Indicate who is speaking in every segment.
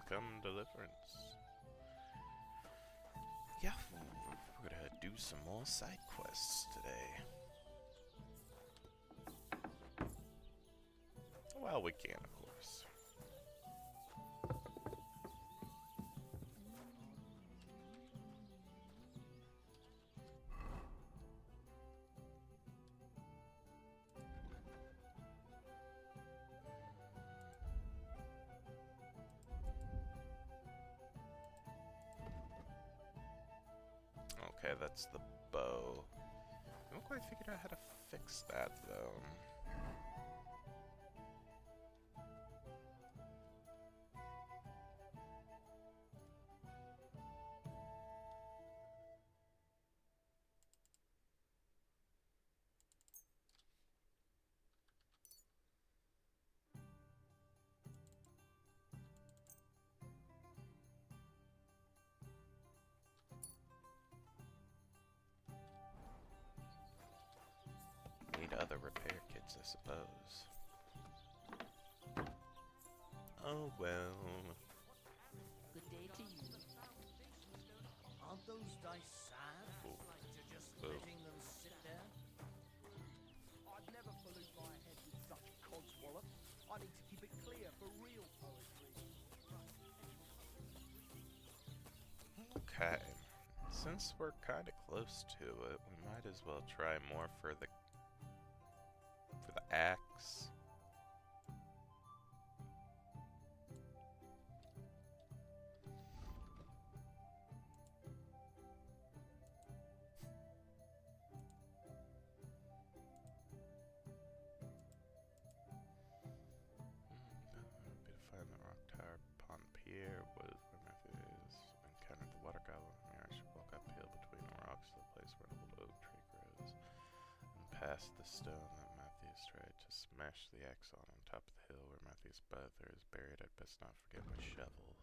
Speaker 1: welcome Deliverance. Yeah, we're gonna do some more side quests today. Well, we can, of course. Okay, that's the bow. I haven't quite figured out how to fix that, though. Need other repair kits, I suppose. Oh well.
Speaker 2: Good day to you.
Speaker 3: Aren't those dice sad?
Speaker 1: Ooh.
Speaker 3: Like you're just
Speaker 1: Ooh.
Speaker 3: letting them sit there?
Speaker 4: I'd never pollute my head with such codswallop. I need to keep it clear for real poetry.
Speaker 1: Okay. Since we're kind of close to it, we might as well try more for the axe. Be to find the rock tower upon pier. What is where Matthew is? Encountered the water goblin here. I should walk uphill between the rocks to the place where an old oak tree grows. And past the stone that Matthews tried to smash the axe on top of the hill where Matthew's brother is buried. I'd best not forget my shovel.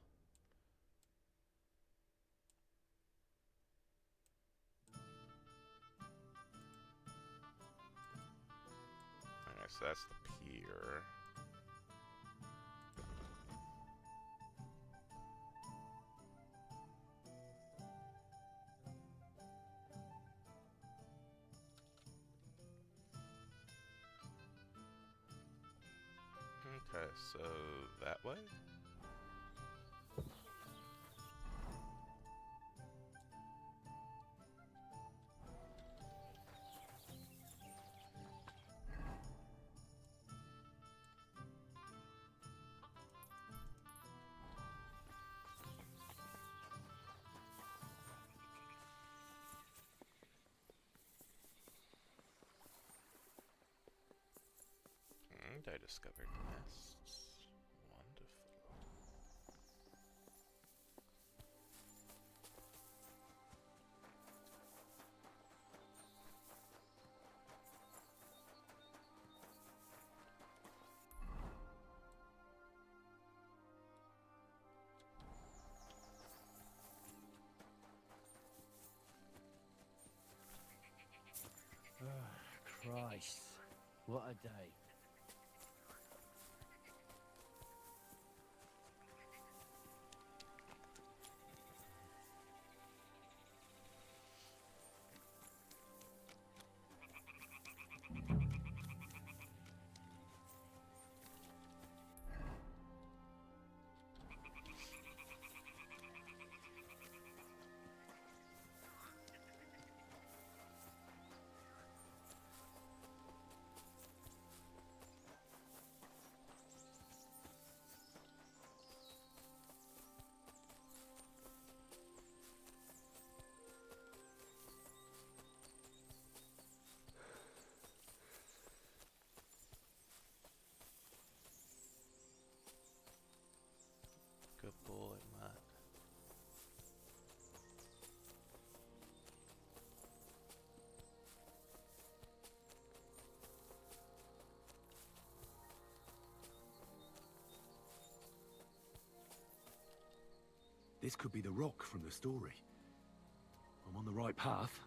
Speaker 1: Alright, so that's the pier. Okay, so that way? And I discovered nests. Wonderful.
Speaker 5: Christ, what a day.
Speaker 1: Good boy, Matt.
Speaker 6: This could be the rock from the story. I'm on the right path.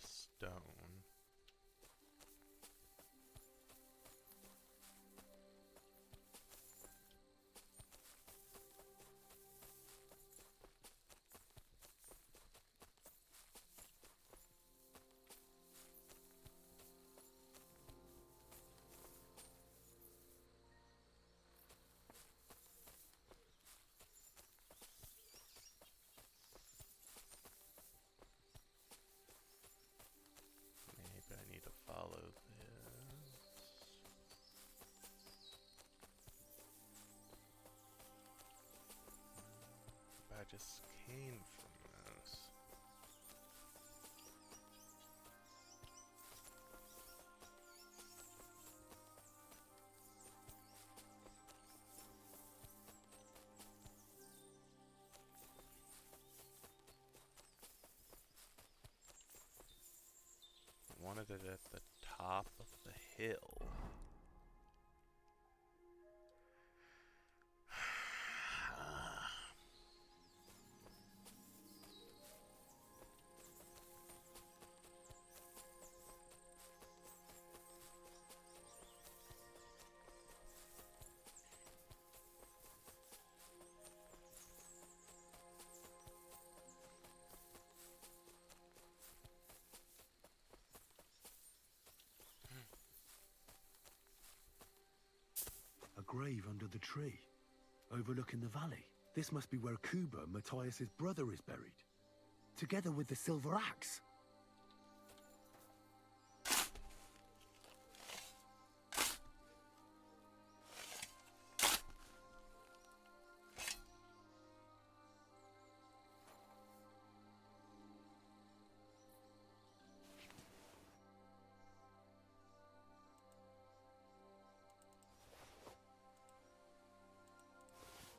Speaker 1: stone. Maybe I need to follow this. I just came from this. I wanted it at the top of the hill.
Speaker 6: A grave under the tree, overlooking the valley. This must be where Kuba, Matthias's brother, is buried, together with the silver axe.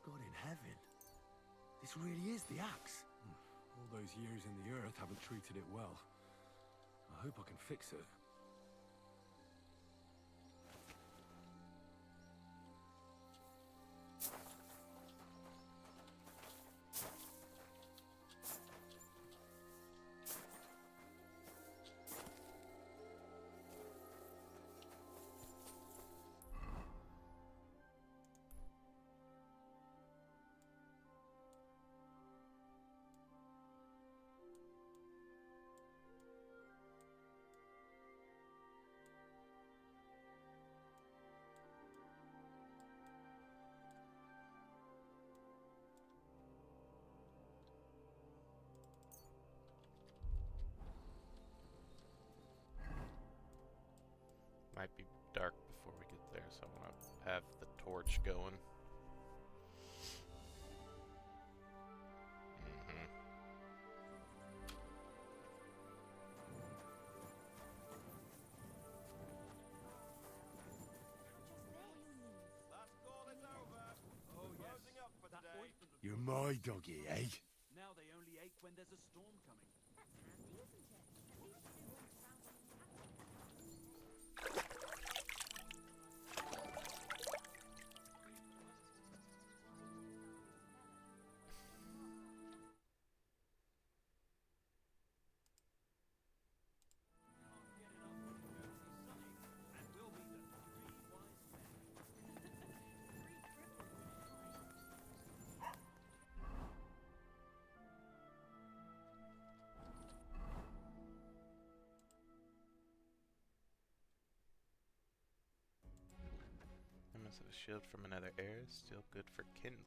Speaker 6: God in heaven. This really is the axe. All those years in the earth haven't treated it well. I hope I can fix it.
Speaker 1: Might be dark before we get there, so I want to have the torch going.
Speaker 3: That's call is over.
Speaker 4: Oh, yes.
Speaker 3: Closing up for
Speaker 4: That
Speaker 3: today.
Speaker 4: ointment
Speaker 6: You're my doggy, eh?
Speaker 4: Now they only ache when there's a storm coming.
Speaker 2: That's handy, isn't it? At least you won't sound like
Speaker 4: And we'll be the three wise men.
Speaker 1: Remnants of a shield from another era, still good for kindling.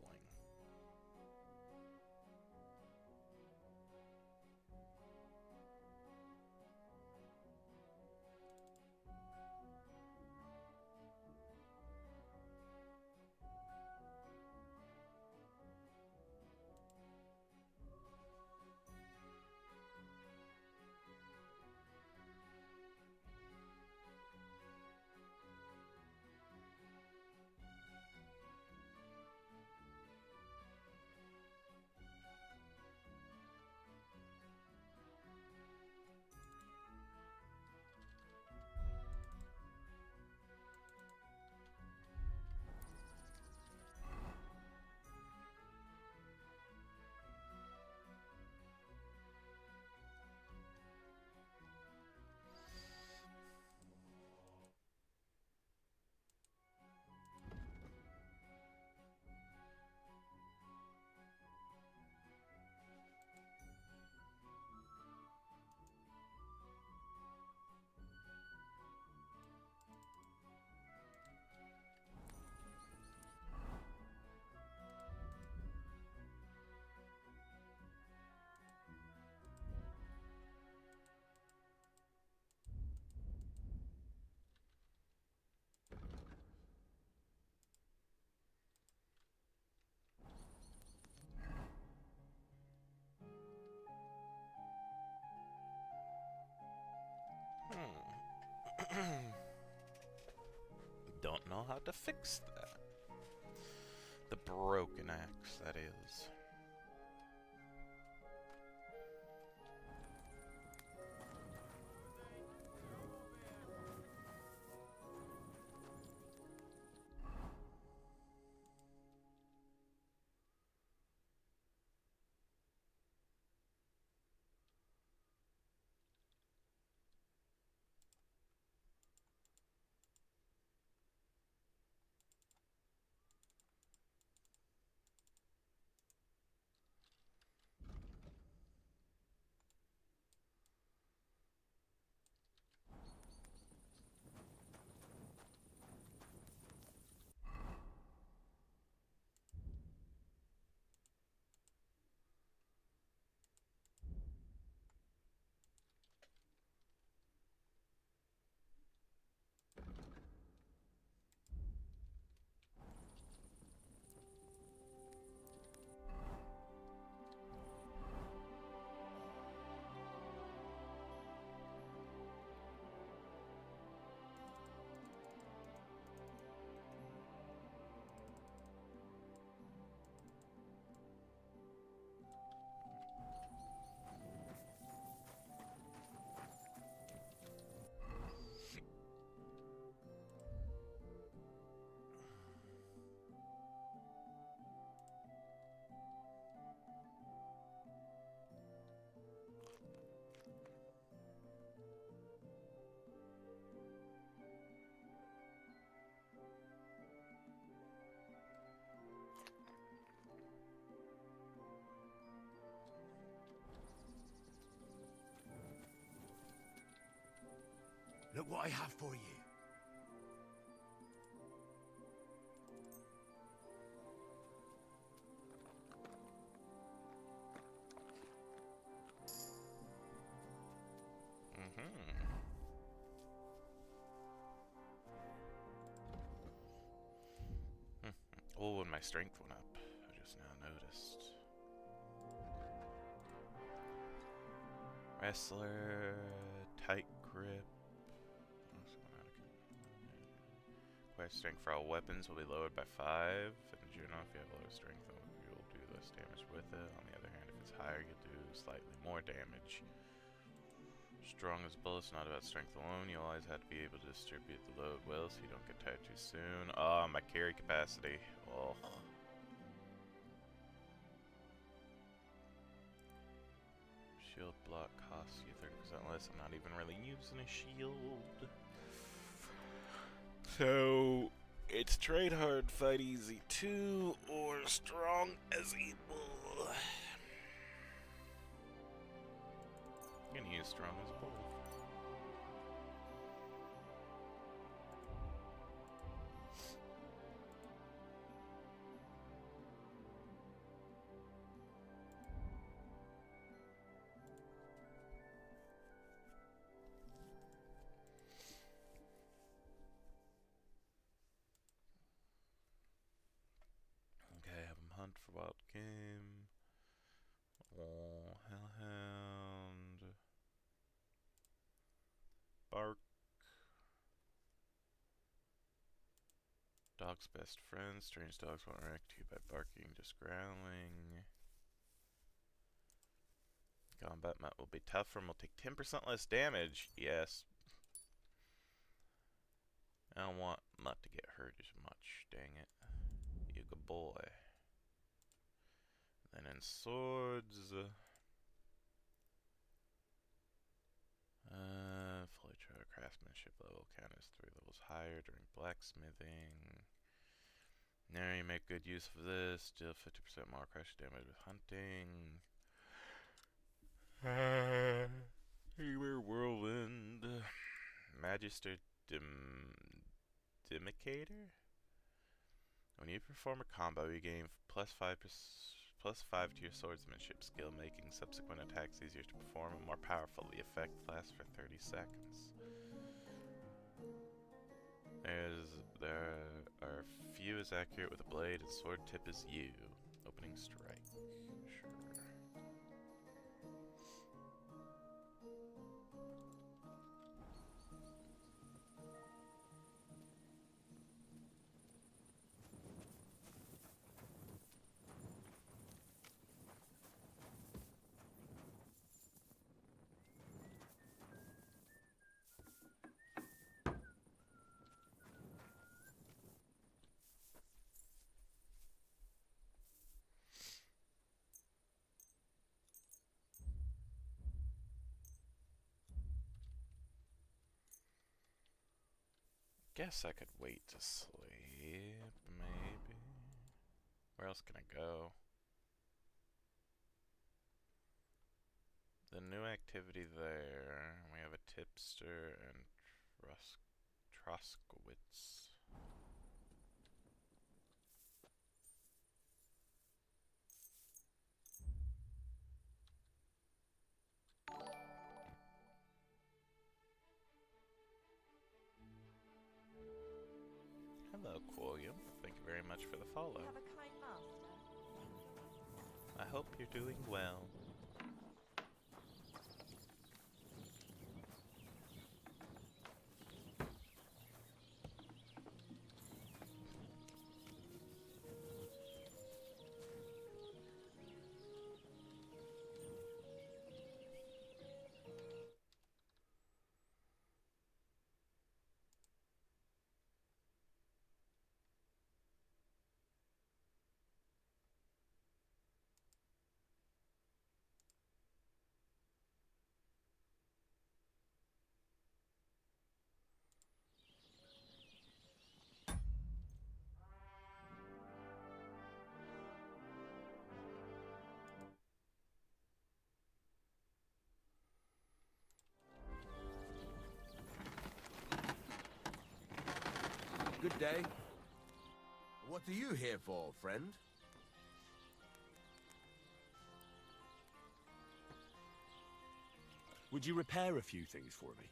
Speaker 1: know how to fix that. The broken axe, that is.
Speaker 6: Look what I have for you.
Speaker 1: Oh, and my strength went up. I just now noticed. Wrestler, tight grip. Require strength for all weapons will be lowered by 5. And you know, if you have lower strength, then you'll do less damage with it. On the other hand, if it's higher, you'll do slightly more damage. Strong as bullets, not about strength alone. You always have to be able to distribute the load well so you don't get tired too soon. Ah, my carry capacity. Oh. Shield block costs you 30% less. I'm not even really using a shield. So, it's trade hard, fight easy 2, or strong as evil. I'm gonna use strong as both. Okay, have him hunt for wild game. Oh, hellhound. Bark. Dog's best friend. Strange dogs won't react to you by barking, just growling. Combat Mutt will be tougher and will take 10% less damage. Yes. I don't want Mutt to get hurt as much. Dang it. You good boy. Then in swords. Fully tried craftsmanship level count is 3 levels higher during blacksmithing. Now you make good use of this. Deal 50% more crush damage with hunting. Humor whirlwind. Magister Dimicator? When you perform a combo, you gain plus 5 to your swordsmanship skill, making subsequent attacks easier to perform and more powerful. The effect lasts for 30 seconds. There are few as accurate with a blade and sword tip as you. Opening strike. Sure. Guess I could wait to sleep, maybe. Where else can I go? The new activity there. We have a tipster and Troskowitz. Hello, Quilliam. Thank you very much for the follow.
Speaker 2: You have a kind master.
Speaker 1: I hope you're doing well.
Speaker 7: Good day. What are you here for, friend?
Speaker 6: Would you repair a few things for me?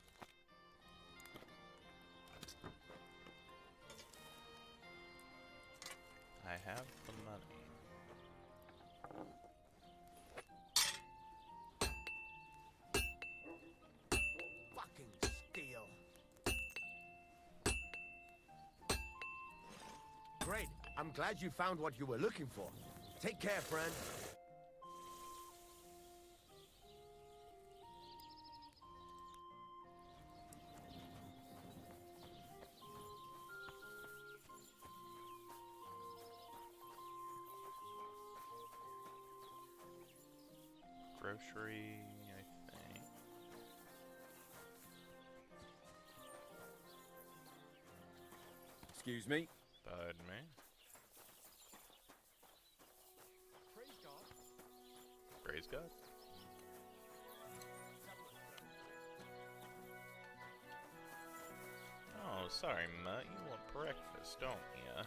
Speaker 1: I have the money.
Speaker 7: Fucking steal. Great. I'm glad you found what you were looking for. Take care, friend.
Speaker 1: Grocery, I think.
Speaker 7: Excuse me.
Speaker 1: Pardon me.
Speaker 4: Praise God.
Speaker 1: Praise God. Oh, sorry, Mutt. You want breakfast, don't ya?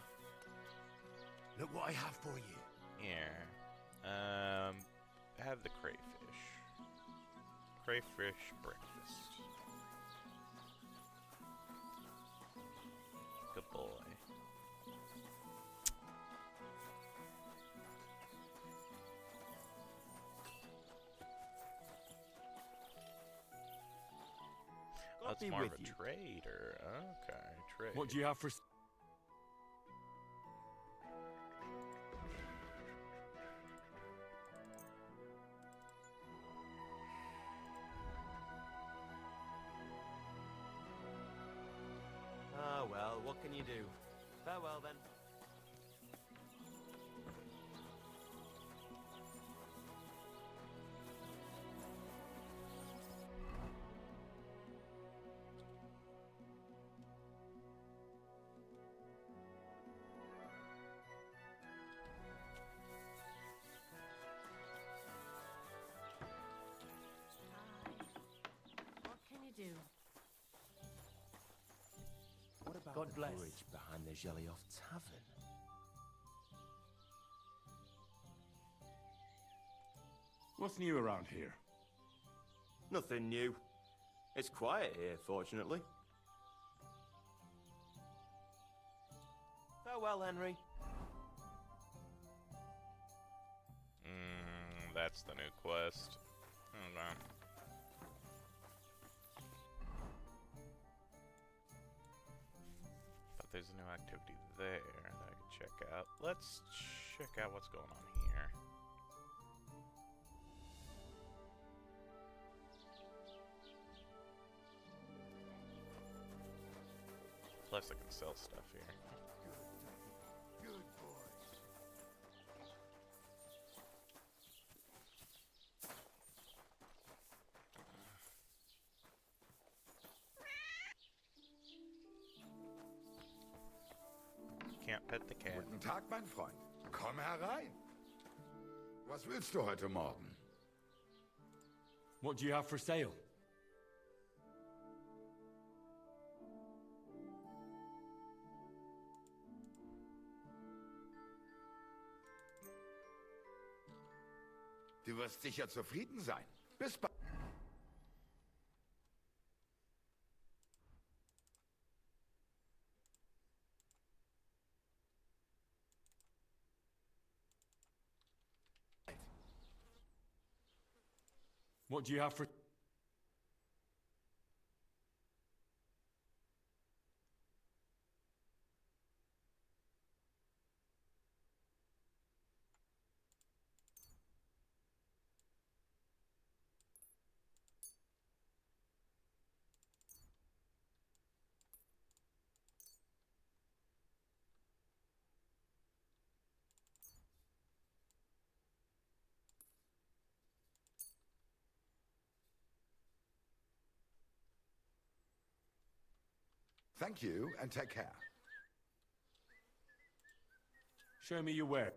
Speaker 6: Look what I have for you.
Speaker 1: Here. Have the crayfish. Crayfish breakfast. Good boy.
Speaker 7: God
Speaker 1: That's
Speaker 7: be
Speaker 1: more of
Speaker 7: with
Speaker 1: a
Speaker 7: you.
Speaker 1: trader. Okay, trade.
Speaker 6: What do you have for...
Speaker 8: Ah, well, what can you do? Farewell, then.
Speaker 2: What can you do?
Speaker 7: What about
Speaker 8: God
Speaker 7: the
Speaker 8: bless.
Speaker 7: bridge behind the Jelly-Off Tavern?
Speaker 6: What's new around here?
Speaker 8: Nothing new. It's quiet here, fortunately. Farewell, Henry.
Speaker 1: That's the new quest. Okay. But there's a new activity there that I can check out. Let's check out what's going on here. Plus I can sell stuff here.
Speaker 7: Good boys.
Speaker 1: Pet the cat.
Speaker 9: Guten Tag, mein Freund. Komm herein. Was willst du heute Morgen?
Speaker 6: What do you have for sale?
Speaker 9: Du wirst sicher zufrieden sein. Bis bald.
Speaker 6: What do you have for...
Speaker 9: Thank you and take care.
Speaker 6: Show me your ware.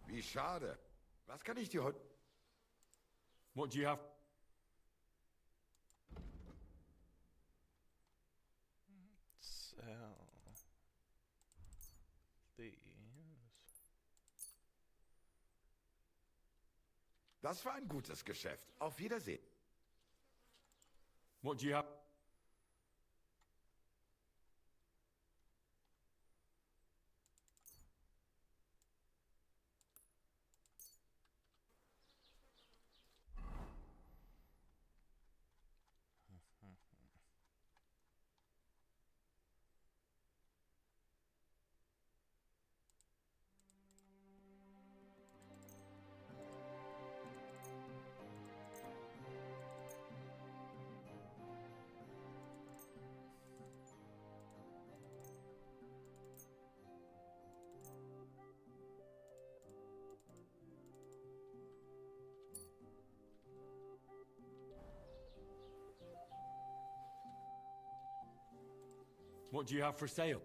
Speaker 9: Wie schade. Was kann ich dir heute...
Speaker 6: What do you have?
Speaker 1: Sell these.
Speaker 9: Das war ein gutes Geschäft. Auf Wiedersehen.
Speaker 6: What do you have? What do you have for sale?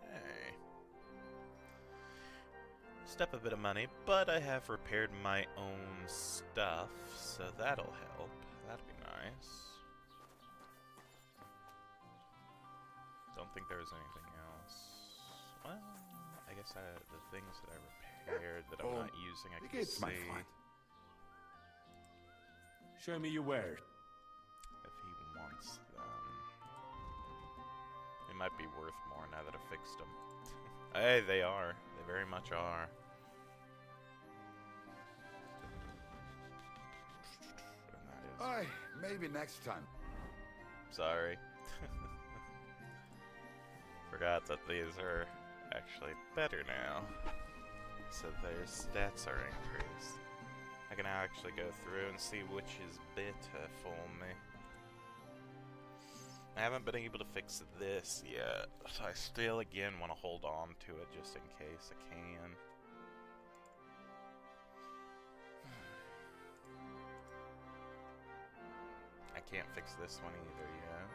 Speaker 1: Okay. Step a bit of money, but I have repaired my own stuff, so that'll help. That'd be nice. Don't think there was anything else. Well, I guess the things that I repaired that I'm not using, I
Speaker 9: Wie
Speaker 1: can
Speaker 9: geht's, mein
Speaker 1: see
Speaker 9: Freund?
Speaker 6: Show me your wares.
Speaker 1: if he wants them. They might be worth more now that I fixed them. Hey, they are. They very much are. And that is...
Speaker 9: Aye, maybe next time.
Speaker 1: Sorry. Forgot that these are actually better now. So their stats are increased. I can actually go through and see which is better for me. I haven't been able to fix this yet, so I still again want to hold on to it just in case I can. I can't fix this one either yet.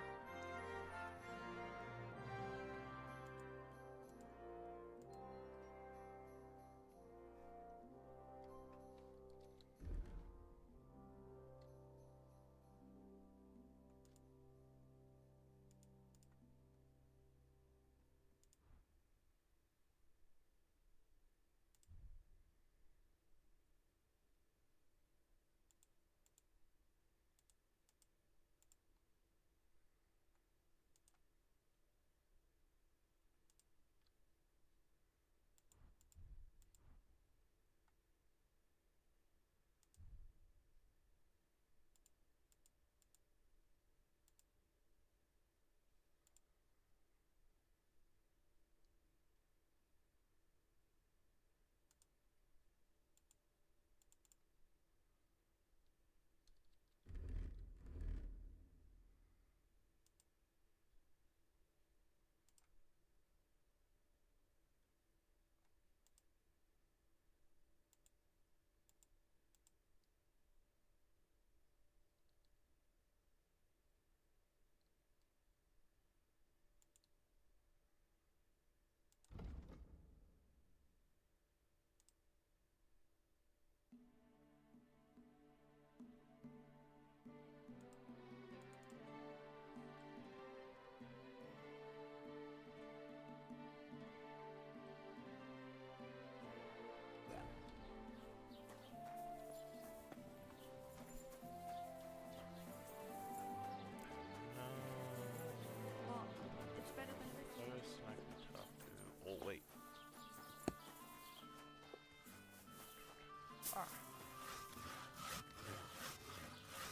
Speaker 2: But it's better than this.
Speaker 1: Person I can talk to. Oh wait.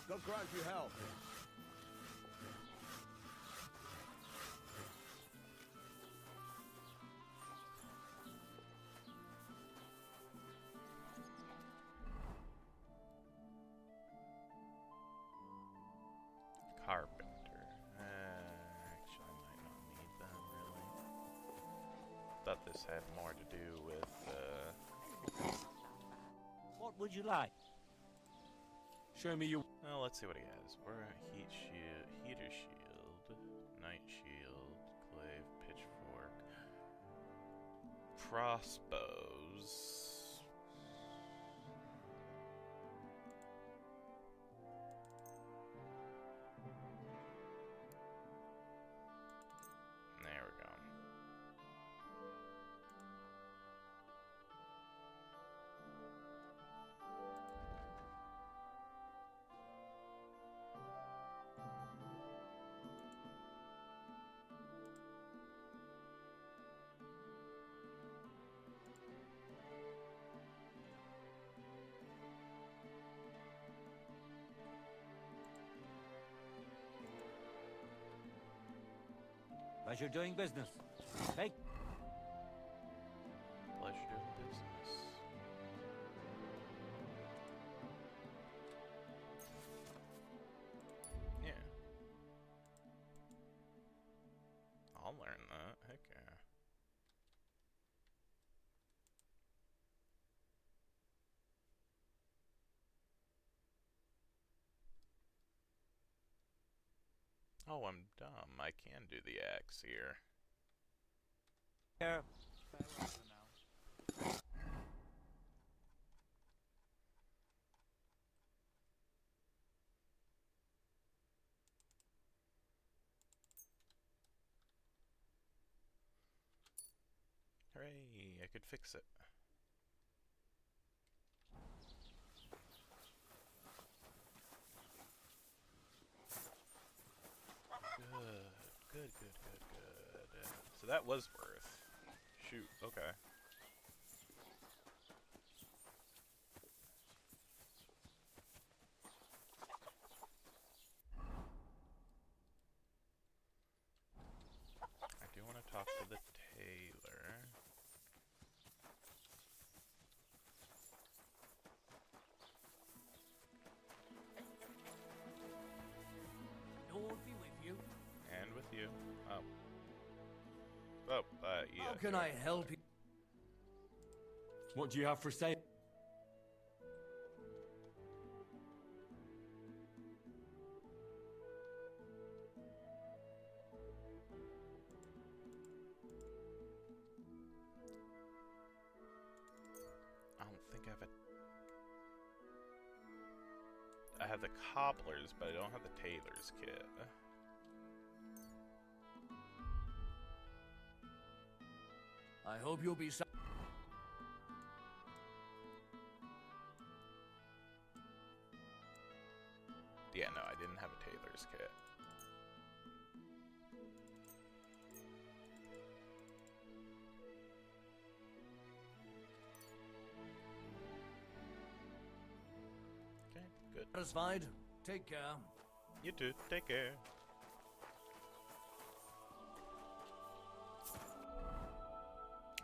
Speaker 7: Don't grant you help.
Speaker 1: Carpenter. Actually, I might not need them really. Thought this had more to do with.
Speaker 5: What would you like? Show me your...
Speaker 1: Well, let's see what he has. We're a heater shield, night shield, glaive, pitchfork, crossbows. There we go.
Speaker 5: Pleasure doing business. Hey,
Speaker 1: Pleasure doing business. Yeah. I'll learn that. Heck yeah. Oh, I'm dumb. I can do the axe here.
Speaker 5: here.
Speaker 4: Farewell for now.
Speaker 1: Hooray, I could fix it. Good. So that was worth. Shoot, okay. I do want to talk to the tailor. you? Oh. Yeah.
Speaker 3: How can I help you?
Speaker 10: What do you have for sale?
Speaker 1: I don't think I have I have the cobblers, but I don't have the tailor's kit.
Speaker 3: I hope you'll be
Speaker 1: Yeah, no, I didn't have a tailor's kit. Okay, good.
Speaker 3: satisfied. Take care.
Speaker 1: You too. Take care.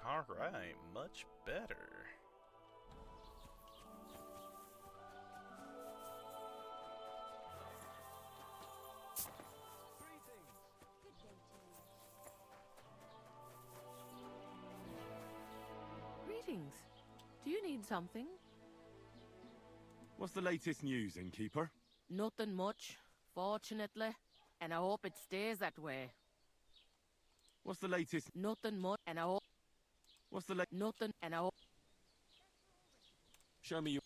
Speaker 1: Alright, much better.
Speaker 2: Good day to you.
Speaker 11: Greetings. Do you need something?
Speaker 6: What's the latest news, innkeeper?
Speaker 11: Nothing much, fortunately. And I hope it stays that way.
Speaker 6: What's the latest?
Speaker 11: Nothing much, and I hope...
Speaker 6: What's the latest?
Speaker 11: Nothing, and I hope...
Speaker 10: Show me your...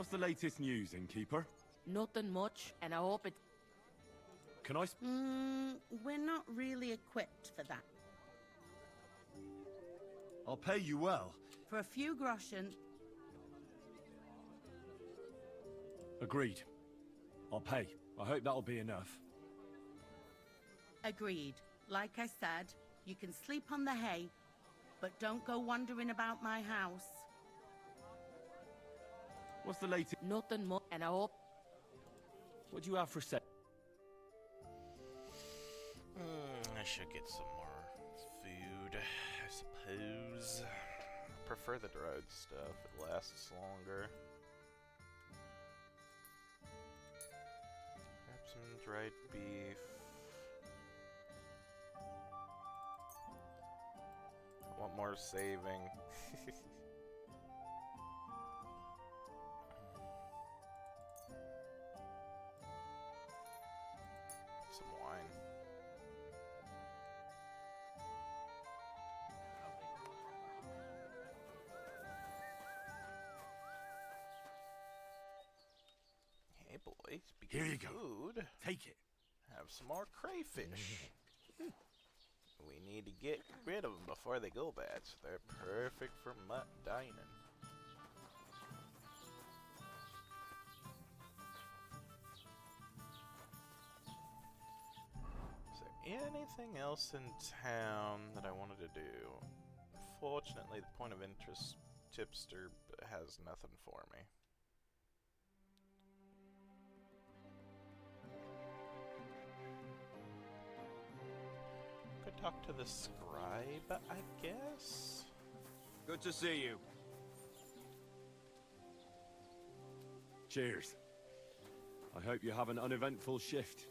Speaker 6: What's the latest news, innkeeper?
Speaker 11: Nothing much, and I hope it...
Speaker 6: Can I?
Speaker 12: We're not really equipped for that.
Speaker 7: I'll pay you well.
Speaker 12: For a few groschen,
Speaker 10: Agreed. I'll pay. I hope that'll be enough.
Speaker 12: agreed. Like I said, you can sleep on the hay, but don't go wandering about my house.
Speaker 6: What's the latest?
Speaker 11: Nothing much, and I hope...
Speaker 10: What do you have for sale?
Speaker 1: I should get some more food, I suppose. I prefer the dried stuff, it lasts longer. Grab some dried beef. I want more saving. Some wine. Hey boys,
Speaker 6: Here you go.
Speaker 1: food.
Speaker 6: Take it.
Speaker 1: Have some more crayfish. We need to get rid of them before they go bad, so they're perfect for mutt dining. Is there anything else in town that I wanted to do? Fortunately, the point of interest tipster has nothing for me. Could talk to the scribe, I guess?
Speaker 7: Good to see you.
Speaker 10: Cheers. I hope you have an uneventful shift.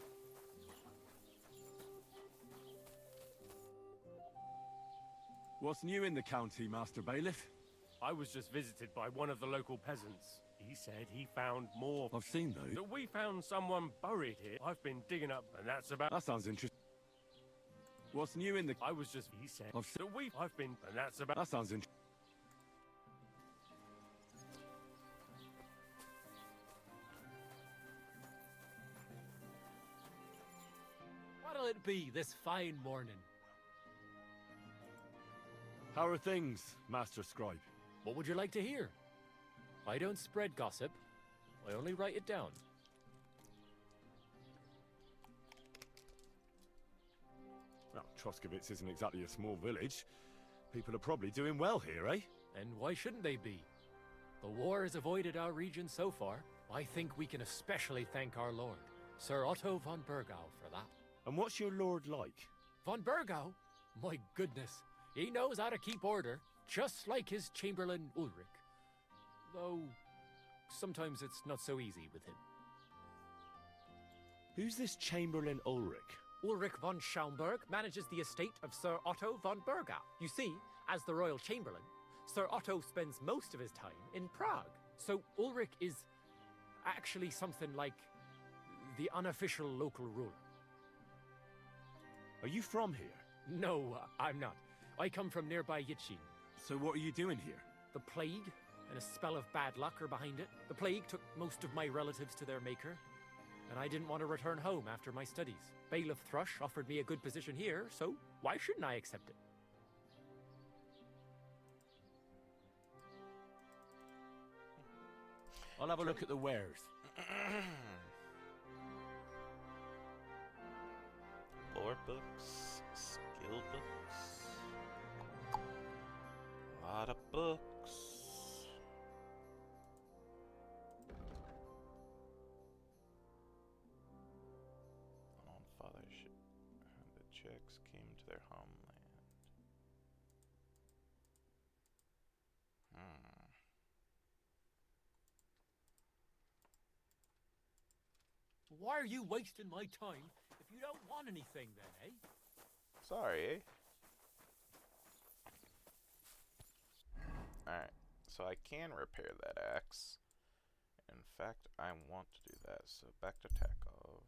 Speaker 6: What's new in the county, Master Bailiff?
Speaker 13: I was just visited by one of the local peasants. He said he found more.
Speaker 6: I've seen those.
Speaker 13: That we found someone buried here. I've been digging up, and that's about.
Speaker 6: That sounds interesting. What's new in the...
Speaker 13: I was just. He said
Speaker 6: I've
Speaker 13: that I've been, and that's about.
Speaker 6: That sounds interesting.
Speaker 5: What'll it be this fine morning?
Speaker 10: How are things, Master Scribe?
Speaker 5: What would you like to hear? I don't spread gossip. I only write it down.
Speaker 10: Well, Troskovitz isn't exactly a small village. People are probably doing well here, eh?
Speaker 5: And why shouldn't they be? The war has avoided our region so far. I think we can especially thank our lord, Sir Otto von Burgau, for that.
Speaker 10: And what's your lord like?
Speaker 5: Von Burgau? My goodness, he knows how to keep order, just like his Chamberlain Ulrich. Though, sometimes it's not so easy with him.
Speaker 10: Who's this Chamberlain Ulrich?
Speaker 14: Ulrich von Schaumburg manages the estate of Sir Otto von Burgau. You see, as the royal chamberlain, Sir Otto spends most of his time in Prague.
Speaker 5: So Ulrich is actually something like the unofficial local ruler.
Speaker 10: Are you from here?
Speaker 5: No, I'm not. I come from nearby Yitchin.
Speaker 10: So what are you doing here?
Speaker 5: The plague and a spell of bad luck are behind it. The plague took most of my relatives to their maker, and I didn't want to return home after my studies. Bailiff Thrush offered me a good position here, so why shouldn't I accept it?
Speaker 10: I'll have a look at the wares.
Speaker 1: Lore books, skill books, a lot of books. On fathership, the Czechs came to their homeland.
Speaker 5: Why are you wasting my time if you don't want anything then, eh?
Speaker 1: Sorry, eh? Alright, so I can repair that axe. In fact, I want to do that, so back to Takov.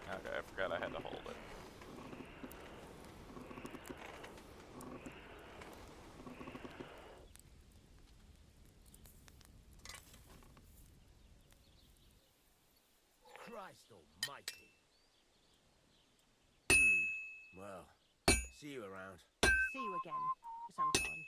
Speaker 1: Okay, I forgot I had to hold it.
Speaker 7: Christ almighty. Well, see you around.
Speaker 2: See you again, sometime.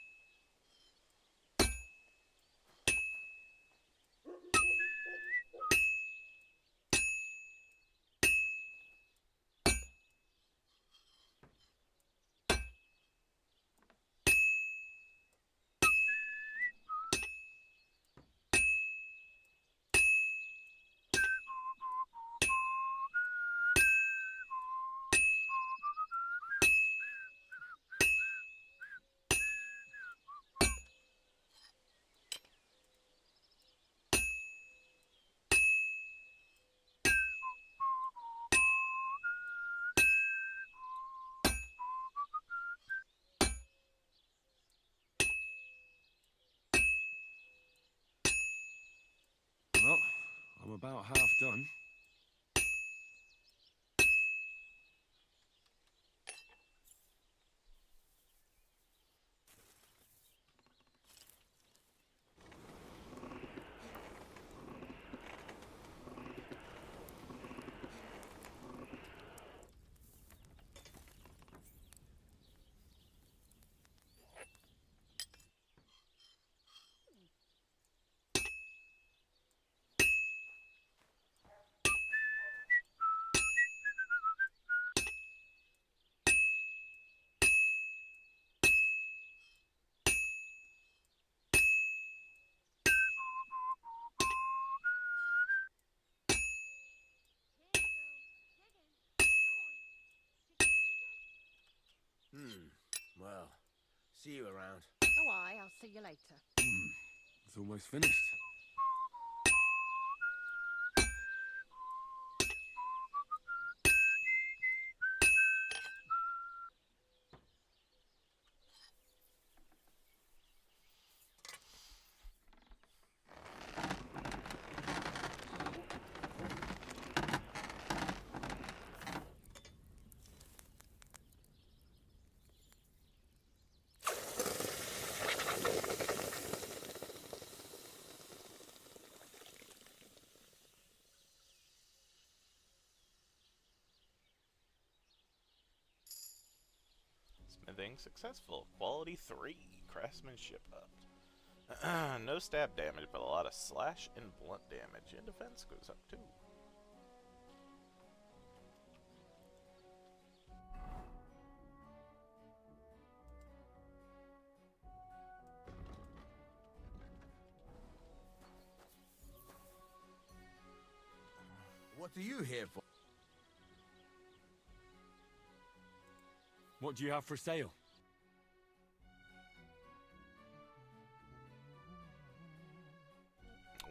Speaker 10: Well, I'm about half done.
Speaker 7: Well, see you around.
Speaker 2: Oh, I'll see you later.
Speaker 10: It's almost finished.
Speaker 1: Smithing successful. Quality 3. Craftsmanship up. No stab damage, but a lot of slash and blunt damage. And defense goes up too.
Speaker 7: What are you here for?
Speaker 10: What do you have for sale?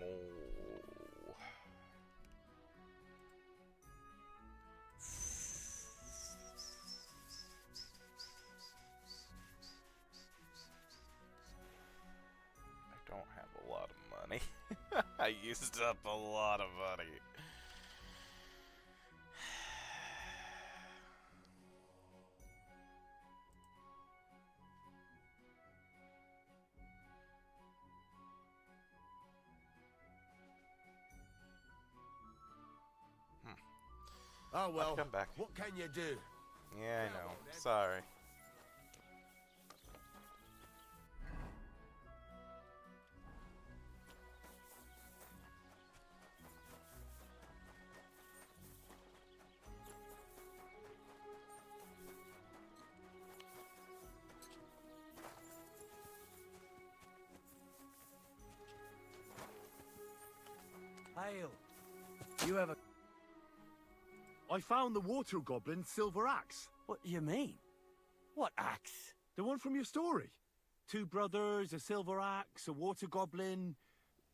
Speaker 1: Oh. I don't have a lot of money. I used up a lot of money.
Speaker 7: Oh well,
Speaker 1: I'll come back.
Speaker 7: what can you do?
Speaker 1: Yeah, I know. Sorry.
Speaker 3: Hail. You ever...
Speaker 6: I found the water goblin's silver axe.
Speaker 3: What do you mean? What axe?
Speaker 6: The one from your story. 2 brothers, a silver axe, a water goblin.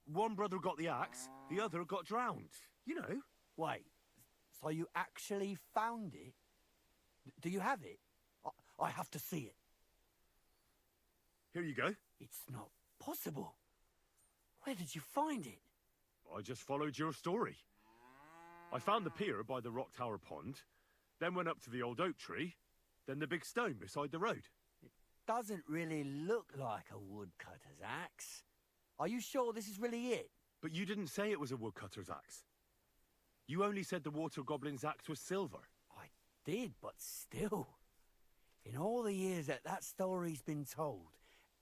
Speaker 6: One brother got the axe, the other got drowned. You know.
Speaker 3: Wait, so you actually found it? Do you have it? I have to see it.
Speaker 6: Here you go.
Speaker 3: It's not possible. Where did you find it?
Speaker 6: I just followed your story. I found the pier by the rock tower pond, then went up to the old oak tree, then the big stone beside the road.
Speaker 3: Doesn't really look like a woodcutter's axe. Are you sure this is really it?
Speaker 6: But you didn't say it was a woodcutter's axe. You only said the water goblin's axe was silver.
Speaker 3: I did, but still. In all the years that story's been told,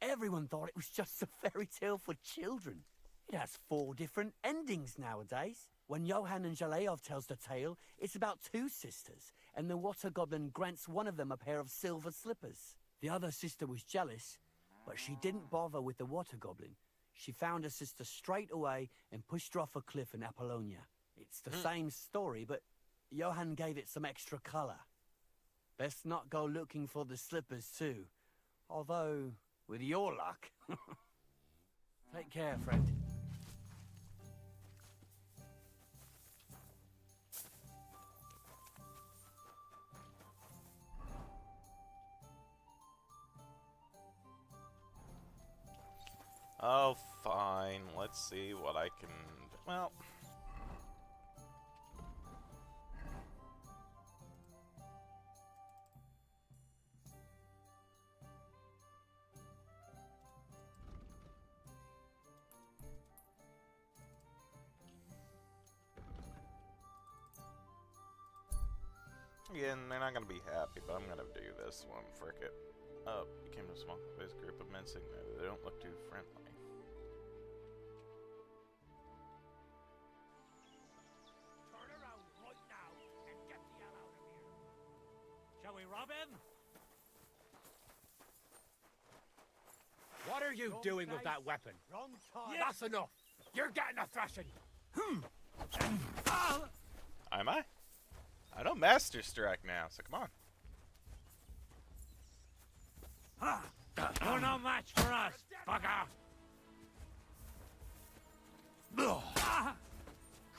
Speaker 3: everyone thought it was just a fairy tale for children. It has 4 different endings nowadays. When Johann and Jaleov tells the tale, it's about 2 sisters, and the water goblin grants one of them a pair of silver slippers. The other sister was jealous, but she didn't bother with the water goblin. She found her sister straight away and pushed her off a cliff in Apollonia. It's the same story, but Johann gave it some extra colour. Best not go looking for the slippers too. Although, with your luck... Take care, friend.
Speaker 1: Oh, fine. Let's see what I can... Well... Again, they're not gonna be happy, but I'm gonna do this one. Frick it. Oh, you came to a small place group of men sitting there. They don't look too friendly.
Speaker 4: Turn around right now and get the hell out of here.
Speaker 14: Shall we rob him? What are you doing with that weapon?
Speaker 4: Wrong time.
Speaker 14: That's enough. You're getting a thrashing.
Speaker 1: Am I? I don't Master Strike now, so come on.
Speaker 3: You're no match for us, bugger!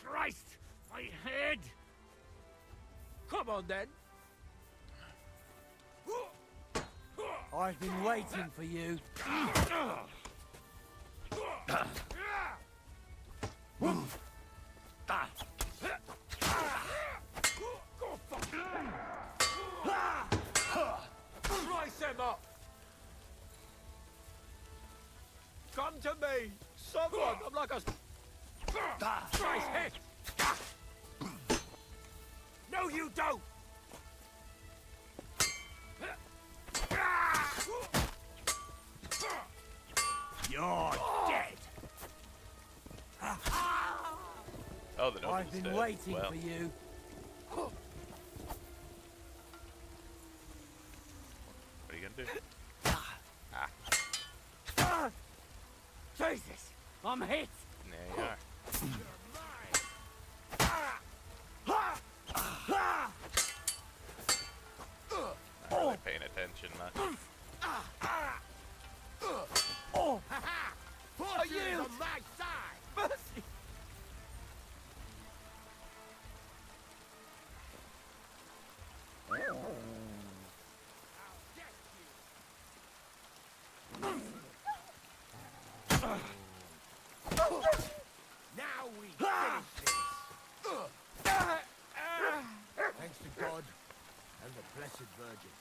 Speaker 14: Christ! My head! Come on then.
Speaker 3: I've been waiting for you.
Speaker 14: Slice him up! Come to me! Someone! I'm like a... Nice hit! No, you don't!
Speaker 3: You're dead!
Speaker 1: Oh, the noble's
Speaker 3: I've been
Speaker 1: dead.
Speaker 3: waiting
Speaker 1: Well.
Speaker 3: for you.
Speaker 1: What are you gonna do? Ah,
Speaker 3: Jesus! I'm hit!
Speaker 1: there you are. Not really paying attention much.
Speaker 3: Oh!
Speaker 4: Fortune is on my side!
Speaker 3: Mercy!
Speaker 4: Now we finish this! Thanks to God and the Blessed Virgin.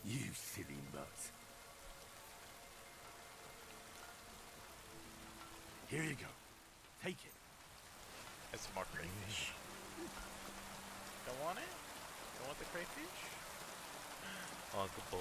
Speaker 6: You silly mutt. Here you go. Take it.
Speaker 1: It's more crayfish. Don't want it? Don't want the crayfish? Oh, good boy.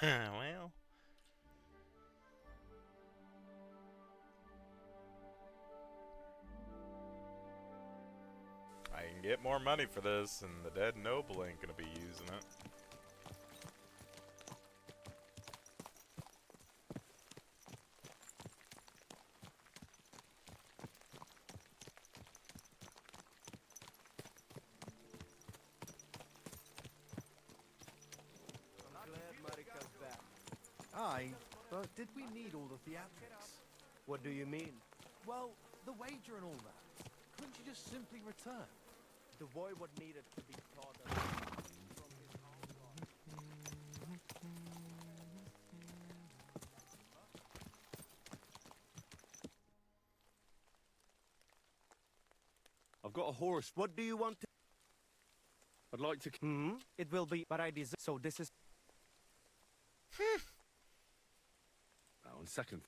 Speaker 1: Well. I can get more money for this, and the dead noble ain't gonna be using it.
Speaker 4: Aye, but did we need all the theatrics? What do you mean? Well, the wager and all that. Couldn't you just simply return? The boy would need it to be taught from his
Speaker 10: I've got a horse.
Speaker 4: What do you want to...
Speaker 10: I'd like to...
Speaker 4: It will be, but I deserve... So this is...
Speaker 10: Now, on second...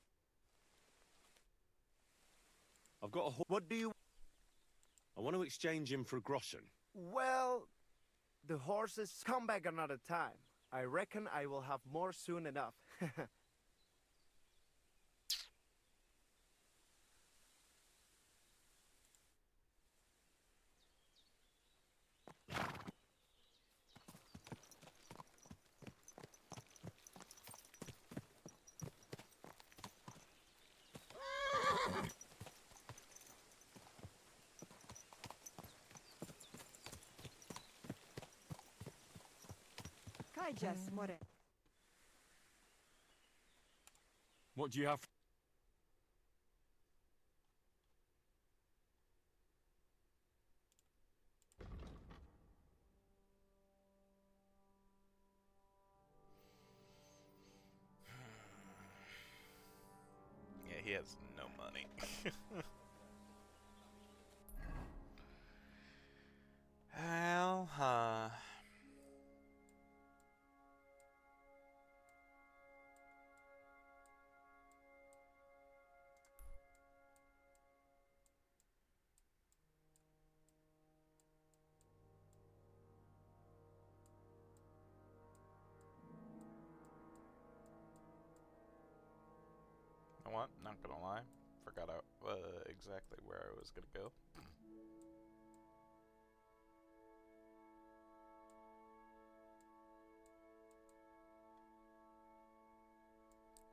Speaker 10: I've got a horse.
Speaker 4: What do you...
Speaker 10: I want to exchange him for a groschen.
Speaker 4: Well, the horses come back another time. I reckon I will have more soon enough.
Speaker 2: Hi, Jess.
Speaker 10: What do you have?
Speaker 1: Yeah, he has no money. Hell, huh? You know what? Not gonna lie. Forgot exactly where I was gonna go.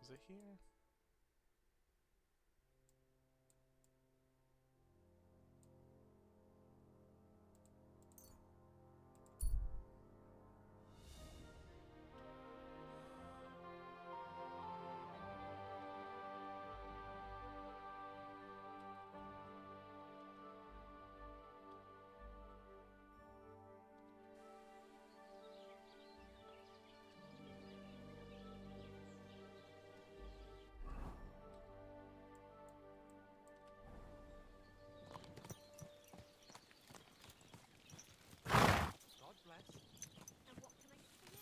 Speaker 1: Is it here?
Speaker 4: God bless.
Speaker 2: And what can I do for you?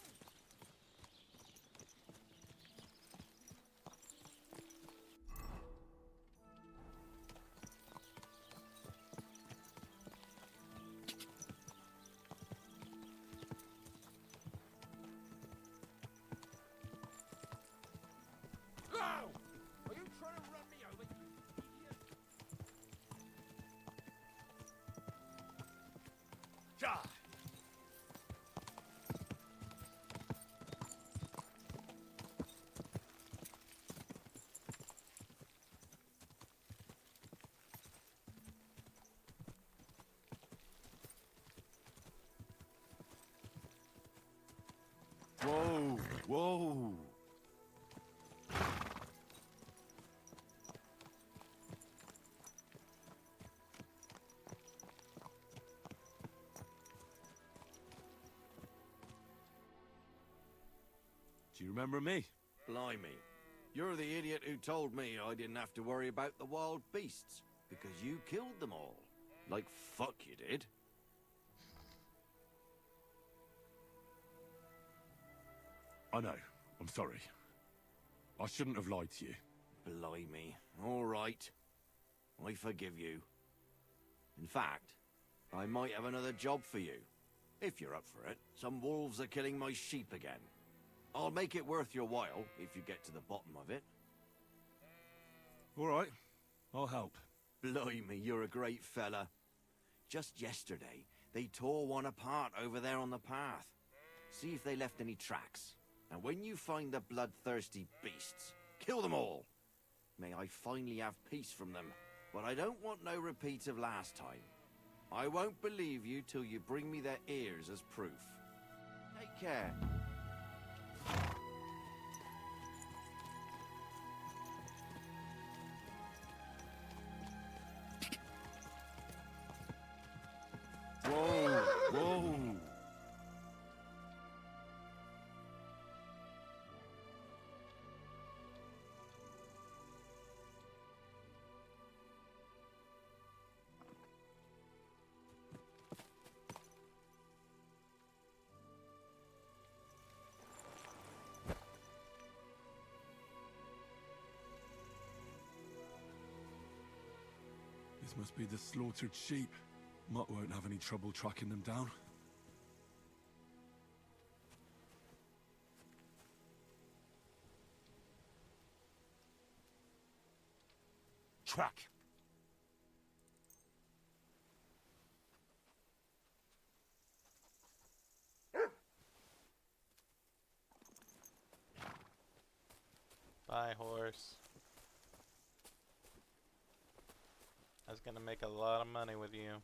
Speaker 7: No! Are you trying to run me over, you idiot? Die!
Speaker 6: Whoa, whoa. Do you remember me?
Speaker 7: Blimey. You're the idiot who told me I didn't have to worry about the wild beasts, because you killed them all. Like fuck you did.
Speaker 6: I know. I'm sorry. I shouldn't have lied to you.
Speaker 7: Blimey. All right. I forgive you. In fact, I might have another job for you. If you're up for it. Some wolves are killing my sheep again. I'll make it worth your while if you get to the bottom of it.
Speaker 6: All right. I'll help.
Speaker 7: Blimey, you're a great fella. Just yesterday, they tore one apart over there on the path. See if they left any tracks. And when you find the bloodthirsty beasts, kill them all. May I finally have peace from them. But I don't want no repeat of last time. I won't believe you till you bring me their ears as proof. Take care.
Speaker 6: Whoa, whoa. This must be the slaughtered sheep. Mutt won't have any trouble tracking them down. Track.
Speaker 1: Bye, horse. I was gonna make a lot of money with you.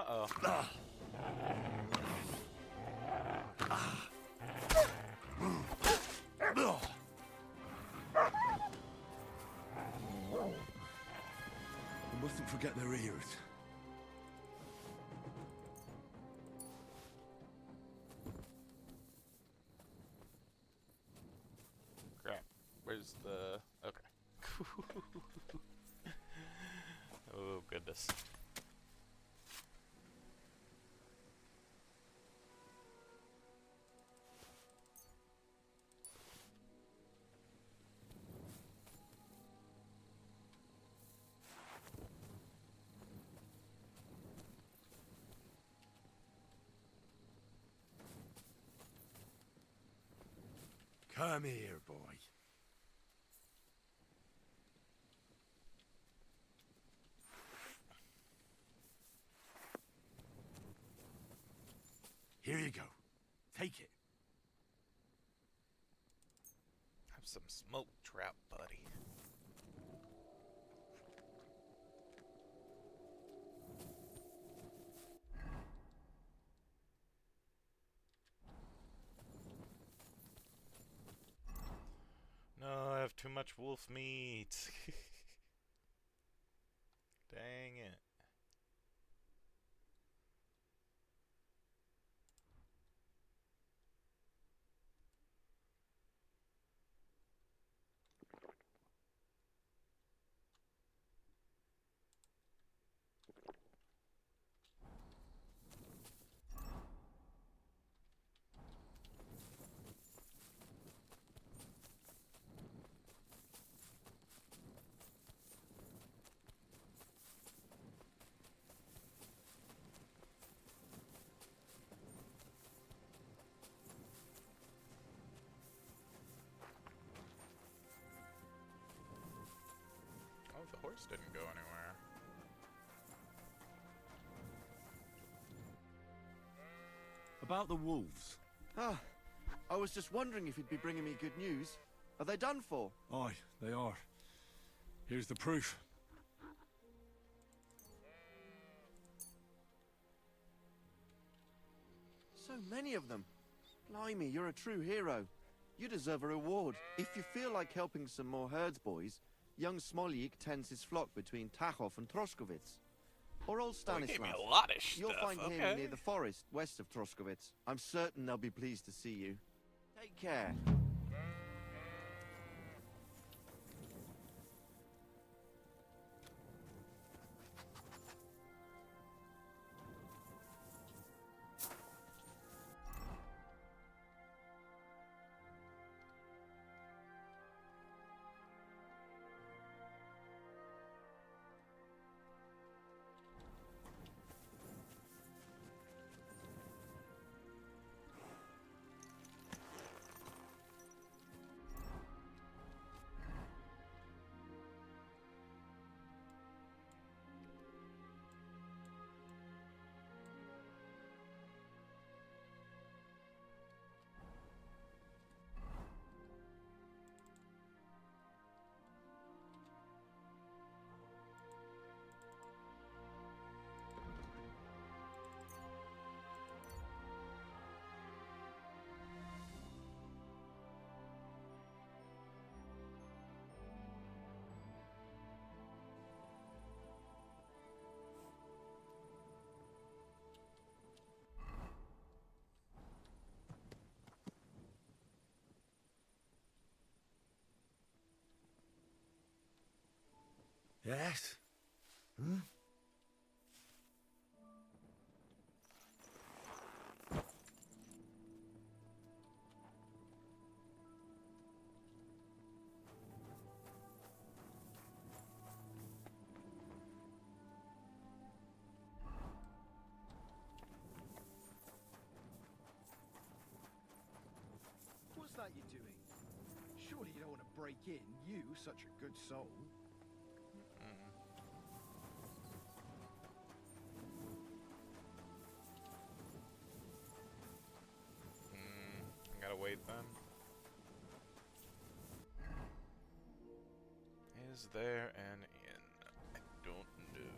Speaker 1: Uh-oh.
Speaker 6: We mustn't forget their ears.
Speaker 1: Crap. Where's the... Okay. Oh, goodness.
Speaker 6: Come here, boy. Here you go. Take it.
Speaker 1: Have some smoked trout, buddy. No, I have too much wolf meat. Dang it. Oh, the horse didn't go anywhere.
Speaker 6: About the wolves.
Speaker 7: Ah, I was just wondering if you'd be bringing me good news. Are they done for?
Speaker 6: Aye, they are. Here's the proof.
Speaker 7: So many of them. Blimey, you're a true hero. You deserve a reward. If you feel like helping some more herds boys, young Smoljik tends his flock between Tachov and Troskowitz. Or old
Speaker 1: Oh, he
Speaker 7: Stanislav.
Speaker 1: gave me a lot of
Speaker 7: You'll
Speaker 1: stuff,
Speaker 7: find him
Speaker 1: okay.
Speaker 7: near the forest west of Troskowitz. I'm certain they'll be pleased to see you. Take care.
Speaker 6: Yes? Hmm?
Speaker 4: What's that you're doing? Surely you don't want to break in, you, such a good soul.
Speaker 1: I gotta wait then. Is there an inn? I don't know.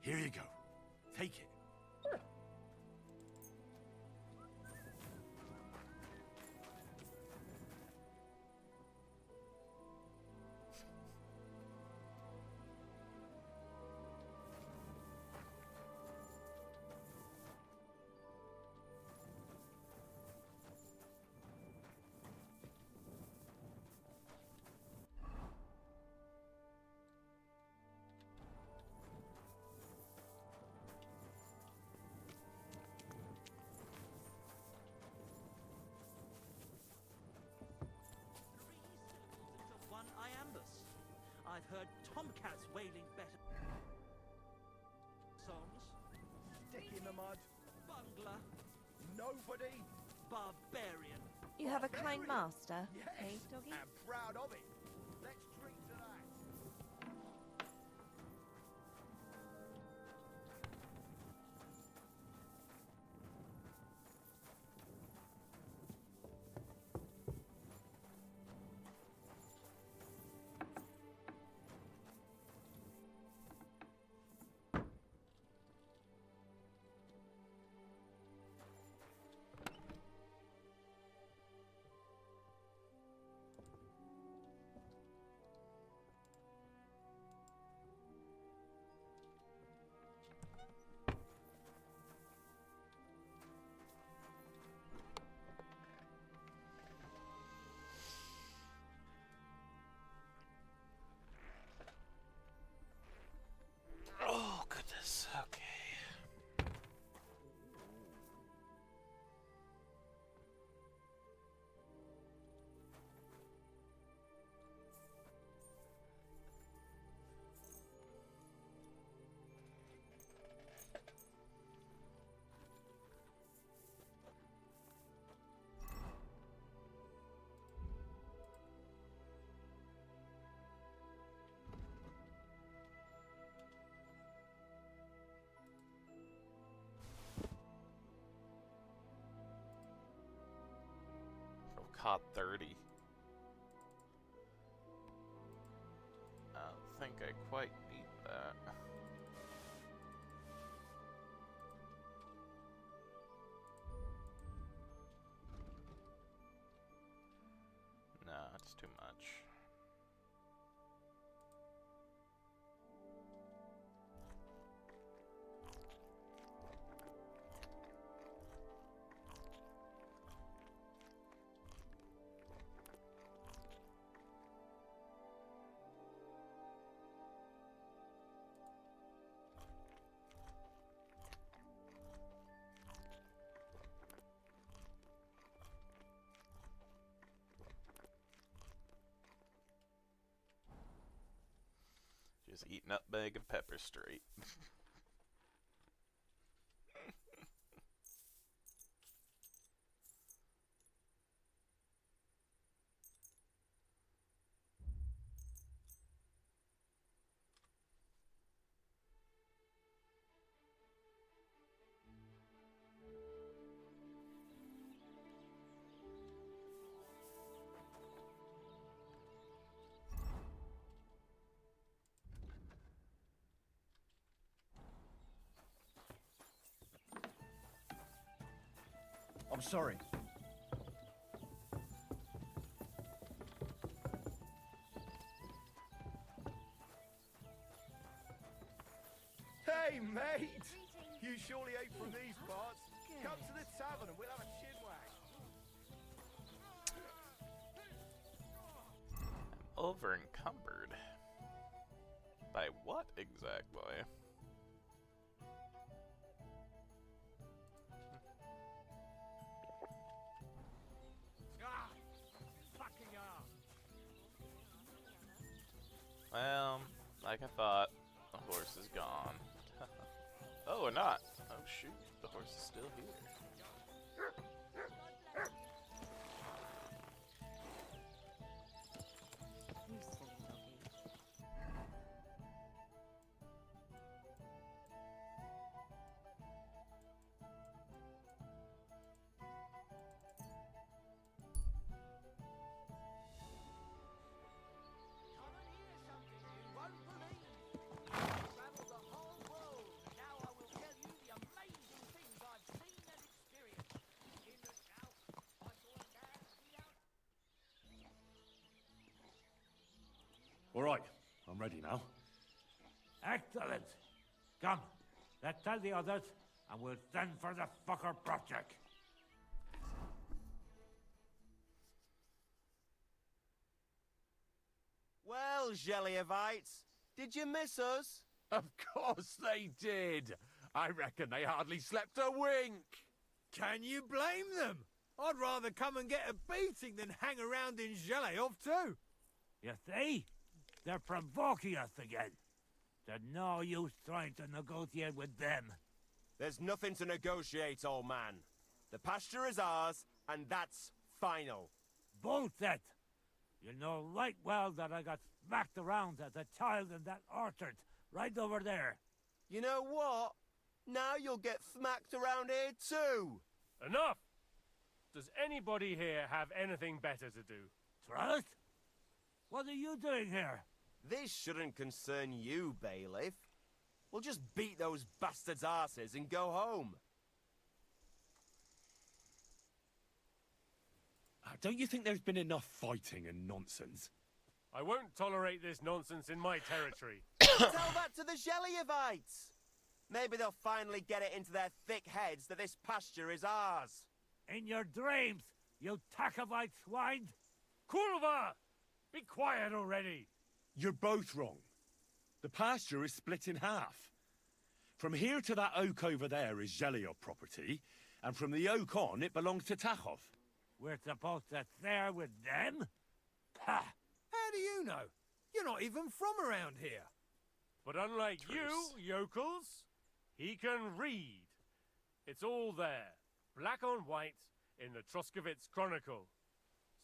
Speaker 6: Here you go. Take it.
Speaker 15: One iambus. I've heard tomcats wailing better songs.
Speaker 4: Stick in the mud.
Speaker 15: Bungler.
Speaker 4: Nobody.
Speaker 15: Barbarian.
Speaker 2: You have a kind master,
Speaker 4: Yes,
Speaker 2: eh, doggy?
Speaker 4: and proud of it. Let's drink to that.
Speaker 1: Oh, goodness. Okay. Oh, caught 30. I don't think I quite need that. No, it's too much. Just eat nutmeg and pepper straight.
Speaker 4: I'm sorry. Hey, mate! You surely ain't from these parts. Come to the tavern and we'll have a chinwag.
Speaker 1: I'm over encumbered. By what exactly?
Speaker 13: Fucking hell.
Speaker 1: Well, like I thought, the horse is gone. Oh, or not. Oh shoot, the horse is still here.
Speaker 2: You silly doggy.
Speaker 15: Come and hear something you won't believe. Travel the whole world
Speaker 10: All right, I'm ready now.
Speaker 16: Excellent. Come, let's tell the others, and we'll send for the fucker project.
Speaker 8: Well, Jelly-ovites, did you miss us?
Speaker 17: Of course they did. I reckon they hardly slept a wink.
Speaker 4: Can you blame them? I'd rather come and get a beating than hang around in Zheleov too.
Speaker 16: You see? They're provoking us again. There's no use trying to negotiate with them.
Speaker 8: There's nothing to negotiate, old man. The pasture is ours, and that's final.
Speaker 16: Bullshit! You know right well that I got smacked around as a child in that orchard, right over there.
Speaker 8: You know what? Now you'll get smacked around here too.
Speaker 13: Enough! Does anybody here have anything better to do?
Speaker 16: Trust? What are you doing here?
Speaker 8: This shouldn't concern you, bailiff. We'll just beat those bastards' asses and go home.
Speaker 10: Don't you think there's been enough fighting and nonsense?
Speaker 13: I won't tolerate this nonsense in my territory.
Speaker 8: Tell that to the Jelly-ovites. Maybe they'll finally get it into their thick heads that this pasture is ours.
Speaker 16: In your dreams, you Takovite swine!
Speaker 13: Kulva! Be quiet already!
Speaker 10: You're both wrong. The pasture is split in half. From here to that oak over there is Zheleov property, and from the oak on, it belongs to Tachov.
Speaker 16: We're supposed to share with them? Pah!
Speaker 4: How do you know? You're not even from around here.
Speaker 13: But unlike you, yokels, he can read. It's all there, black on white, in the Troskovitz Chronicle.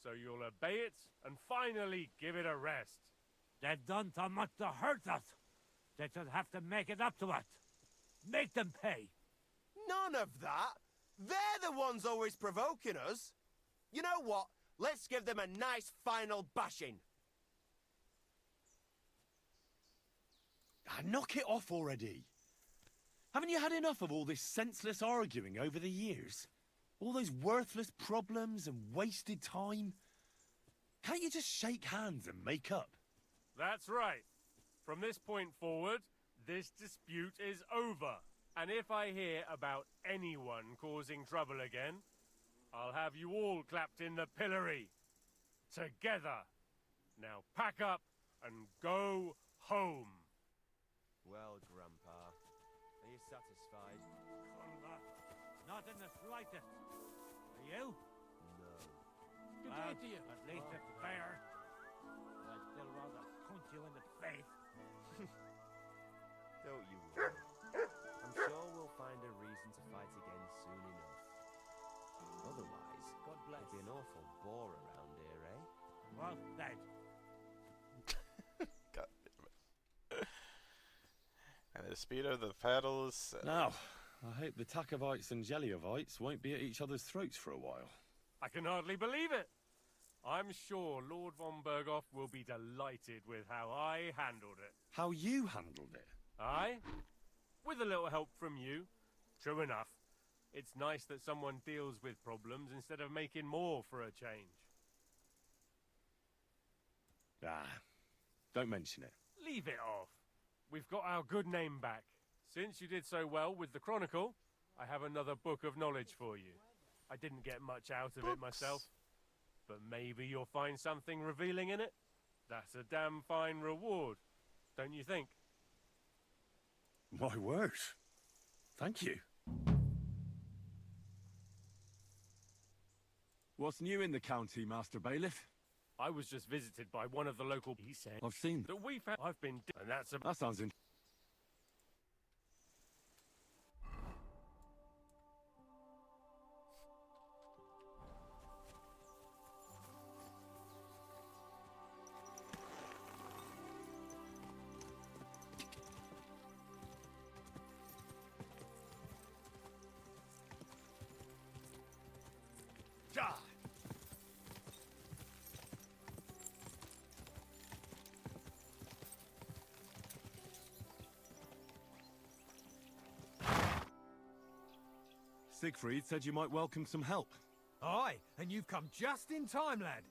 Speaker 13: So you'll obey it and finally give it a rest.
Speaker 16: They've done so much to hurt us. They should have to make it up to us. Make them pay.
Speaker 8: None of that. They're the ones always provoking us. You know what? Let's give them a nice final bashing.
Speaker 10: Knock it off already. Haven't you had enough of all this senseless arguing over the years? All those worthless problems and wasted time? Can't you just shake hands and make up?
Speaker 13: That's right. From this point forward, this dispute is over. And if I hear about anyone causing trouble again, I'll have you all clapped in the pillory. Together. Now pack up and go home.
Speaker 8: Well, Grandpa, are you satisfied?
Speaker 16: Not in the slightest. Are you?
Speaker 8: No.
Speaker 16: Good idea. At least it's fair. I'd still rather punch you in the face.
Speaker 8: Don't you worry. I'm sure we'll find a reason to fight again soon enough. Otherwise,
Speaker 16: God bless.
Speaker 8: it'd be an awful bore around here, eh?
Speaker 16: Well said.
Speaker 1: God damn it. And the speed of the paddles.
Speaker 10: Now, I hope the Takovites and Jeliovites won't be at each other's throats for a while.
Speaker 13: I can hardly believe it. I'm sure Lord von Berghoff will be delighted with how I handled it.
Speaker 10: How you handled it?
Speaker 13: Aye? With a little help from you. True enough. It's nice that someone deals with problems instead of making more for a change.
Speaker 10: Ah, don't mention it.
Speaker 13: Leave it off. We've got our good name back. Since you did so well with the Chronicle, I have another book of knowledge for you. I didn't get much out of it myself, but maybe you'll find something revealing in it. That's a damn fine reward, don't you think?
Speaker 10: My word. Thank you. What's new in the county, Master Bailiff?
Speaker 13: I was just visited by one of the local... He said...
Speaker 10: I've seen...
Speaker 13: That we found... I've been... And that's a...
Speaker 10: That sounds interesting. Siegfried said you might welcome some help.
Speaker 4: Aye, and you've come just in time, lad.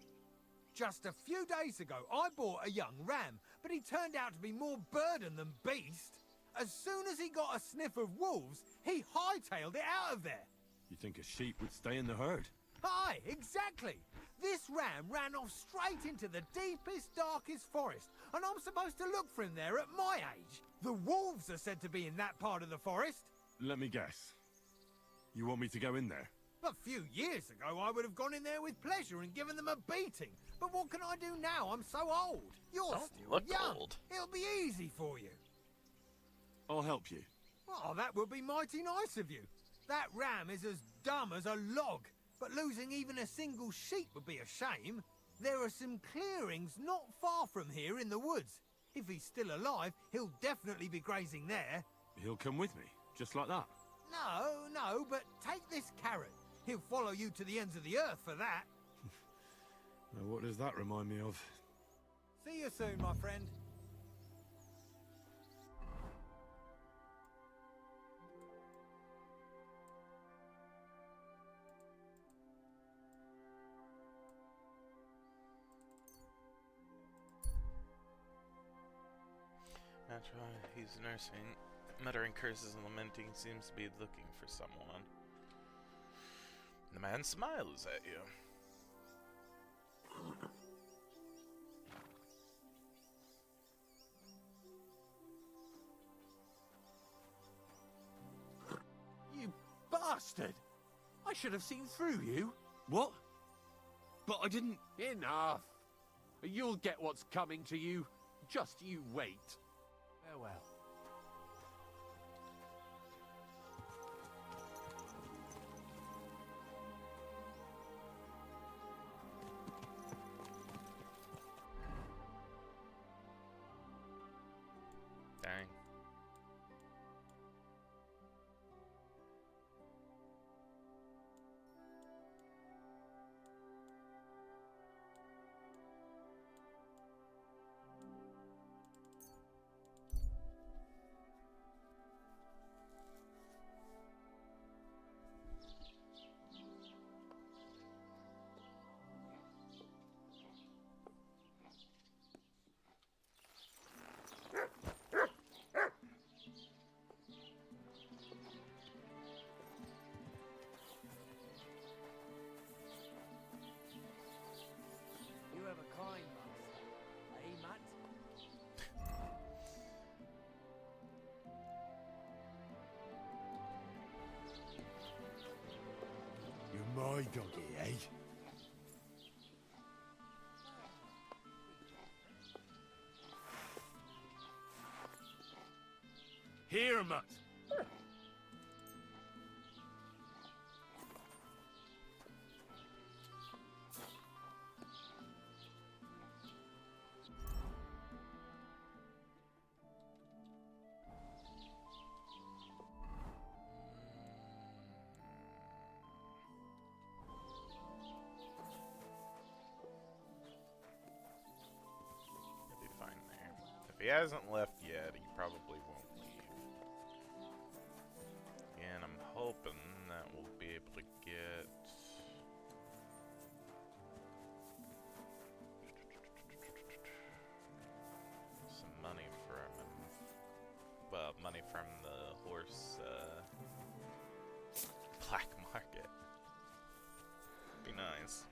Speaker 18: Just a few days ago, I bought a young ram, but he turned out to be more burden than beast. As soon as he got a sniff of wolves, he hightailed it out of there.
Speaker 6: You think a sheep would stay in the herd?
Speaker 18: Aye, exactly. This ram ran off straight into the deepest, darkest forest, and I'm supposed to look for him there at my age. The wolves are said to be in that part of the forest.
Speaker 6: Let me guess. You want me to go in there?
Speaker 18: A few years ago, I would have gone in there with pleasure and given them a beating. But what can I do now? I'm so old. You're
Speaker 1: Don't
Speaker 18: still
Speaker 1: look
Speaker 18: young.
Speaker 1: old.
Speaker 18: It'll be easy for you.
Speaker 6: I'll help you.
Speaker 18: Oh, that would be mighty nice of you. That ram is as dumb as a log, but losing even a single sheep would be a shame. There are some clearings not far from here in the woods. If he's still alive, he'll definitely be grazing there.
Speaker 6: He'll come with me, just like that.
Speaker 18: No, but take this carrot. He'll follow you to the ends of the earth for that.
Speaker 6: Now, what does that remind me of?
Speaker 18: See you soon, my friend.
Speaker 1: That's why he's nursing, muttering curses and lamenting, seems to be looking for someone. The man smiles at you.
Speaker 10: You bastard! I should have seen through you.
Speaker 6: What? But I didn't...
Speaker 17: Enough! You'll get what's coming to you. Just you wait.
Speaker 10: Farewell.
Speaker 1: Dang.
Speaker 18: You have a kind master, eh, Matt?
Speaker 6: You're my doggy, eh?
Speaker 10: Here, Mutt.
Speaker 1: He'll be fine there. If he hasn't left yet, he probably won't leave. And I'm hoping that we'll be able to get... some money from him. Well, money from the horse, black market. Be nice.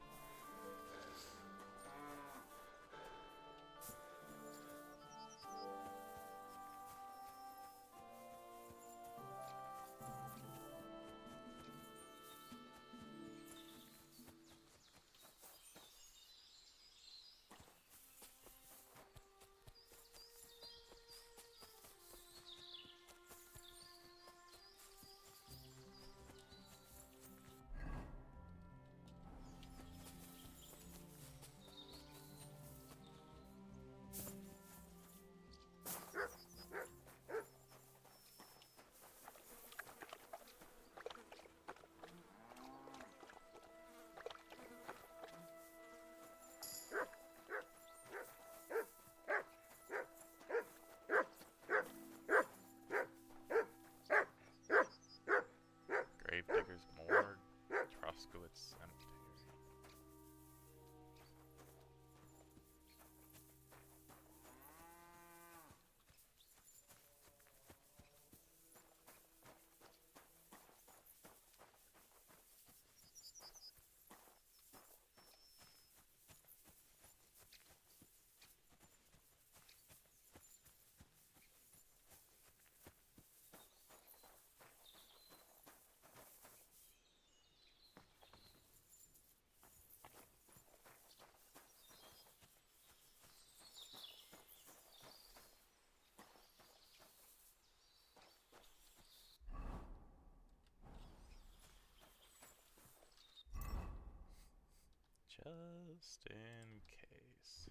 Speaker 1: Just in case.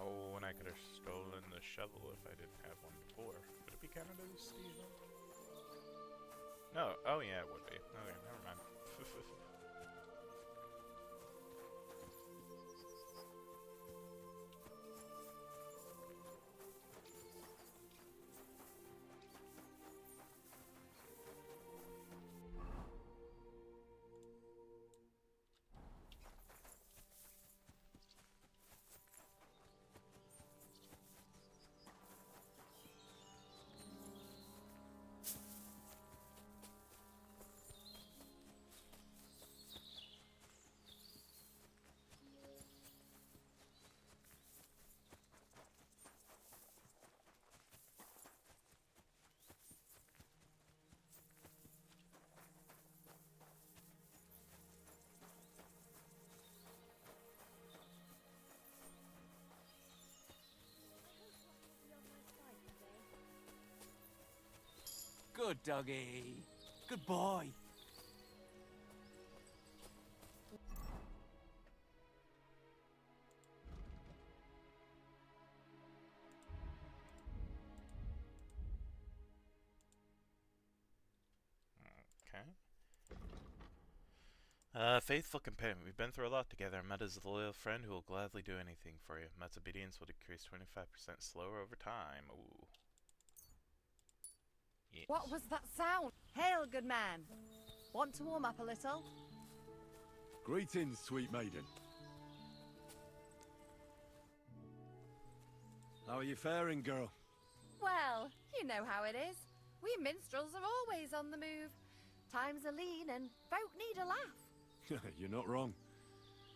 Speaker 1: Oh, and I could have stolen the shovel if I didn't have one before. Would it be Canada's Steven? No. Oh, yeah, it would be. Okay, never mind.
Speaker 3: Good doggy. Good boy.
Speaker 1: Okay. Faithful companion. We've been through a lot together. Met is a loyal friend who will gladly do anything for you. Met's obedience will decrease 25% slower over time. Ooh. Yes.
Speaker 2: What was that sound? Hail, good man. Want to warm up a little?
Speaker 6: Greetings, sweet maiden. How are you faring, girl?
Speaker 2: Well, you know how it is. We minstrels are always on the move. Times are lean and folk need a laugh.
Speaker 6: You're not wrong.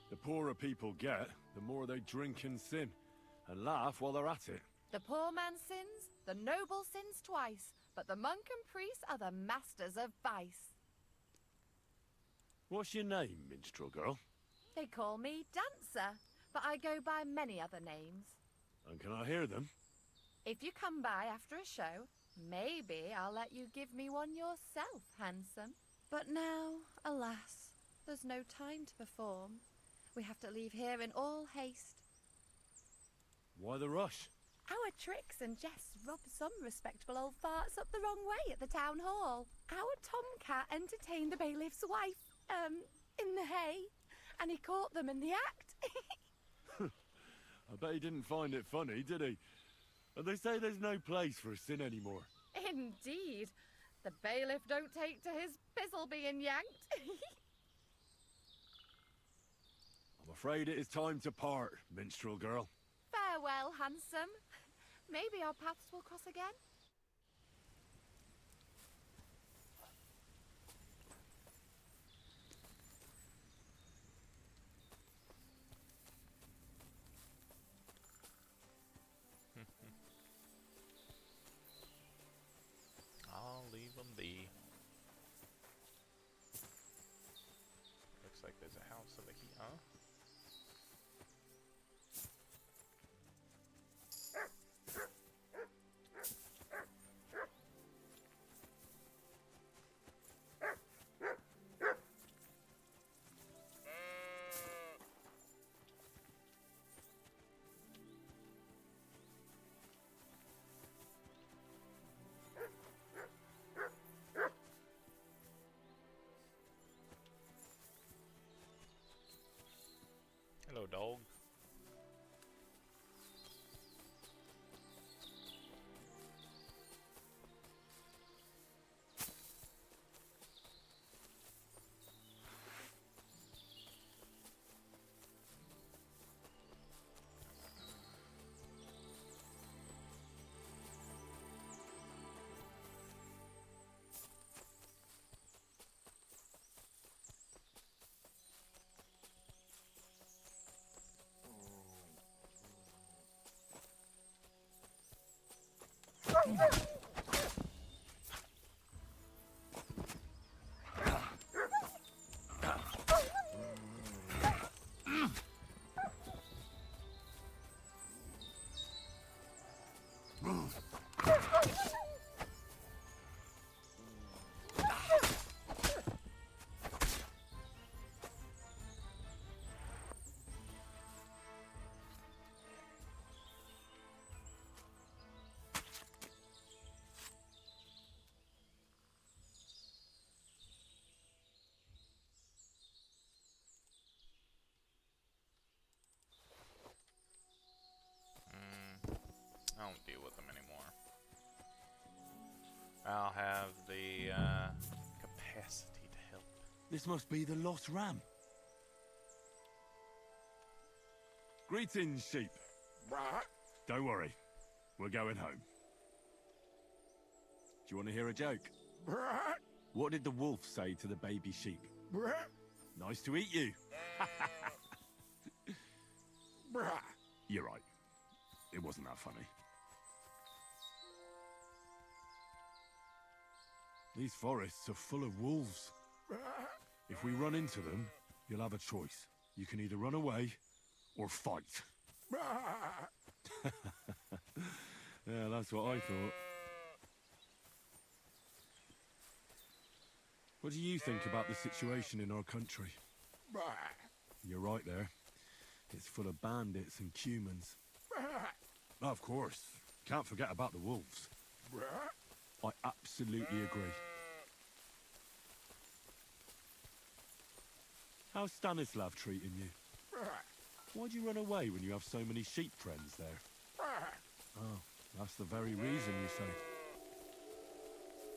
Speaker 6: The poorer people get, the more they drink and sin, and laugh while they're at it.
Speaker 2: The poor man sins, the noble sins twice, but the monk and priest are the masters of vice.
Speaker 6: What's your name, minstrel girl?
Speaker 2: They call me Dancer, but I go by many other names.
Speaker 6: And can I hear them?
Speaker 2: If you come by after a show, maybe I'll let you give me one yourself, handsome. But now, alas, there's no time to perform. We have to leave here in all haste.
Speaker 6: Why the rush?
Speaker 2: Our tricks and jests rub some respectable old farts up the wrong way at the town hall. Our tomcat entertained the bailiff's wife, in the hay, and he caught them in the act.
Speaker 6: I bet he didn't find it funny, did he? And they say there's no place for sin anymore.
Speaker 2: Indeed. The bailiff don't take to his pizzle being yanked.
Speaker 6: I'm afraid it is time to part, minstrel girl.
Speaker 2: Farewell, handsome. Maybe our paths will cross again.
Speaker 1: I'll leave them be. Looks like there's a house over here, huh? Hello, dog. I won't deal with them anymore. I'll have the capacity to help.
Speaker 6: This must be the lost ram. Greetings, sheep. Don't worry. We're going home. Do you want to hear a joke? What did the wolf say to the baby sheep? Nice to eat you. You're right. It wasn't that funny. These forests are full of wolves. If we run into them, you'll have a choice. You can either run away or fight. Yeah, that's what I thought. What do you think about the situation in our country? You're right there. It's full of bandits and humans. Of course. Can't forget about the wolves. I absolutely agree. How's Stanislav treating you? Why'd you run away when you have so many sheep friends there? Oh, that's the very reason, you say.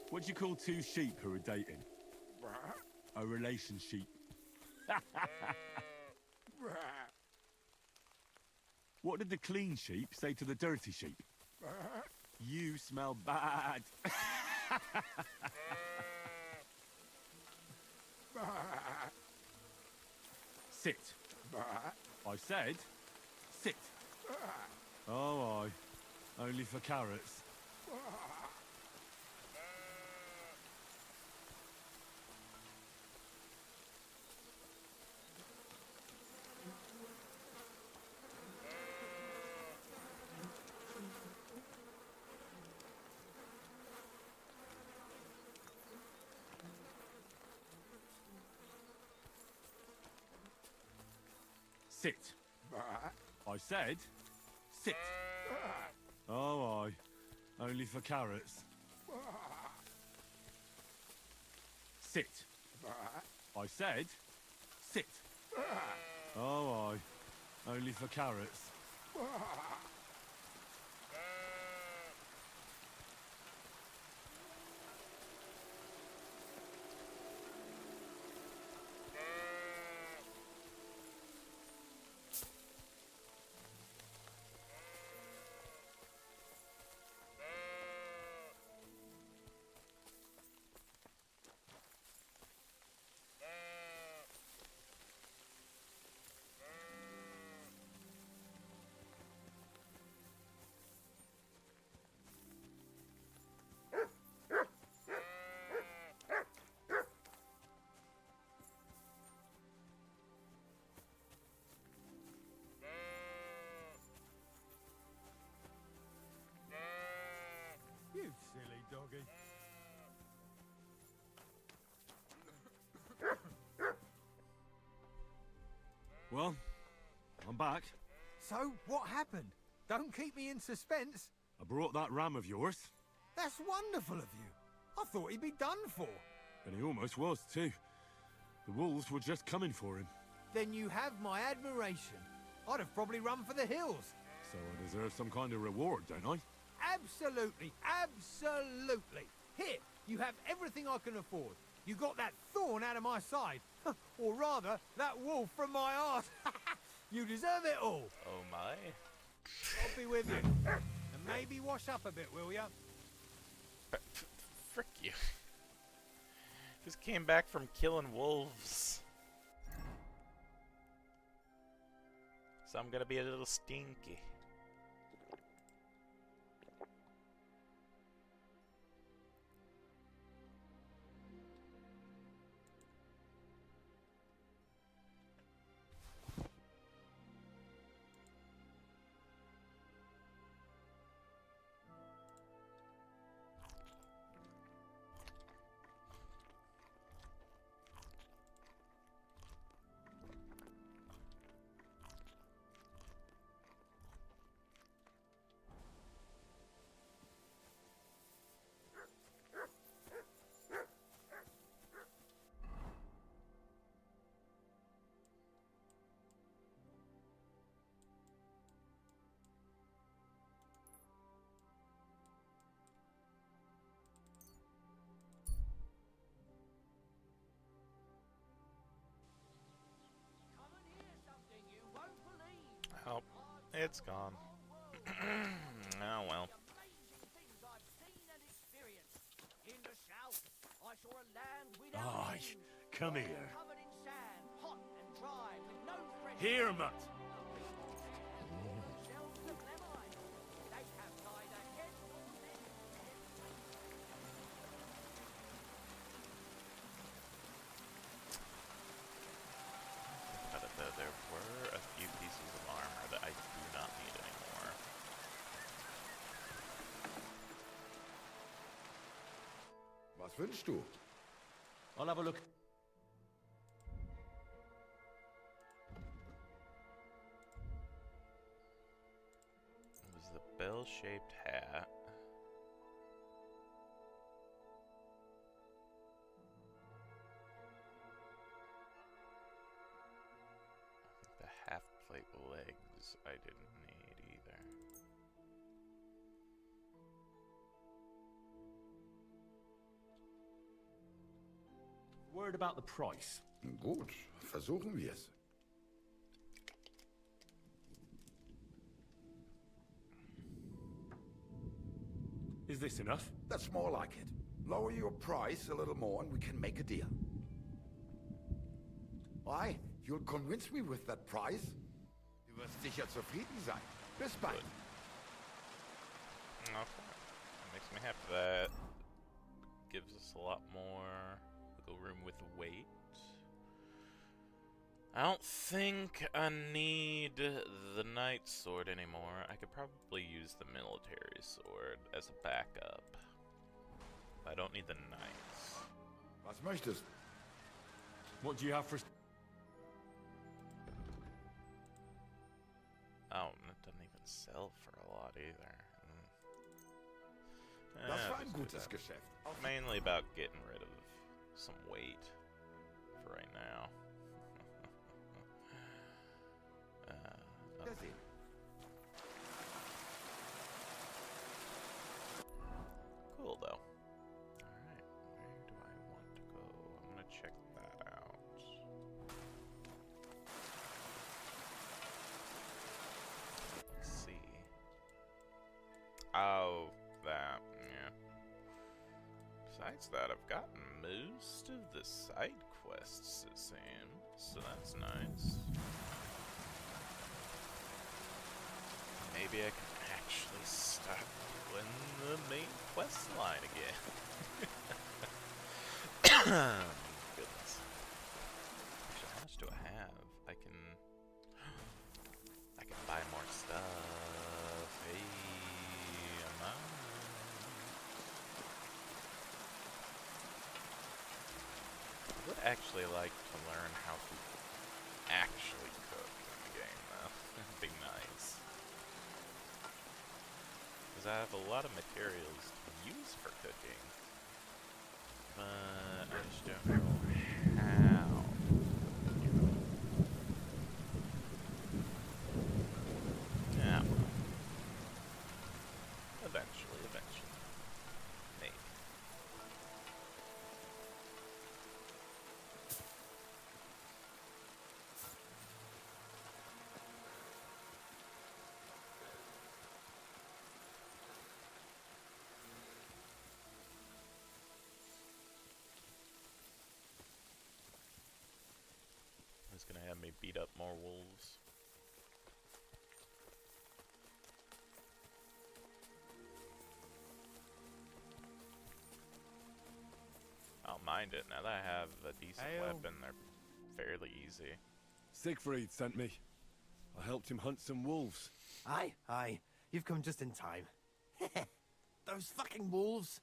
Speaker 6: What do you call two sheep who are dating? A relationship. What did the clean sheep say to the dirty sheep? You smell bad. Sit. I said, sit. Oh, aye. Only for carrots. Sit. I said, sit. Oh, aye. Only for carrots. Sit. I said, sit. Oh, aye. Only for carrots.
Speaker 18: You silly doggy.
Speaker 6: Well, I'm back.
Speaker 18: So, what happened? Don't keep me in suspense.
Speaker 6: I brought that ram of yours.
Speaker 18: That's wonderful of you. I thought he'd be done for.
Speaker 6: And he almost was, too. The wolves were just coming for him.
Speaker 18: Then you have my admiration. I'd have probably run for the hills.
Speaker 6: So I deserve some kind of reward, don't I?
Speaker 18: Absolutely, absolutely. Here, you have everything I can afford. You got that thorn out of my side. Or rather, that wolf from my arse. You deserve it all.
Speaker 1: Oh my.
Speaker 18: I'll be with you. And maybe wash up a bit, will ya?
Speaker 1: Frick you. Just came back from killing wolves. So I'm gonna be a little stinky. It's gone. Oh well.
Speaker 10: Aye, come here. Here, mutt.
Speaker 1: But there were a few pieces of armor that I do not need anymore.
Speaker 9: Was wünschst du?
Speaker 6: I'll have a look.
Speaker 1: It was the bell-shaped hat. I think the half-plate legs I didn't need either.
Speaker 6: Word about the price.
Speaker 9: Gut, versuchen wir's.
Speaker 6: Is this enough?
Speaker 9: That's more like it. Lower your price a little more and we can make a deal. Why? You'll convince me with that price? Du wirst sicher zufrieden sein. Bis bald.
Speaker 1: Okay. That makes me happy. That gives us a lot more wiggle room with weight. I don't think I need the knight sword anymore. I could probably use the military sword as a backup. I don't need the knights.
Speaker 9: Was möchtest?
Speaker 6: What do you have for...
Speaker 1: Oh, and it doesn't even sell for a lot either.
Speaker 9: Das war
Speaker 1: let's
Speaker 9: ein
Speaker 1: do
Speaker 9: gutes
Speaker 1: that.
Speaker 9: Geschäft.
Speaker 1: Mainly about getting rid of some weight for right now. Okay. Cool though. Alright, where do I want to go? I'm gonna check that out. Let's see. Oh, that, yeah. Besides that, I've gotten most of the side quests, it seems, so that's nice. Maybe I can actually start doing the main quest line again. Goodness. Actually, how much do I have? I can buy more stuff. Hey, am I? I would actually like to learn how to actually cook in the game, though. That'd be nice. Because I have a lot of materials to use for cooking, but I just don't know how. Yeah, well, eventually. Maybe. It's gonna have me beat up more wolves. I'll mind it. Now that I have a decent weapon, they're fairly easy.
Speaker 6: Siegfried sent me. I helped him hunt some wolves.
Speaker 4: Aye. You've come just in time. Those fucking wolves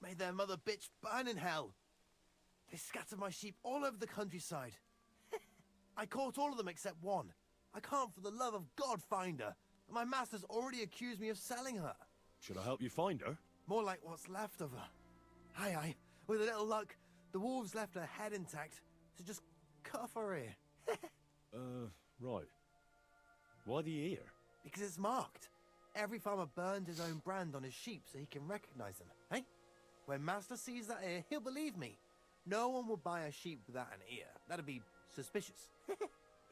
Speaker 4: made their mother bitch burn in hell. They scattered my sheep all over the countryside. I caught all of them except one. I can't for the love of God find her. And my master's already accused me of selling her.
Speaker 6: Should I help you find her?
Speaker 4: More like what's left of her. Aye. With a little luck, the wolves left her head intact. So just cut off her ear.
Speaker 6: Right. Why the ear?
Speaker 4: Because it's marked. Every farmer burned his own brand on his sheep so he can recognize them, eh? When Master sees that ear, he'll believe me. No one will buy a sheep without an ear. That'd be suspicious.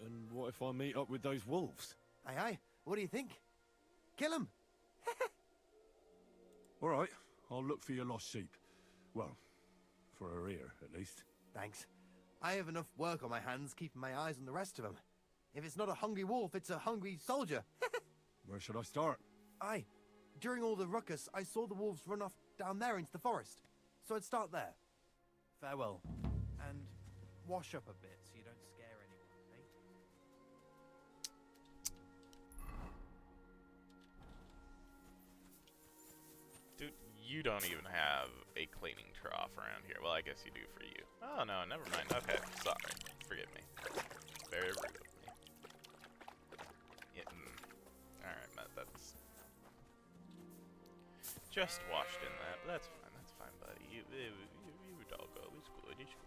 Speaker 6: And what if I meet up with those wolves?
Speaker 4: Aye. What do you think? Kill him?
Speaker 6: All right, I'll look for your lost sheep. Well, for her ear, at least.
Speaker 4: Thanks. I have enough work on my hands keeping my eyes on the rest of them. If it's not a hungry wolf, it's a hungry soldier.
Speaker 6: Where should I start?
Speaker 4: During all the ruckus, I saw the wolves run off down there into the forest. So I'd start there. Farewell. And wash up a bit so you don't scare anyone, eh?
Speaker 1: Dude, you don't even have a cleaning trough around here. Well, I guess you do for you. Oh, no, never mind. Okay, sorry. Forgive me. Very rude of me. Yeah, alright, Matt, that's... Just washed in that, but that's fine, buddy. You doggo, it's good, it's good.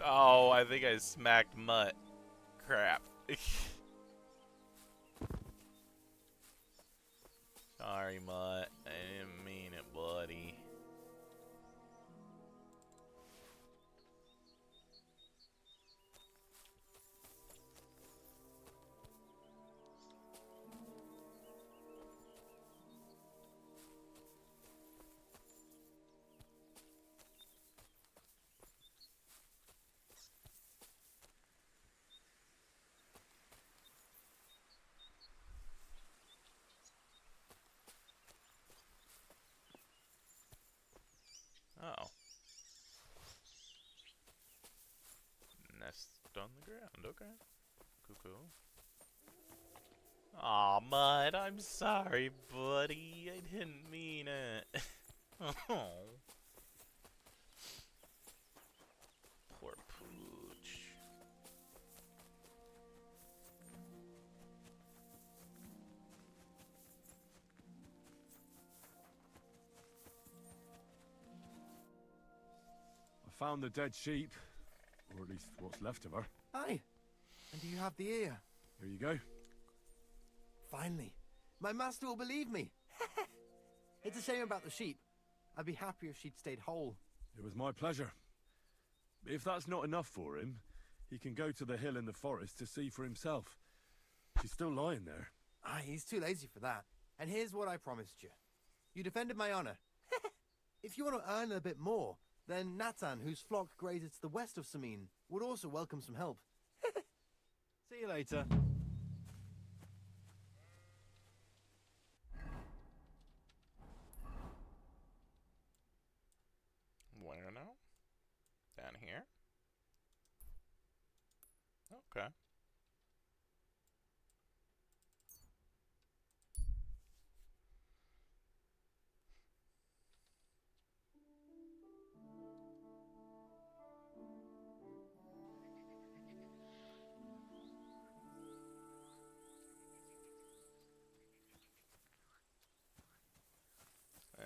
Speaker 1: Oh, I think I smacked Mutt. Crap. Sorry, Mutt. I didn't mean it, buddy. Oh. Nest on the ground, okay. Cuckoo. Aw, Mud, I'm sorry, buddy. I didn't mean it. Oh. Poor Pooch.
Speaker 6: I found the dead sheep, or at least what's left of her.
Speaker 4: Aye. And do you have the ear?
Speaker 6: Here you go.
Speaker 4: Finally. My master will believe me. It's a shame about the sheep. I'd be happier if she'd stayed whole.
Speaker 6: It was my pleasure. If that's not enough for him, he can go to the hill in the forest to see for himself. She's still lying there.
Speaker 4: Aye, he's too lazy for that. And here's what I promised you. You defended my honor. If you want to earn a bit more, then Natan, whose flock grazes to the west of Samin, would also welcome some help. See you later.
Speaker 1: Where now? Down here? Okay.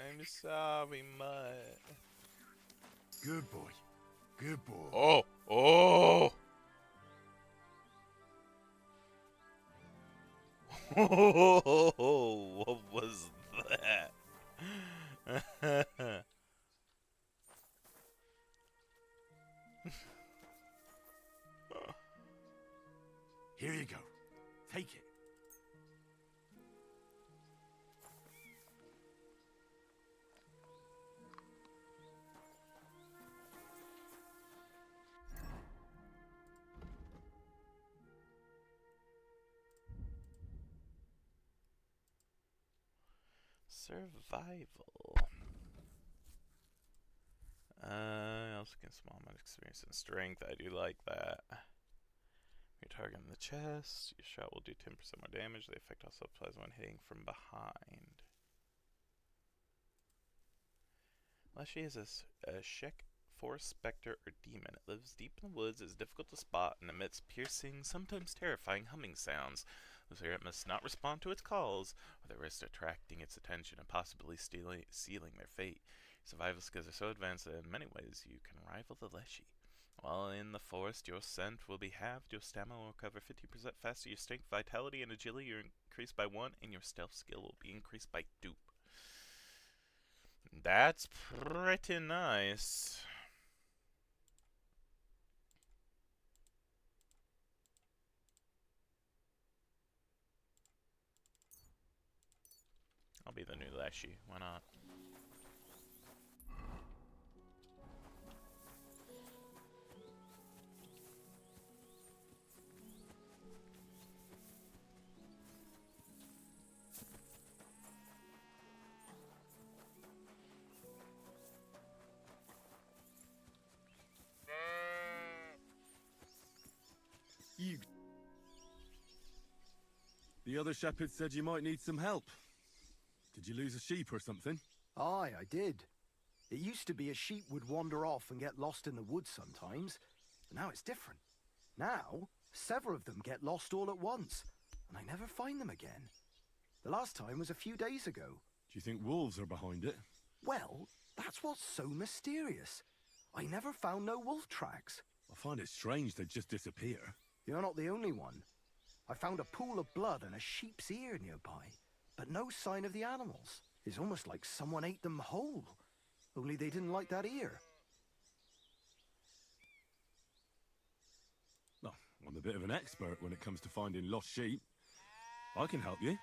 Speaker 1: I'm sorry, Mutt.
Speaker 9: Good boy. Good boy.
Speaker 1: Oh! Oh! What was that?
Speaker 10: Here you go. Take it.
Speaker 1: Survival. I also gain small amount of experience and strength. I do like that. You're targeting the chest. Your shot will do 10% more damage. The effect also applies when hitting from behind. Leshy is a Shek forest specter or demon. It lives deep in the woods, is difficult to spot, and emits piercing, sometimes terrifying humming sounds. The spirit must not respond to its calls, or they risk attracting its attention and possibly sealing their fate. Survival skills are so advanced that in many ways you can rival the Leshy. While in the forest, your scent will be halved, your stamina will recover 50% faster, your strength, vitality, and agility are increased by 1, and your stealth skill will be increased by 2. That's pretty nice. I'll be the new Leshy, why not?
Speaker 6: The other shepherd said you might need some help. Did you lose a sheep or something?
Speaker 19: Aye, I did. It used to be a sheep would wander off and get lost in the woods sometimes, but now it's different. Now, several of them get lost all at once, and I never find them again. The last time was a few days ago.
Speaker 6: Do you think wolves are behind it?
Speaker 19: Well, that's what's so mysterious. I never found no wolf tracks.
Speaker 6: I find it strange they'd just disappear.
Speaker 19: You're not the only one. I found a pool of blood and a sheep's ear nearby, but no sign of the animals. It's almost like someone ate them whole, only they didn't like that ear.
Speaker 6: Oh, I'm a bit of an expert when it comes to finding lost sheep. I can help you.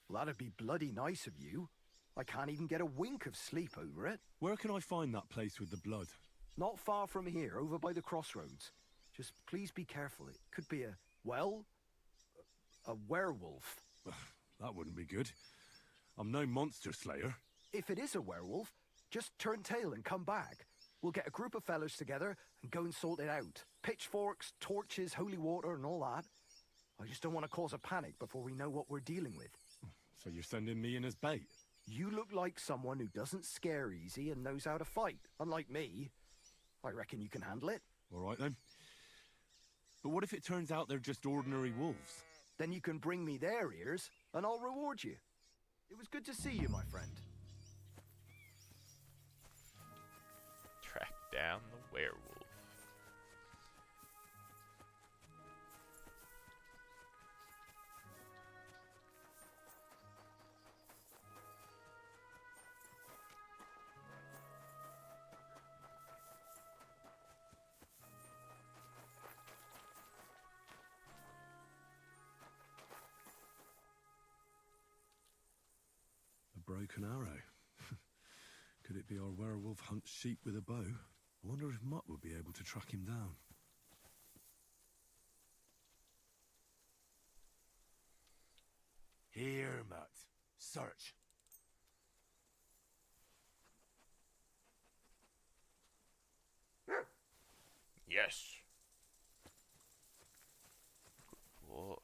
Speaker 19: Well, that'd be bloody nice of you. I can't even get a wink of sleep over it.
Speaker 6: Where can I find that place with the blood?
Speaker 19: Not far from here, over by the crossroads. Just please be careful. It could be a werewolf.
Speaker 6: That wouldn't be good. I'm no monster slayer.
Speaker 19: If it is a werewolf, just turn tail and come back. We'll get a group of fellas together and go and sort it out. Pitchforks, torches, holy water and all that. I just don't want to cause a panic before we know what we're dealing with.
Speaker 6: So you're sending me in as bait?
Speaker 19: You look like someone who doesn't scare easy and knows how to fight, unlike me. I reckon you can handle it.
Speaker 6: All right then. But what if it turns out they're just ordinary wolves?
Speaker 19: Then you can bring me their ears, and I'll reward you. It was good to see you, my friend.
Speaker 1: Track down the werewolf.
Speaker 6: Broken arrow. Could it be our werewolf hunts sheep with a bow? I wonder if Mutt would be able to track him down.
Speaker 10: Here, Mutt. Search.
Speaker 1: Yes. Good boy.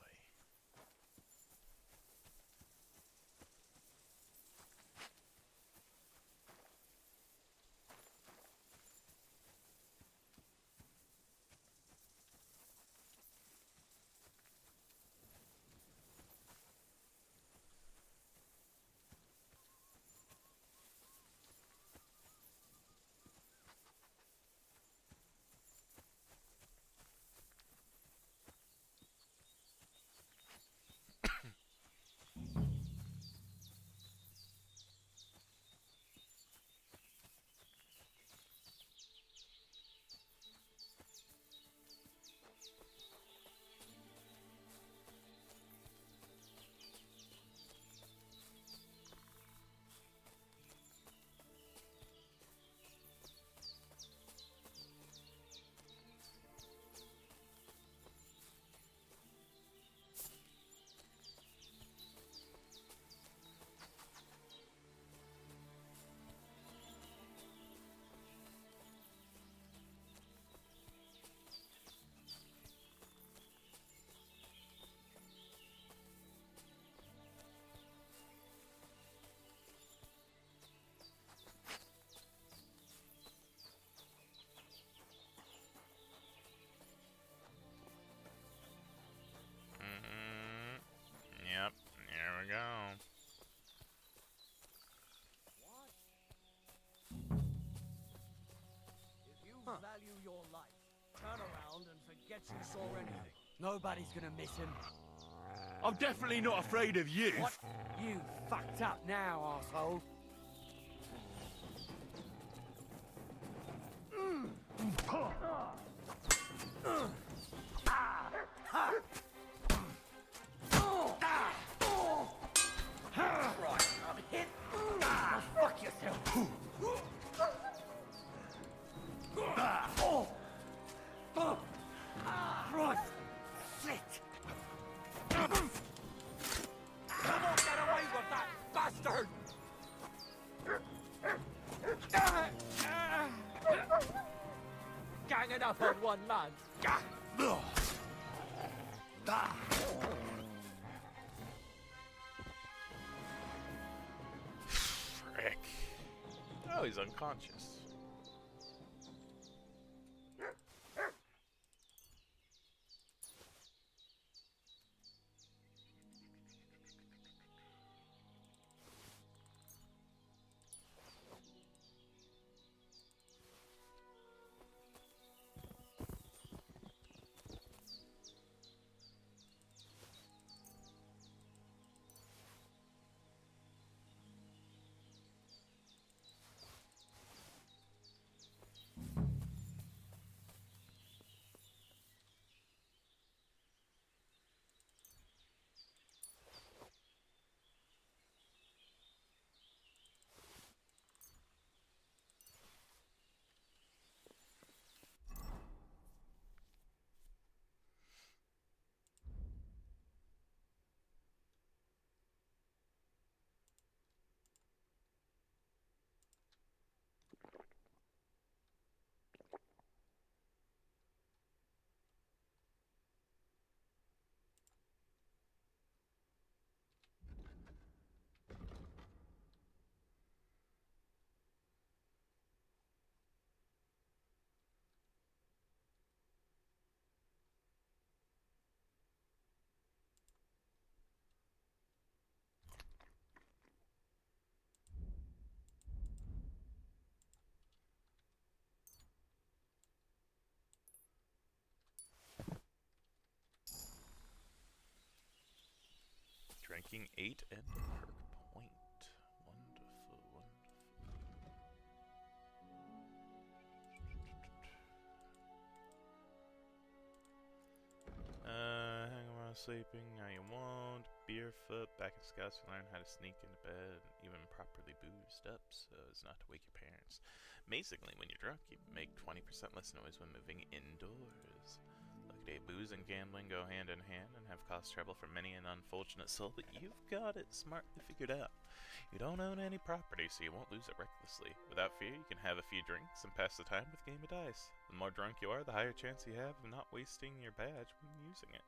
Speaker 15: value your life. Turn around and forget you saw anything.
Speaker 3: Nobody's gonna miss him.
Speaker 10: I'm definitely not afraid of you.
Speaker 3: What? You fucked up now, arsehole. Right, I'm hit. Now fuck yourself. Right. Shit.
Speaker 5: Come on, get away with that, bastard! Ganging up on one man.
Speaker 1: Frick. Oh, he's unconscious. Drinking 8 and a perk point. Wonderful, wonderful. Hang around sleeping, now you won't. Beer foot, back in scouts to learn how to sneak into bed, even properly boozed up so as not to wake your parents. Amazingly, when you're drunk, you make 20% less noise when moving indoors. Luckily, booze and gambling go hand in hand and have caused trouble for many an unfortunate soul, but you've got it smartly figured out. You don't own any property, so you won't lose it recklessly. Without fear, you can have a few drinks and pass the time with a game of dice. The more drunk you are, the higher chance you have of not wasting your badge when using it.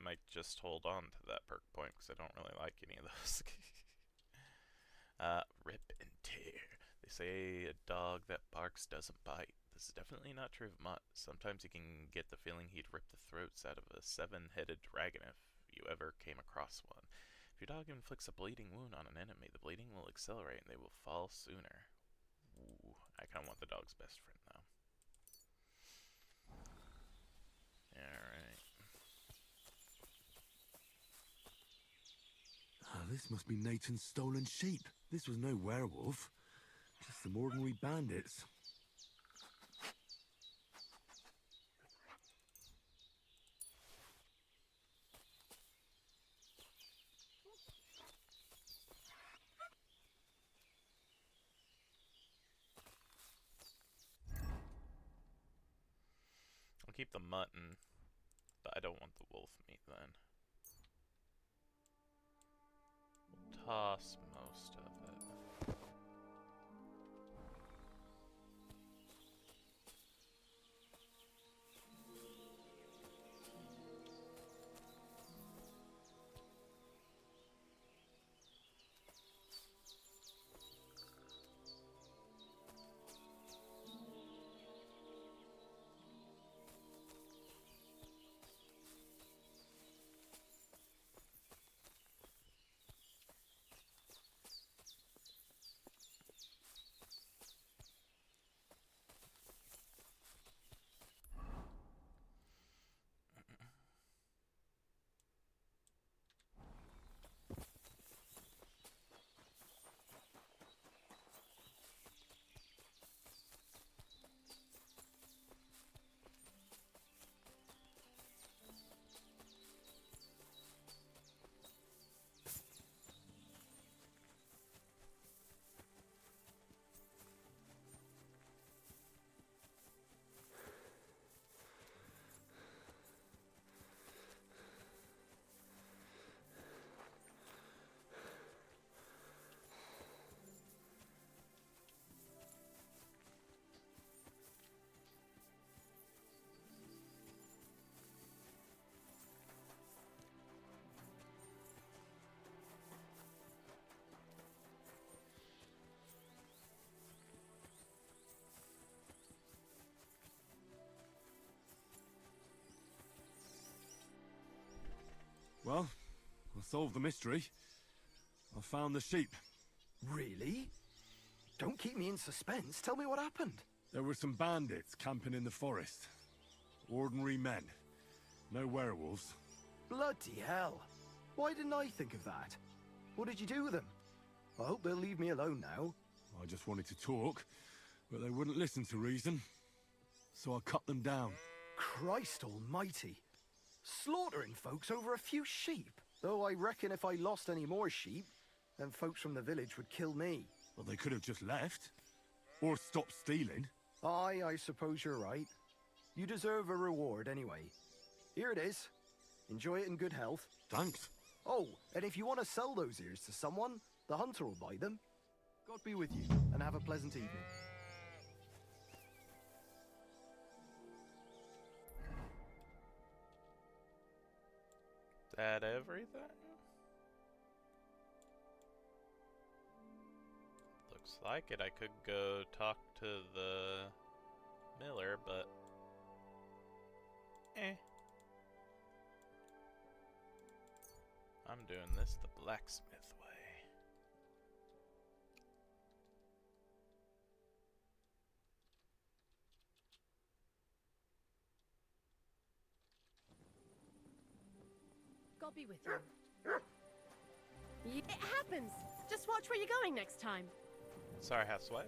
Speaker 1: Might just hold on to that perk point, because I don't really like any of those. Rip and tear. They say a dog that barks doesn't bite. This is definitely not true of Mutt. Sometimes you can get the feeling he'd rip the throats out of a 7-headed dragon if you ever came across one. If your dog inflicts a bleeding wound on an enemy, the bleeding will accelerate and they will fall sooner. Ooh, I kind of want the dog's best friend, though. Alright.
Speaker 10: This must be Nathan's stolen sheep. This was no werewolf. Just some ordinary bandits.
Speaker 1: I'll keep the mutton, but I don't want the wolf meat then. We'll toss most of it.
Speaker 6: solved the mystery. I found the sheep.
Speaker 19: Really? Don't keep me in suspense. Tell me what happened.
Speaker 6: There were some bandits camping in the forest. Ordinary men. No werewolves.
Speaker 19: Bloody hell. Why didn't I think of that? What did you do with them? I hope they'll leave me alone now.
Speaker 6: I just wanted to talk, but they wouldn't listen to reason. So I cut them down.
Speaker 19: Christ almighty. Slaughtering folks over a few sheep. Though I reckon if I lost any more sheep, then folks from the village would kill me.
Speaker 6: Well, they could have just left. Or stopped stealing.
Speaker 19: Aye, I suppose you're right. You deserve a reward anyway. Here it is. Enjoy it in good health.
Speaker 6: Thanks.
Speaker 19: Oh, and if you want to sell those ears to someone, the hunter will buy them. God be with you, and have a pleasant evening.
Speaker 1: That everything? Looks like it. I could go talk to the miller, but I'm doing this the blacksmith way.
Speaker 20: God be with you. It happens. Just watch where you're going next time.
Speaker 1: Sorry, housewife.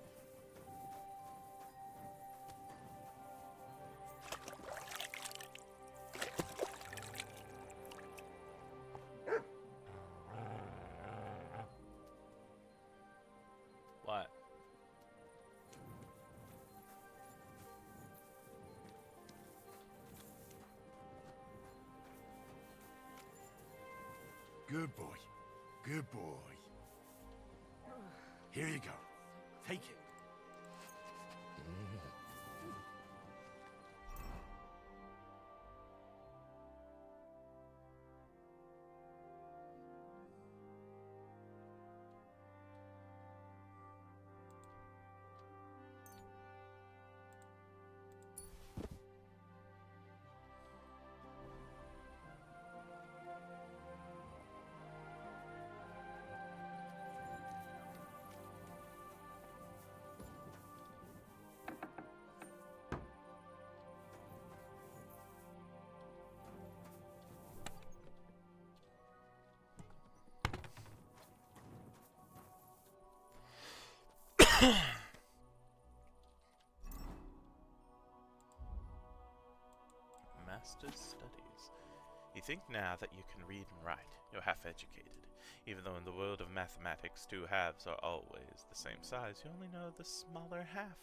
Speaker 1: What?
Speaker 10: Good boy. Good boy. Here you go. Take it.
Speaker 1: Master's Studies. You think now that you can read and write, you're half-educated. Even though in the world of mathematics, two halves are always the same size, you only know the smaller half.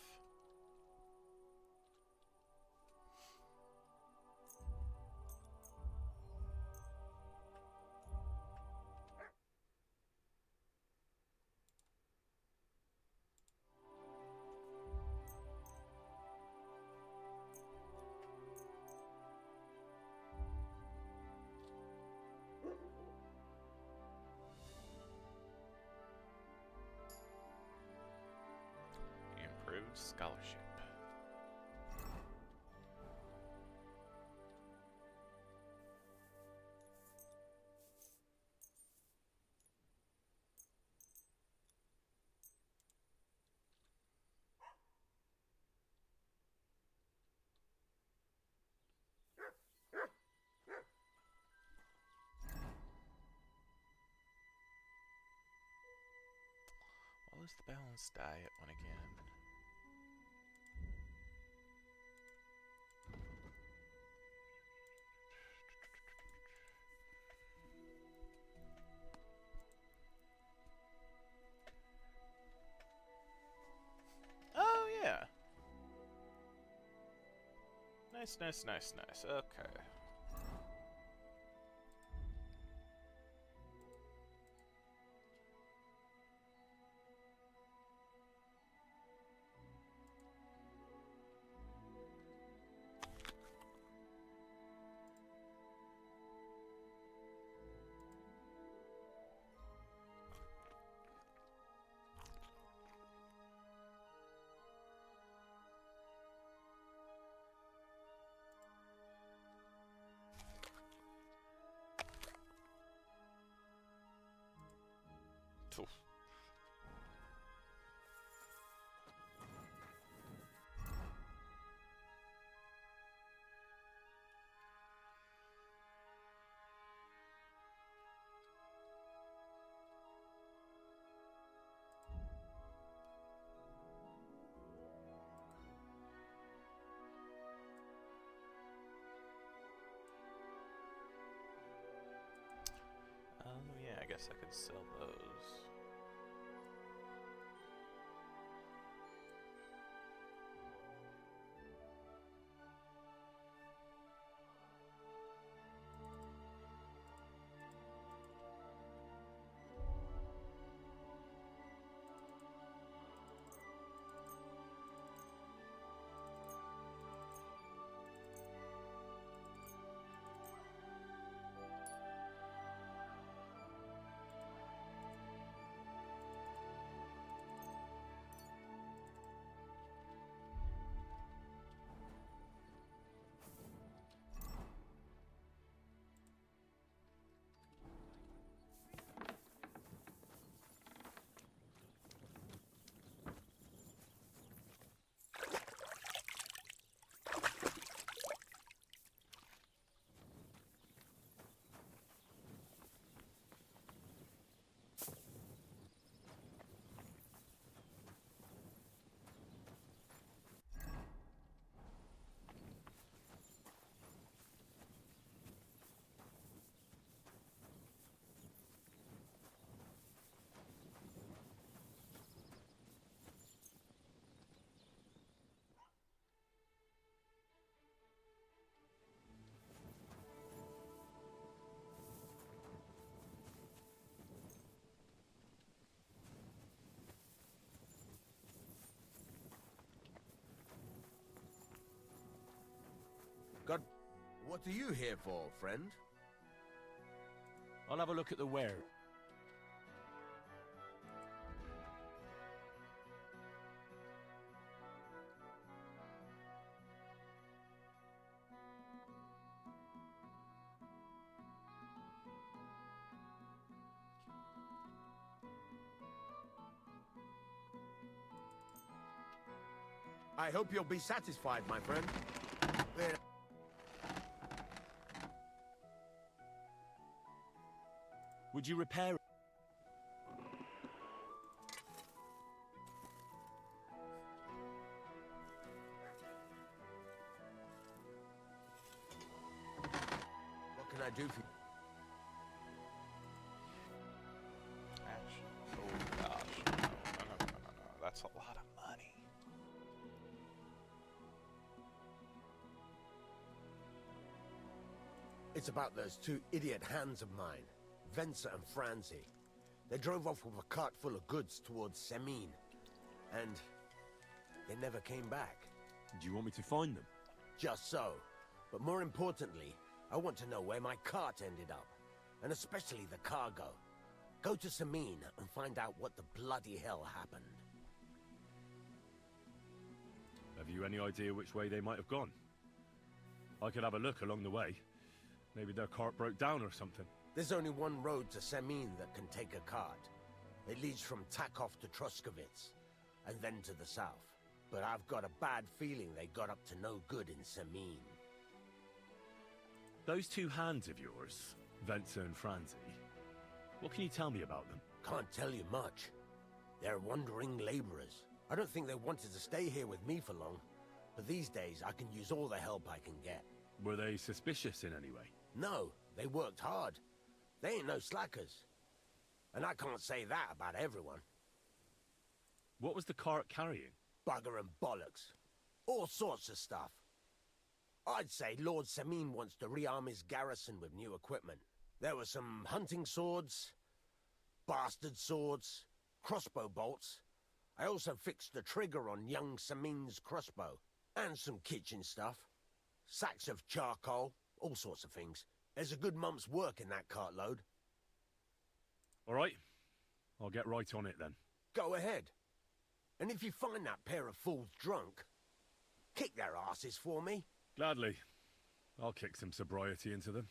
Speaker 1: Improved scholarship. What was the balanced diet one again? Oh, yeah. Nice, nice, nice, nice. Okay. Oof. Yeah, I guess I could sell those.
Speaker 8: God, what are you here for, friend?
Speaker 6: I'll have a look at the ware.
Speaker 8: I hope you'll be satisfied, my friend. There.
Speaker 6: Would you repair it?
Speaker 8: What can I do for you?
Speaker 1: Actually, oh gosh, no. That's a lot of money.
Speaker 8: It's about those two idiot hands of mine, Venser and Franzi. They drove off with a cart full of goods towards Semin, and they never came back.
Speaker 6: Do you want me to find them?
Speaker 8: Just so. But more importantly, I want to know where my cart ended up, and especially the cargo. Go to Semin and find out what the bloody hell happened.
Speaker 6: Have you any idea which way they might have gone? I could have a look along the way. Maybe their cart broke down or something.
Speaker 8: There's only one road to Semin that can take a cart. It leads from Takov to Troskovitz, and then to the south. But I've got a bad feeling they got up to no good in Semin.
Speaker 6: Those two hands of yours, Venser and Franzi, what can you tell me about them?
Speaker 8: Can't tell you much. They're wandering laborers. I don't think they wanted to stay here with me for long, but these days I can use all the help I can get.
Speaker 6: Were they suspicious in any way?
Speaker 8: No, they worked hard. They ain't no slackers. And I can't say that about everyone.
Speaker 6: What was the cart carrying?
Speaker 8: Bugger and bollocks. All sorts of stuff. I'd say Lord Semin wants to rearm his garrison with new equipment. There were some hunting swords, bastard swords, crossbow bolts. I also fixed the trigger on young Semin's crossbow. And some kitchen stuff. Sacks of charcoal, all sorts of things. There's a good month's work in that cartload.
Speaker 6: All right. I'll get right on it then.
Speaker 8: Go ahead. And if you find that pair of fools drunk, kick their asses for me.
Speaker 6: Gladly. I'll kick some sobriety into them.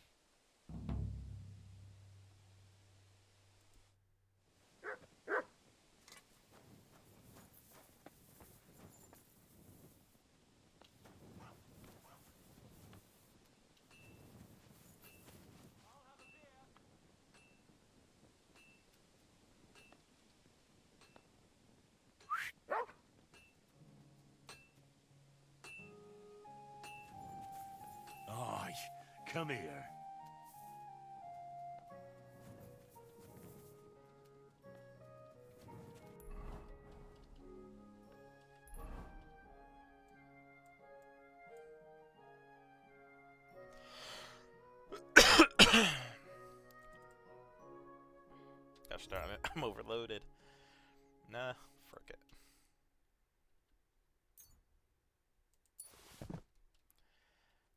Speaker 10: come here.
Speaker 1: Gosh darn it, I'm overloaded. Nah, frick it.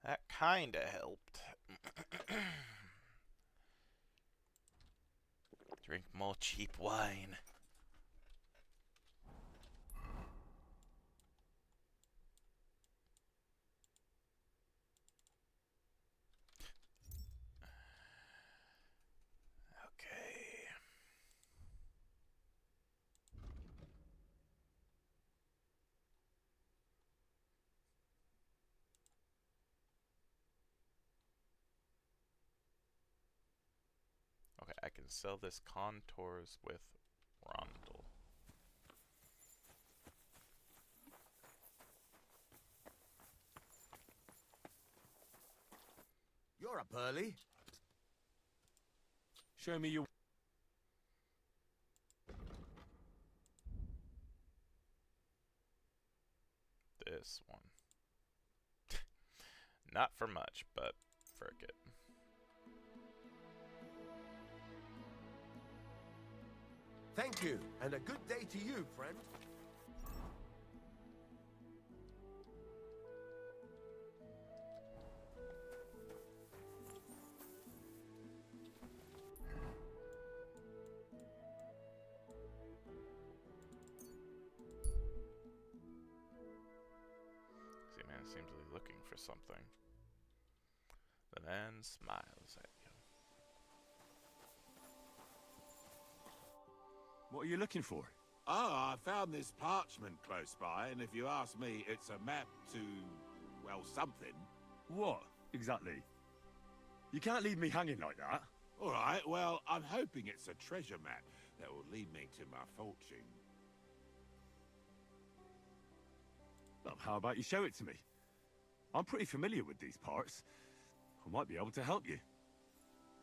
Speaker 1: That kinda helped. Drink more cheap wine. Okay. Okay, I can sell this contours with Rondel.
Speaker 8: You're up early.
Speaker 6: Show me your...
Speaker 1: This one. Not for much, but frick it.
Speaker 8: Thank you, and a good day to you, friend.
Speaker 1: See, man seems to be looking for something. The man smiles at you.
Speaker 6: What are you looking for?
Speaker 17: Oh, I found this parchment close by, and if you ask me, it's a map to, well, something.
Speaker 6: What, exactly? You can't leave me hanging like that.
Speaker 17: All right, well, I'm hoping it's a treasure map that will lead me to my fortune.
Speaker 6: Well, how about you show it to me? I'm pretty familiar with these parts. I might be able to help you.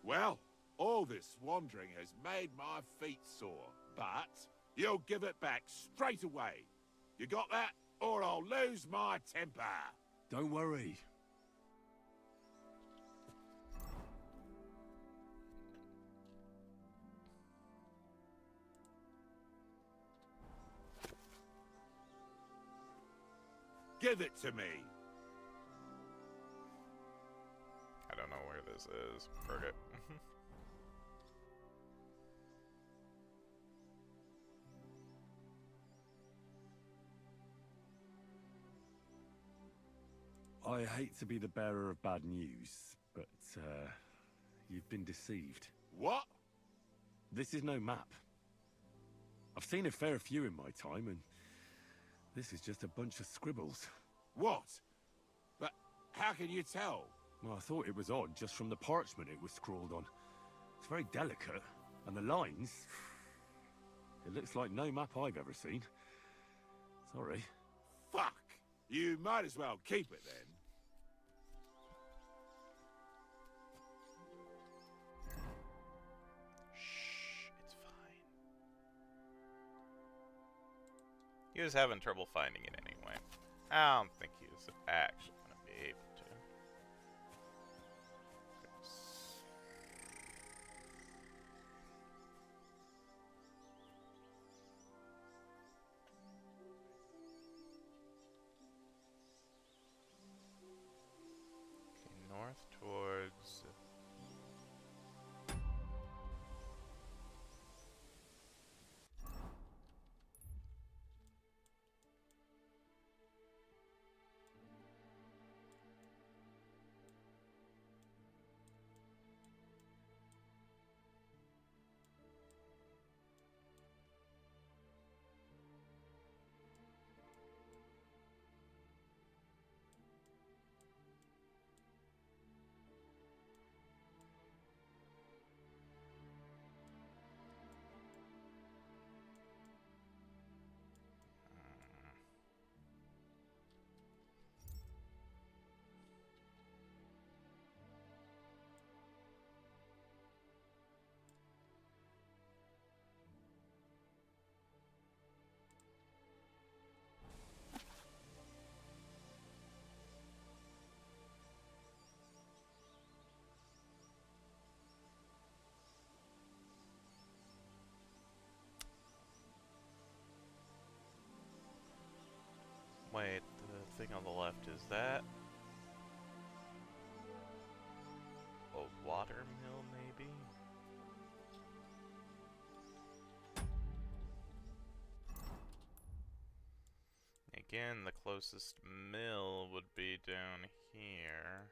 Speaker 17: Well, all this wandering has made my feet sore, but you'll give it back straight away. You got that? Or I'll lose my temper.
Speaker 6: Don't worry.
Speaker 17: Give it to me.
Speaker 1: I don't know where this is. Frick it.
Speaker 6: I hate to be the bearer of bad news, but, you've been deceived.
Speaker 17: What?
Speaker 6: This is no map. I've seen a fair few in my time, and this is just a bunch of scribbles.
Speaker 17: What? But how can you tell?
Speaker 6: Well, I thought it was odd just from the parchment it was scrawled on. It's very delicate, and the lines... It looks like no map I've ever seen. Sorry.
Speaker 17: Fuck! You might as well keep it then.
Speaker 1: Shh, it's fine. He was having trouble finding it anyway. I don't think he was actually going to be able to. Okay, north towards... wait, the thing on the left, is that a water mill, maybe? Again, the closest mill would be down here.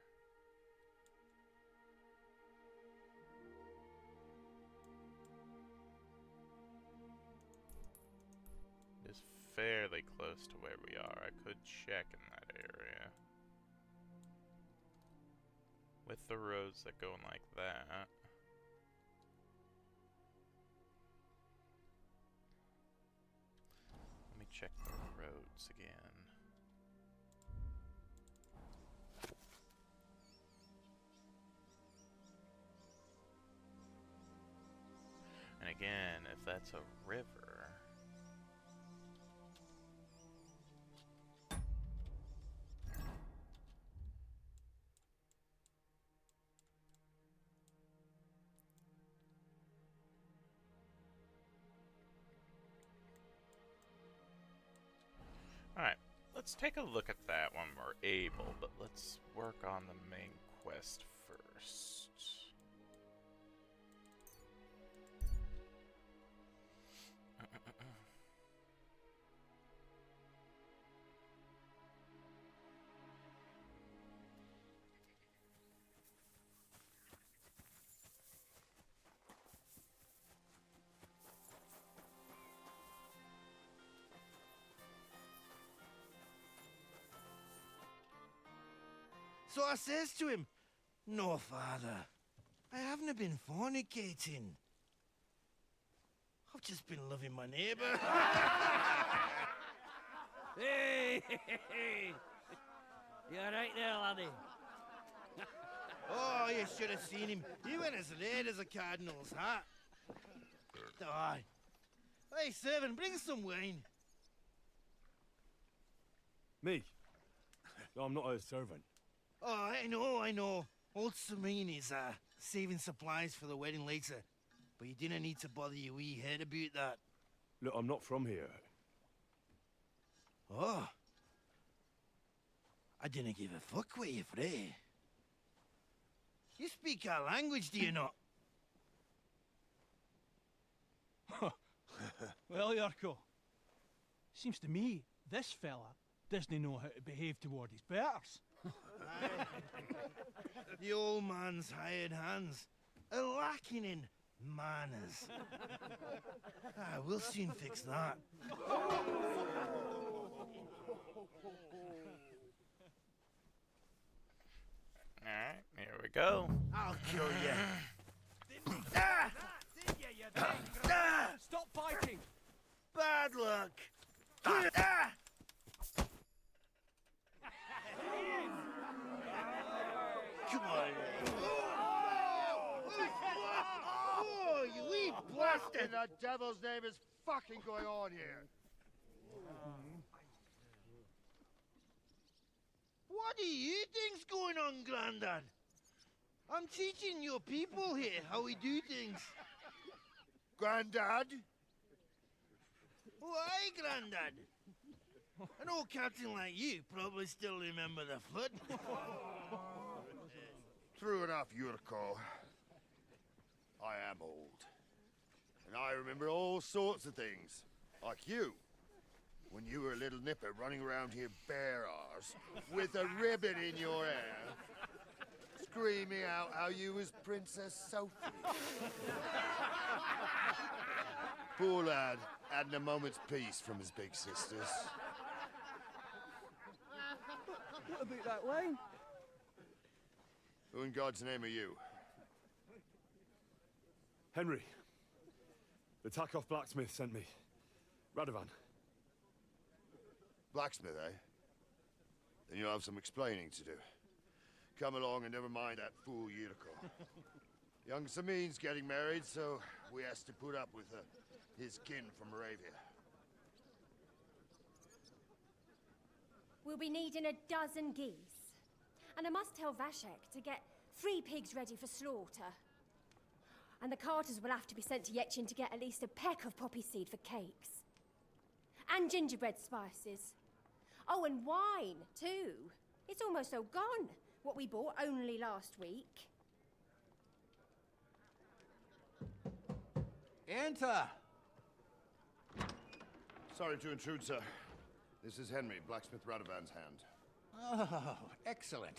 Speaker 1: It's fairly close to where we are. I could check in that area. With the roads that go in like that. Let me check the roads again. And again, if that's a river... Alright, let's take a look at that when we're able, but let's work on the main quest first.
Speaker 8: So I says to him, "No, father, I haven't been fornicating. I've just been loving my neighbour."
Speaker 16: Hey! You alright there, laddie?
Speaker 8: Oh, you should have seen him. He went as red as a cardinal's hat. Aye. Hey, servant, bring some wine.
Speaker 6: Me? I'm not a servant.
Speaker 8: Oh, I know. Old Samine is saving supplies for the wedding later. But you didn't need to bother your wee head about that.
Speaker 6: Look, I'm not from here.
Speaker 8: Oh. I didn't give a fuck what you fray. You speak our language, do you not?
Speaker 21: Well, Yarko, seems to me this fella doesn't know how to behave toward his betters.
Speaker 8: The old man's hired hands are lacking in manners. We'll soon fix that.
Speaker 1: Alright, here we go.
Speaker 8: I'll kill you.
Speaker 21: Stop fighting!
Speaker 8: Bad luck. Come on.
Speaker 9: Oh, you wee blasted! What the devil's name is fucking going on here?
Speaker 8: What do you think's going on, Grandad? I'm teaching your people here how we do things.
Speaker 9: Grandad?
Speaker 8: Why, Grandad? An old captain like you probably still remember the flood.
Speaker 9: True enough, Yurko. I am old. And I remember all sorts of things. Like you. When you were a little nipper running around here bare arse, with a ribbon in your hair, screaming out how you was Princess Sophie. Poor lad, hadn't a moment's peace from his big sisters.
Speaker 21: What about that wine?
Speaker 9: Who in God's name are you?
Speaker 6: Henry. The Takoff blacksmith sent me. Radovan.
Speaker 9: Blacksmith, eh? Then you'll have some explaining to do. Come along and never mind that fool Yurko. Young Samin's getting married, so we has to put up with his kin from Moravia.
Speaker 22: We'll be needing a dozen geese. And I must tell Vashek to get 3 pigs ready for slaughter. And the carters will have to be sent to Yetchin to get at least a peck of poppy seed for cakes. And gingerbread spices. Oh, and wine, too. It's almost all gone. What we bought only last week.
Speaker 8: Enter!
Speaker 9: Sorry to intrude, sir. This is Henry, Blacksmith Radovan's hand.
Speaker 11: Oh, excellent.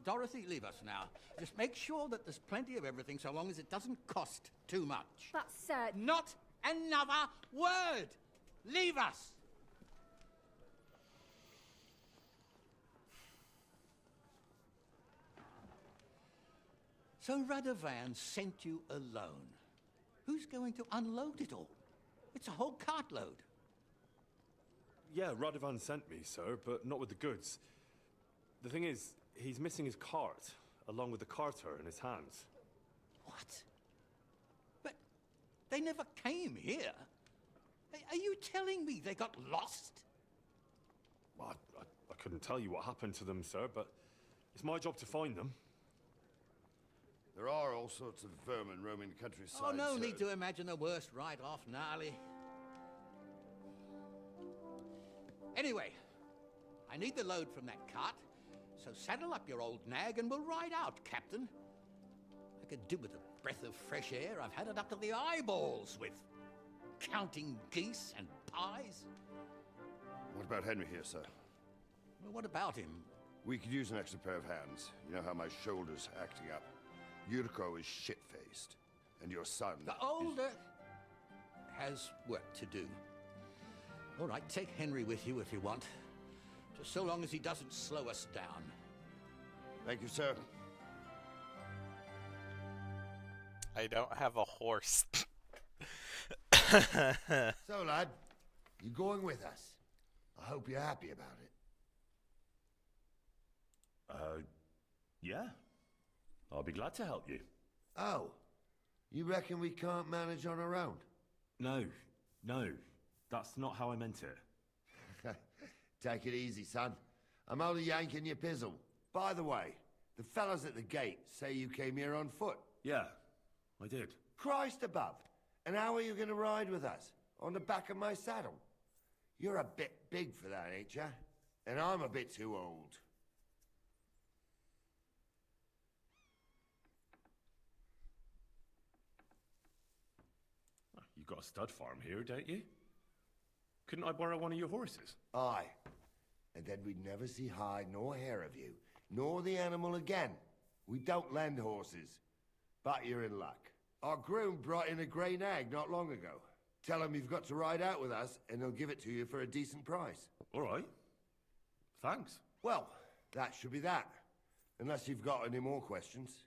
Speaker 11: Dorothy, leave us now. Just make sure that there's plenty of everything so long as it doesn't cost too much.
Speaker 22: But, sir...
Speaker 11: Not another word! Leave us! So Radovan sent you alone. Who's going to unload it all? It's a whole cartload.
Speaker 6: Yeah, Radovan sent me, sir, but not with the goods. The thing is, he's missing his cart, along with the carter in his hands.
Speaker 11: What? But they never came here. Are you telling me they got lost?
Speaker 6: Well, I couldn't tell you what happened to them, sir, but it's my job to find them.
Speaker 9: There are all sorts of vermin roaming the countryside.
Speaker 11: Oh, no
Speaker 9: sir.
Speaker 11: need to imagine the worst right off, gnarly. Anyway, I need the load from that cart, so saddle up your old nag and we'll ride out, Captain. I could do with a breath of fresh air. I've had it up to the eyeballs with counting geese and pies.
Speaker 9: What about Henry here, sir?
Speaker 11: Well, what about him?
Speaker 9: We could use an extra pair of hands. You know how my shoulder's acting up. Yuriko is shit-faced, and your son...
Speaker 11: The older has work to do. All right, take Henry with you if you want. Just so long as he doesn't slow us down.
Speaker 9: Thank you, sir.
Speaker 1: I don't have a horse.
Speaker 9: So, lad, you going with us? I hope you're happy about it.
Speaker 6: Yeah. I'll be glad to help you.
Speaker 9: Oh, you reckon we can't manage on our own?
Speaker 6: No, that's not how I meant it.
Speaker 9: Take it easy, son. I'm only yanking your pizzle. By the way, the fellas at the gate say you came here on foot.
Speaker 6: Yeah, I did.
Speaker 9: Christ above. And how are you going to ride with us? On the back of my saddle? You're a bit big for that, ain't ya? And I'm a bit too old.
Speaker 6: You've got a stud farm here, don't you? Couldn't I borrow one of your horses?
Speaker 9: Aye. And then we'd never see hide nor hair of you, nor the animal again. We don't lend horses. But you're in luck. Our groom brought in a grey nag not long ago. Tell him you've got to ride out with us, and he'll give it to you for a decent price.
Speaker 6: All right. Thanks.
Speaker 9: Well, that should be that. Unless you've got any more questions.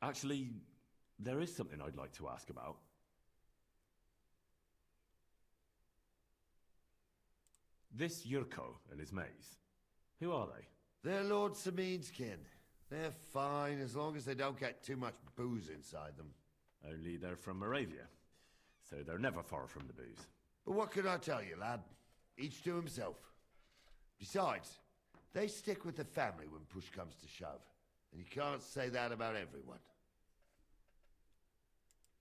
Speaker 6: Actually, there is something I'd like to ask about. This Yurko and his mates, who are they?
Speaker 9: They're Lord Samin's kin. They're fine as long as they don't get too much booze inside them.
Speaker 6: Only they're from Moravia, so they're never far from the booze.
Speaker 9: But what can I tell you, lad? Each to himself. Besides, they stick with the family when push comes to shove. And you can't say that about everyone.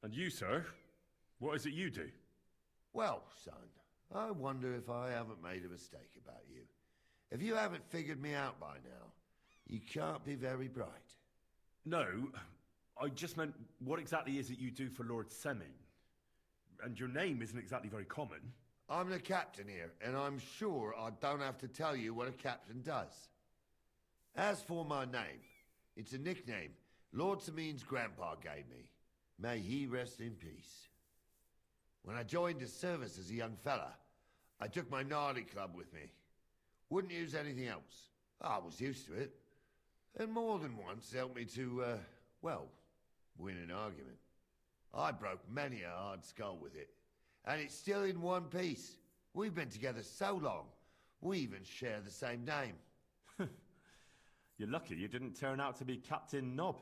Speaker 6: And you, sir? What is it you do?
Speaker 9: Well, son, I wonder if I haven't made a mistake about you. If you haven't figured me out by now, you can't be very bright.
Speaker 6: No, I just meant what exactly is it you do for Lord Semin? And your name isn't exactly very common.
Speaker 9: I'm the captain here, and I'm sure I don't have to tell you what a captain does. As for my name, it's a nickname Lord Samin's grandpa gave me. May he rest in peace. When I joined his service as a young fella, I took my Nardi club with me. Wouldn't use anything else. I was used to it. And more than once helped me to, well, win an argument. I broke many a hard skull with it. And it's still in one piece. We've been together so long, we even share the same name.
Speaker 6: You're lucky you didn't turn out to be Captain Knob.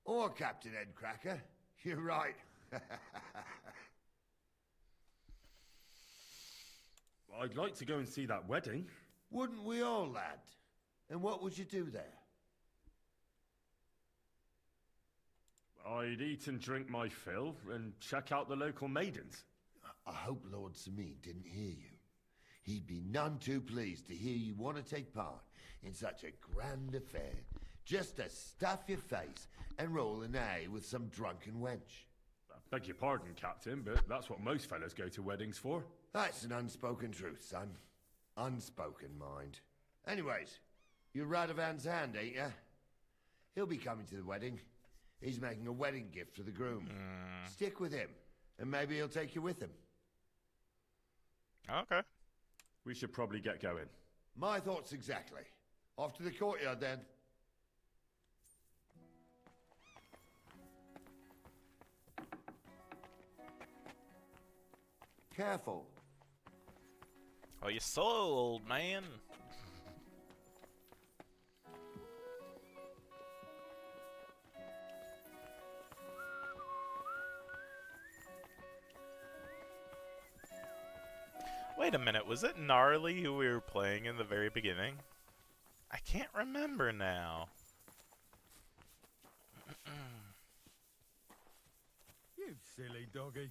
Speaker 9: Or Captain Headcracker. You're right.
Speaker 6: I'd like to go and see that wedding.
Speaker 9: Wouldn't we all, lad? And what would you do there?
Speaker 6: I'd eat and drink my fill and check out the local maidens.
Speaker 9: I hope Lord Samin didn't hear you. He'd be none too pleased to hear you want to take part in such a grand affair, just to stuff your face and roll an A with some drunken wench.
Speaker 6: Beg your pardon, Captain, but that's what most fellas go to weddings for.
Speaker 9: That's an unspoken truth, son. Unspoken, mind. Anyways, you're Radovan's hand, ain't ya? He'll be coming to the wedding. He's making a wedding gift for the groom. Stick with him, and maybe he'll take you with him.
Speaker 1: Okay.
Speaker 6: We should probably get going.
Speaker 9: My thoughts exactly. Off to the courtyard, then. Careful.
Speaker 1: Oh, you're so old, man. Wait a minute, was it Gnarly who we were playing in the very beginning? I can't remember now.
Speaker 18: You silly doggy.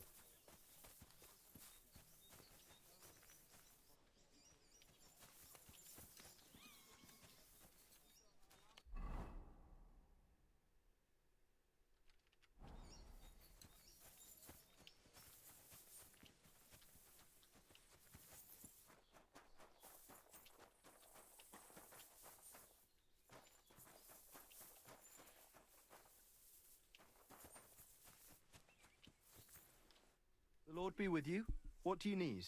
Speaker 19: The Lord be with you. What do you need?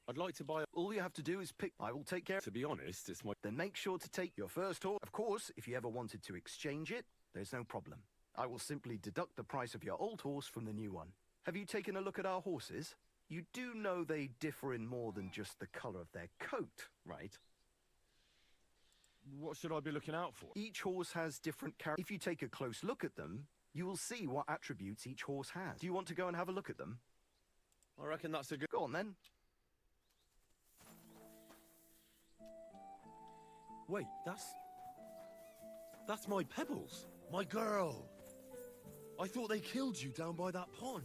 Speaker 6: I'd like to buy...
Speaker 19: All you have to do is pick... I will take care...
Speaker 6: To be honest, it's my...
Speaker 19: Then make sure to take your first horse. Of course, if you ever wanted to exchange it, there's no problem. I will simply deduct the price of your old horse from the new one. Have you taken a look at our horses? You do know they differ in more than just the color of their coat, right?
Speaker 6: What should I be looking out for?
Speaker 19: Each horse has different characters. If you take a close look at them, you will see what attributes each horse has. Do you want to go and have a look at them?
Speaker 6: I reckon that's a good...
Speaker 19: Go on, then.
Speaker 6: Wait, that's my Pebbles. My girl. I thought they killed you down by that pond.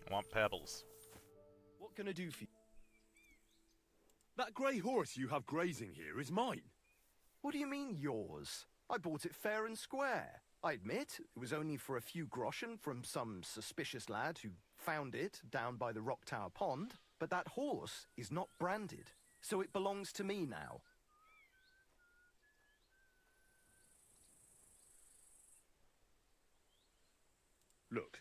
Speaker 1: I want Pebbles.
Speaker 19: What can I do for you?
Speaker 6: That grey horse you have grazing here is mine.
Speaker 19: What do you mean, yours? I bought it fair and square. I admit, it was only for a few groschen from some suspicious lad who found it down by the Rock Tower Pond, but that horse is not branded, so it belongs to me now.
Speaker 6: Look,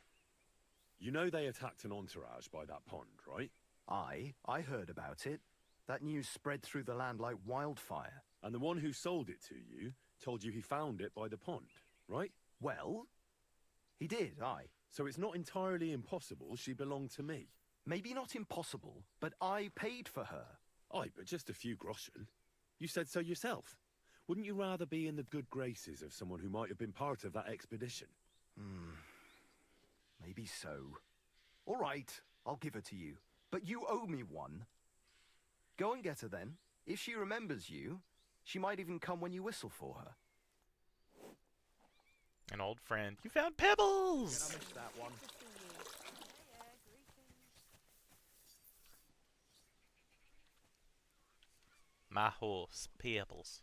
Speaker 6: you know they attacked an entourage by that pond, right?
Speaker 19: I heard about it. That news spread through the land like wildfire.
Speaker 6: And the one who sold it to you told you he found it by the pond, right?
Speaker 19: Well, he did, aye.
Speaker 6: So it's not entirely impossible she belonged to me.
Speaker 19: Maybe not impossible, but I paid for her.
Speaker 6: Aye, but just a few groschen. You said so yourself. Wouldn't you rather be in the good graces of someone who might have been part of that expedition?
Speaker 19: Maybe so. All right, I'll give her to you. But you owe me one. Go and get her then. If she remembers you, she might even come when you whistle for her.
Speaker 1: An old friend. You found Pebbles!
Speaker 19: Can I miss that one?
Speaker 1: My horse, Pebbles.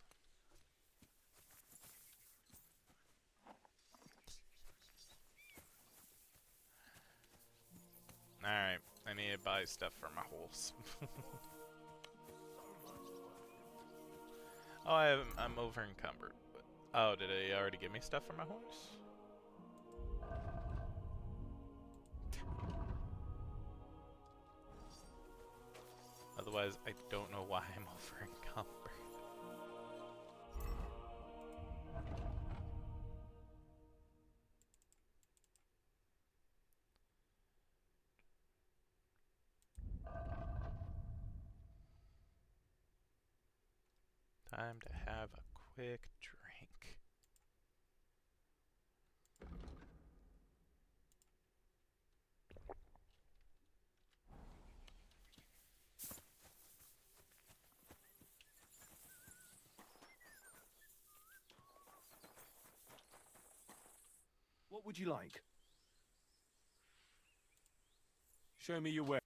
Speaker 1: Alright, I need to buy stuff for my horse. Oh, I'm over encumbered. Oh, did he already give me stuff for my horse? Otherwise, I don't know why I'm over encumbered. Time to have a quick drink.
Speaker 19: What would you like?
Speaker 6: Show me your way.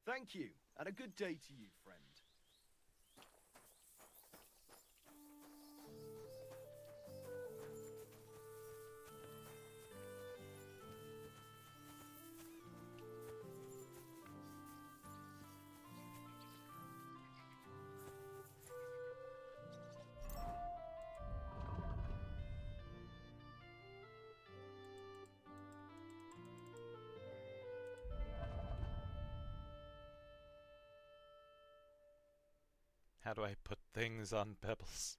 Speaker 19: Thank you, and a good day to you, friend.
Speaker 1: How do I put things on pebbles?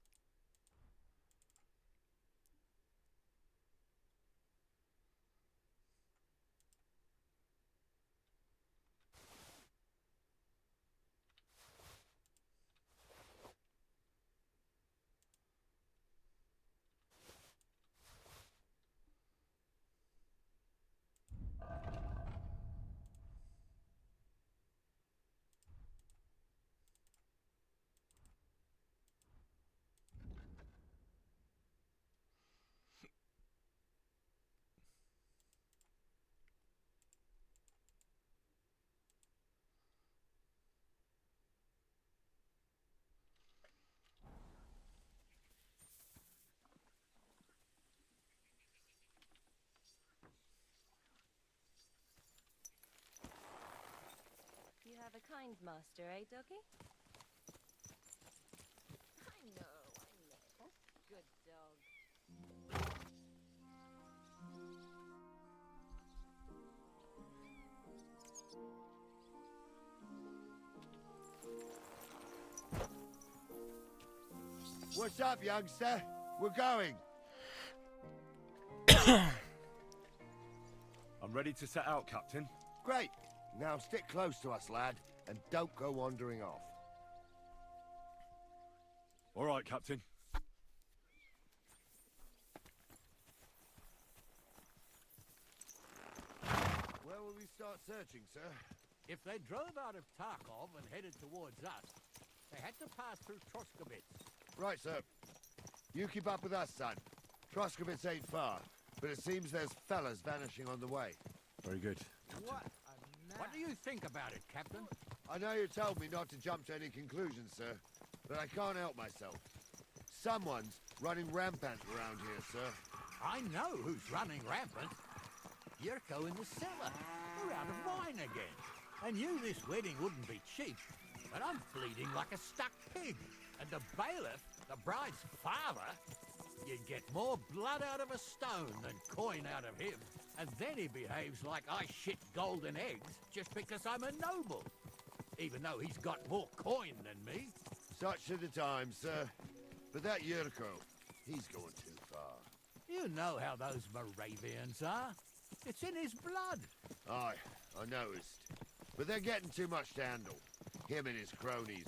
Speaker 12: You have a kind master, eh, doggy? I know. Good dog.
Speaker 9: What's up, youngster? We're going.
Speaker 10: I'm ready to set out, Captain.
Speaker 9: Great. Now stick close to us, lad, and don't go wandering off.
Speaker 10: All right, Captain.
Speaker 9: Where will we start searching, sir?
Speaker 11: If they drove out of Tarkov and headed towards us, they had to pass through Troskowitz.
Speaker 9: Right, sir. You keep up with us, son. Troskowitz ain't far, but it seems there's fellas vanishing on the way.
Speaker 10: Very good.
Speaker 11: What do you think about it, Captain?
Speaker 9: I know you told me not to jump to any conclusions, sir, but I can't help myself. Someone's running rampant around here, sir.
Speaker 11: I know who's running rampant. Yurko in the cellar. We're out of wine again. I knew this wedding wouldn't be cheap, but I'm bleeding like a stuck pig. And the bailiff, the bride's father, you'd get more blood out of a stone than coin out of him. And then he behaves like I shit golden eggs just because I'm a noble. Even though he's got more coin than me.
Speaker 9: Such are the times, sir. But that Yurko, he's going too far.
Speaker 11: You know how those Moravians are. It's in his blood.
Speaker 9: Aye, I noticed. But they're getting too much to handle. Him and his cronies.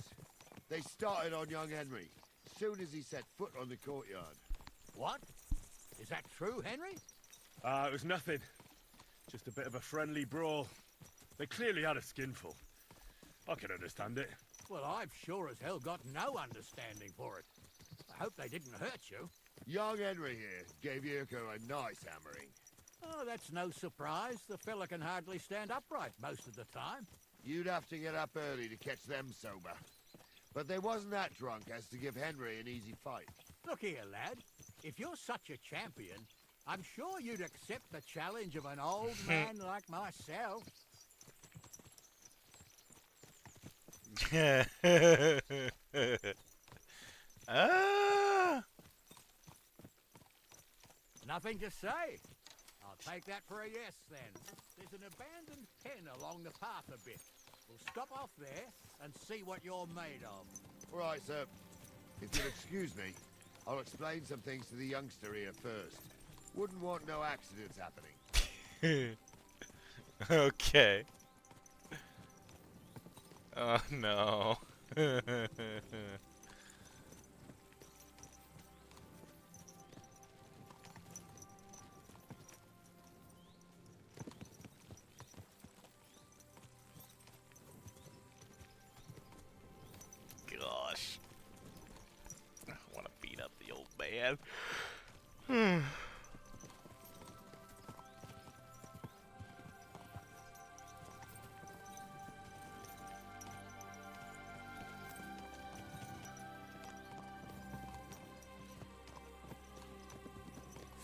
Speaker 9: They started on young Henry, as soon as he set foot on the courtyard.
Speaker 11: What? Is that true, Henry?
Speaker 10: It was nothing. Just a bit of a friendly brawl. They clearly had a skinful. I can understand it.
Speaker 11: Well, I've sure as hell got no understanding for it. I hope they didn't hurt you.
Speaker 9: Young Henry here gave Yurko a nice hammering.
Speaker 11: Oh, that's no surprise. The fella can hardly stand upright most of the time.
Speaker 9: You'd have to get up early to catch them sober. But they wasn't that drunk as to give Henry an easy fight.
Speaker 11: Look here, lad. If you're such a champion, I'm sure you'd accept the challenge of an old man like myself. Nothing to say. I'll take that for a yes, then. There's an abandoned pen along the path a bit. We'll stop off there and see what you're made of.
Speaker 9: All right, sir. If you'll excuse me, I'll explain some things to the youngster here first. Wouldn't want no accidents happening.
Speaker 1: Okay. Oh, no. Gosh. I want to beat up the old man.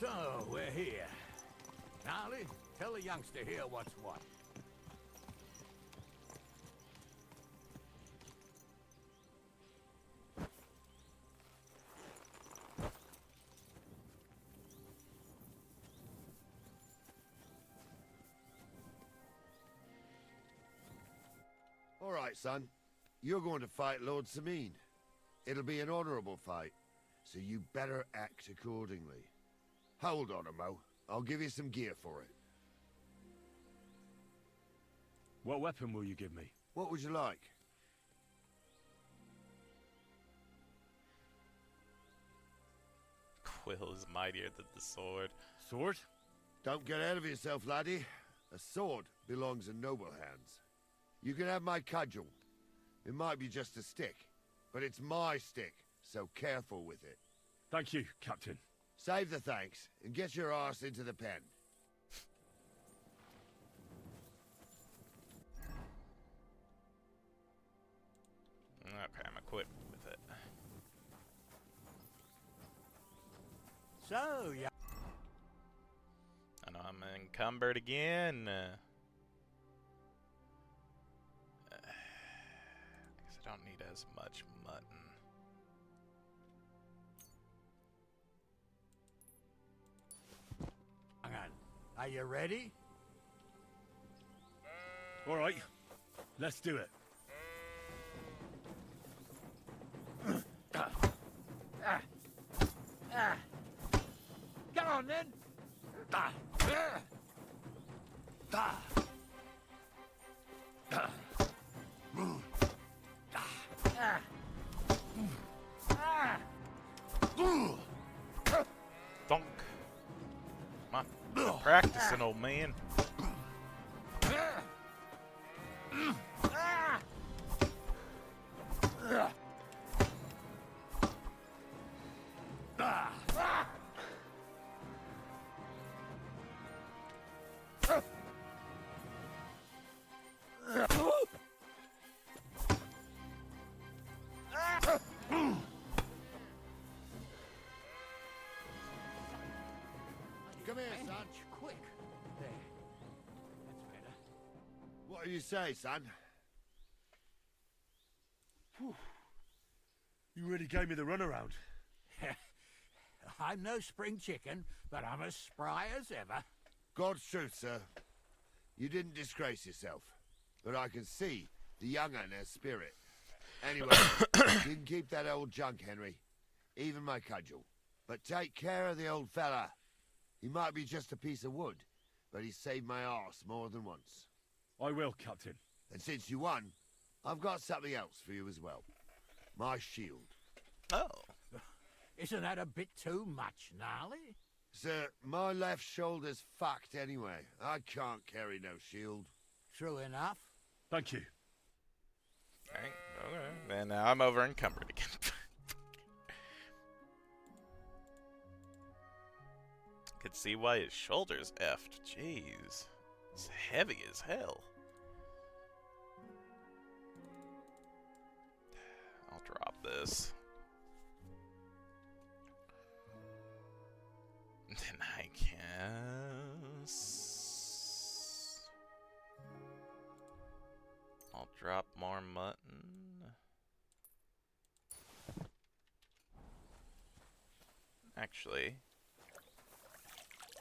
Speaker 11: So, we're here. Gnarly, tell the youngster here what's what.
Speaker 9: All right, son. You're going to fight Lord Sameen. It'll be an honorable fight, so you better act accordingly. Hold on, Mo. I'll give you some gear for it.
Speaker 10: What weapon will you give me?
Speaker 9: What would you like?
Speaker 1: Quill is mightier than the sword.
Speaker 10: Sword?
Speaker 9: Don't get ahead of yourself, laddie. A sword belongs in noble hands. You can have my cudgel. It might be just a stick, but it's my stick, so careful with it.
Speaker 10: Thank you, Captain.
Speaker 9: Save the thanks, and get your arse into the pen.
Speaker 1: Okay, I'm equipped with it.
Speaker 11: So, yeah.
Speaker 1: I know I'm encumbered again. I guess I don't need as much mutton.
Speaker 11: Hang on. Are you ready?
Speaker 10: All right, let's do it.
Speaker 16: on then.
Speaker 1: Donk. Come on. Good practicing, old man.
Speaker 9: Come here, son.
Speaker 11: Quick. There. That's better.
Speaker 9: What do you say, son?
Speaker 10: Whew. You really gave me the runaround.
Speaker 11: I'm no spring chicken, but I'm as spry as ever.
Speaker 9: God's truth, sir. You didn't disgrace yourself, but I can see the young un has spirit. Anyway, you can keep that old junk, Henry. Even my cudgel. But take care of the old fella. He might be just a piece of wood, but he saved my arse more than once.
Speaker 10: I will, Captain.
Speaker 9: And since you won, I've got something else for you as well. My shield.
Speaker 1: Oh.
Speaker 11: Isn't that a bit too much, Gnarly?
Speaker 9: Sir, my left shoulder's fucked anyway. I can't carry no shield.
Speaker 11: True enough.
Speaker 10: Thank you.
Speaker 1: Okay. And now I'm over encumbered again. Could see why his shoulder's effed. Jeez. It's heavy as hell. I'll drop this. Then I guess I'll drop more mutton. Actually,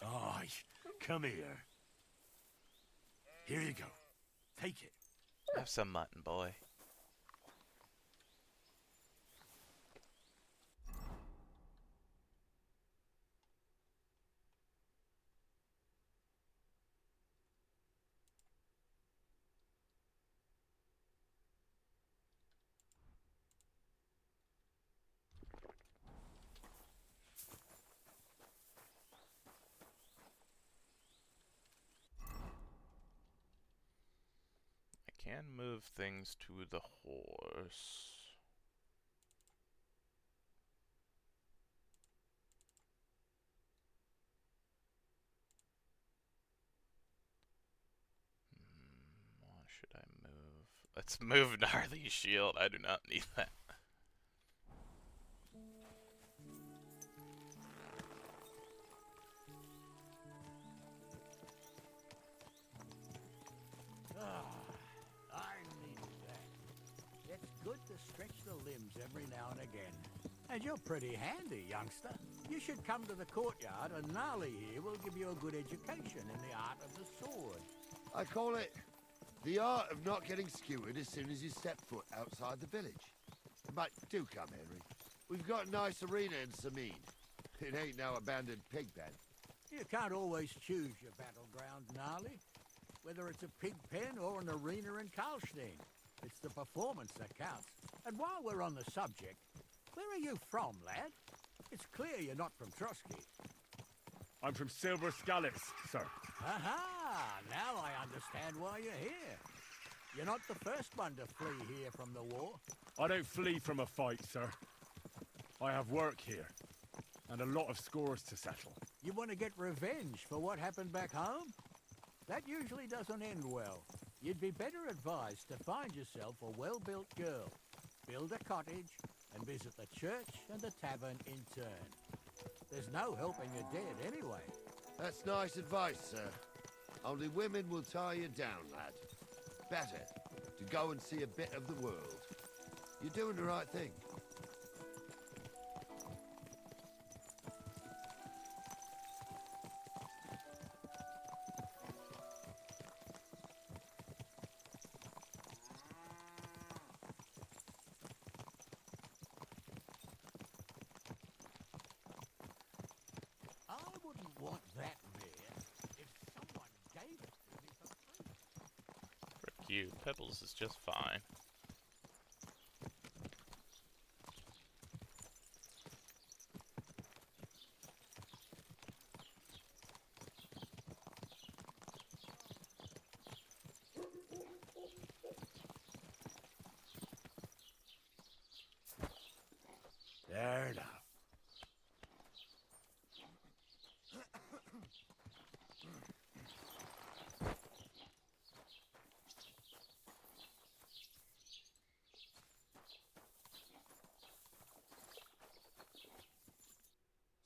Speaker 10: Oh, come here. Here you go. Take it.
Speaker 1: have some mutton, boy. Can move things to the horse. What should I move? Let's move Gnarly's shield. I do not need that.
Speaker 11: Good to stretch the limbs every now and again. And you're pretty handy, youngster. You should come to the courtyard, and Gnarly here will give you a good education in the art of the sword.
Speaker 9: I call it the art of not getting skewered as soon as you step foot outside the village. But do come, Henry. We've got a nice arena in Sameen. It ain't no abandoned pig pen.
Speaker 11: You can't always choose your battleground, Gnarly. Whether it's a pig pen or an arena in Karlstein. It's the performance that counts. And while we're on the subject, where are you from, lad? It's clear you're not from Trotsky.
Speaker 10: I'm from Silver Scallops, sir.
Speaker 11: Aha! Now I understand why you're here. You're not the first one to flee here from the war.
Speaker 10: I don't flee from a fight, sir. I have work here, and a lot of scores to settle.
Speaker 11: You want to get revenge for what happened back home? That usually doesn't end well. You'd be better advised to find yourself a well-built girl, build a cottage, and visit the church and the tavern in turn. There's no helping your dead anyway.
Speaker 9: That's nice advice, sir. Only women will tie you down, lad. Better to go and see a bit of the world. You're doing the right thing.
Speaker 11: I wouldn't
Speaker 1: you. Pebbles is just fine.
Speaker 16: There now.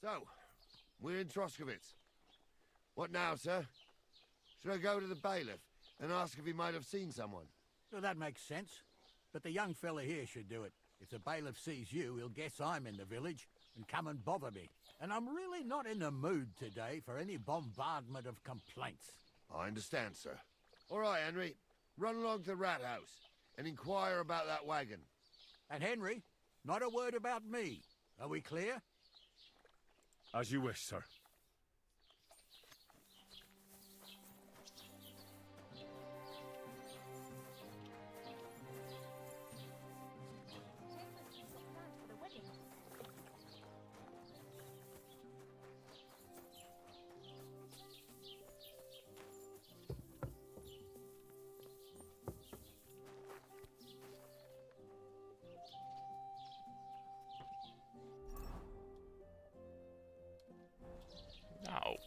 Speaker 9: So, we're in Troskowitz. What now, sir? Should I go to the bailiff and ask if he might have seen someone?
Speaker 11: Well, that makes sense. But the young fella here should do it. If the bailiff sees you, he'll guess I'm in the village and come and bother me. And I'm really not in the mood today for any bombardment of complaints.
Speaker 9: I understand, sir. All right, Henry. Run along to the rat house and inquire about that wagon.
Speaker 11: And Henry, not a word about me. Are we clear?
Speaker 6: As you wish, sir.
Speaker 1: No.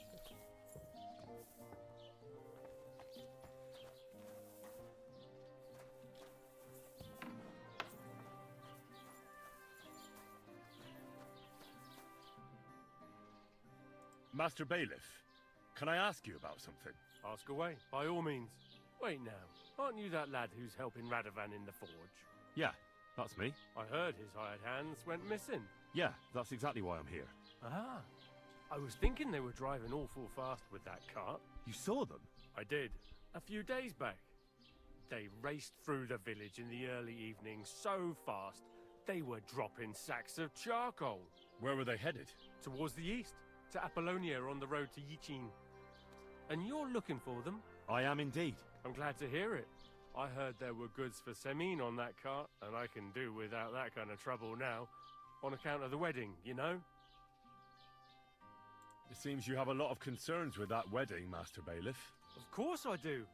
Speaker 6: Master Bailiff, can I ask you about something?
Speaker 13: Ask away, by all means. Wait now, aren't you that lad who's helping Radovan in the forge?
Speaker 6: Yeah, that's me.
Speaker 13: I heard his hired hands went missing.
Speaker 6: Yeah, that's exactly why I'm here.
Speaker 13: Ah, I was thinking they were driving awful fast with that cart.
Speaker 6: You saw them?
Speaker 13: I did, a few days back. They raced through the village in the early evening so fast, they were dropping sacks of charcoal.
Speaker 6: Where were they headed?
Speaker 13: Towards the east, to Apollonia on the road to Yichin. And you're looking for them?
Speaker 6: I am indeed.
Speaker 13: I'm glad to hear it. I heard there were goods for Semin on that cart, and I can do without that kind of trouble now, on account of the wedding, you know?
Speaker 6: It seems you have a lot of concerns with that wedding, Master Bailiff.
Speaker 13: Of course I do.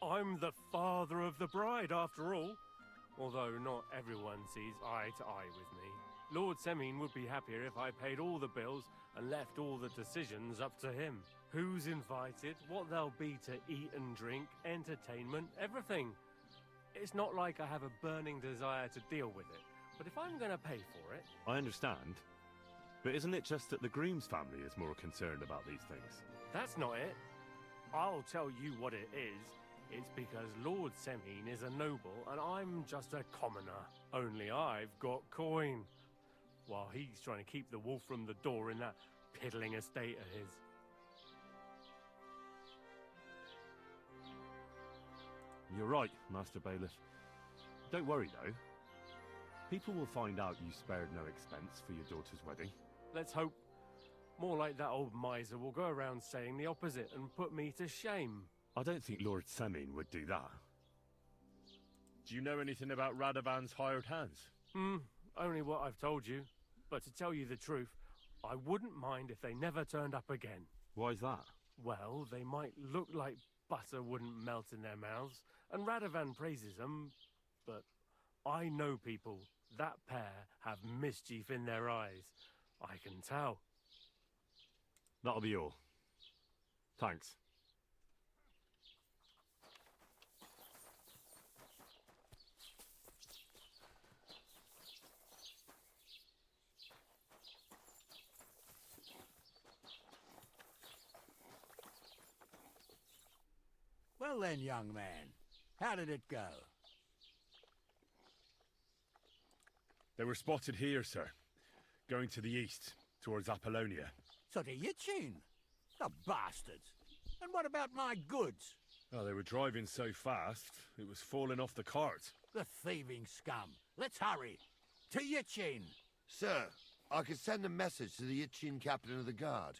Speaker 13: I'm the father of the bride, after all. Although not everyone sees eye to eye with me. Lord Semin would be happier if I paid all the bills and left all the decisions up to him. Who's invited, what there'll be to eat and drink, entertainment, everything. It's not like I have a burning desire to deal with it, but if I'm going to pay for it...
Speaker 6: I understand. But isn't it just that the groom's family is more concerned about these things?
Speaker 13: That's not it. I'll tell you what it is. It's because Lord Semin is a noble and I'm just a commoner. Only I've got coin. While he's trying to keep the wolf from the door in that piddling estate of his.
Speaker 6: You're right, Master Bailiff. Don't worry, though. People will find out you spared no expense for your daughter's wedding.
Speaker 13: Let's hope. More like that old miser will go around saying the opposite and put me to shame.
Speaker 6: I don't think Lord Semin would do that. Do you know anything about Radovan's hired hands?
Speaker 13: Only what I've told you. But to tell you the truth, I wouldn't mind if they never turned up again.
Speaker 6: Why's that?
Speaker 13: Well, they might look like butter wouldn't melt in their mouths, and Radovan praises them, but I know people. That pair have mischief in their eyes. I can tell.
Speaker 6: That'll be all. Thanks.
Speaker 11: Well then, young man, how did it go?
Speaker 6: They were spotted here, sir. Going to the east, towards Apollonia.
Speaker 11: So to Yichin? The bastards! And what about my goods?
Speaker 6: Oh, they were driving so fast, it was falling off the cart.
Speaker 11: The thieving scum! Let's hurry! To Yichin!
Speaker 9: Sir, I could send a message to the Yichin captain of the guard.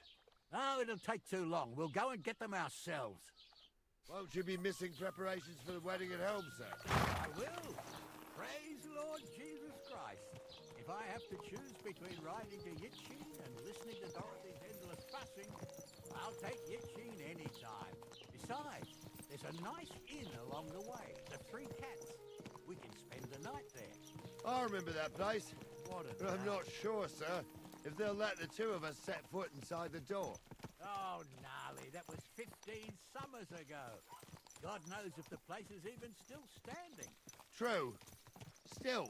Speaker 11: Oh, it'll take too long. We'll go and get them ourselves.
Speaker 9: Won't you be missing preparations for the wedding at home, sir?
Speaker 11: I will. Praise the Lord Jesus Christ. If I have to choose between riding to Yitchin and listening to Dorothy's endless fussing, I'll take Yitchin any time. Besides, there's a nice inn along the way, the Three Cats. We can spend the night there.
Speaker 9: I remember that place.
Speaker 11: What a
Speaker 9: But I'm
Speaker 11: day.
Speaker 9: not sure, sir, if they'll let the two of us set foot inside the door.
Speaker 11: Oh, gnarly, that was 15 summers ago. God knows if the place is even still standing.
Speaker 9: True. Still,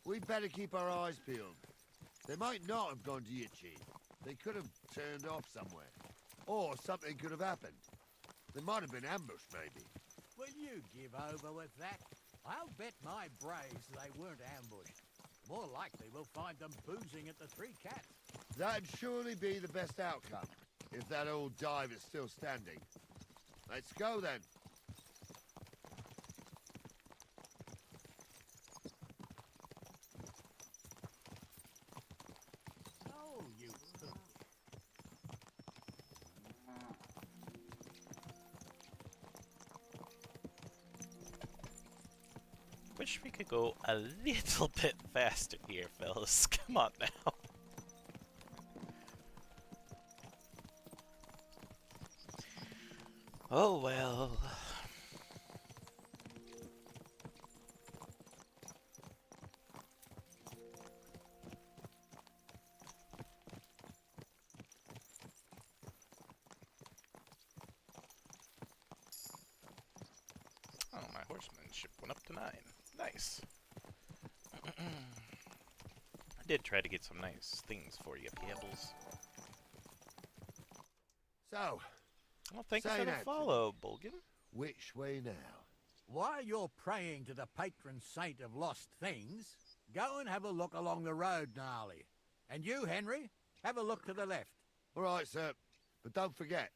Speaker 9: we'd better keep our eyes peeled. They might not have gone to Yitchin. They could have turned off somewhere. Or something could have happened. They might have been ambushed, maybe.
Speaker 11: Will you give over with that? I'll bet my braves they weren't ambushed. More likely we'll find them boozing at the Three Cats.
Speaker 9: That'd surely be the best outcome, if that old dive is still standing. Let's go, then.
Speaker 11: Oh, you cook.
Speaker 1: Wish we could go a little bit faster here, fellas. Come on now. Oh well. Oh, my horsemanship went up to 9. Nice. I did try to get some nice things for you, Pebbles.
Speaker 9: So,
Speaker 1: Well, thank you
Speaker 9: say
Speaker 1: for the
Speaker 9: that.
Speaker 1: follow, Bulgin.
Speaker 9: Which way now?
Speaker 11: While you're praying to the patron saint of lost things, go and have a look along the road, Gnarly. And you, Henry, have a look to the left.
Speaker 9: All right, sir. But don't forget,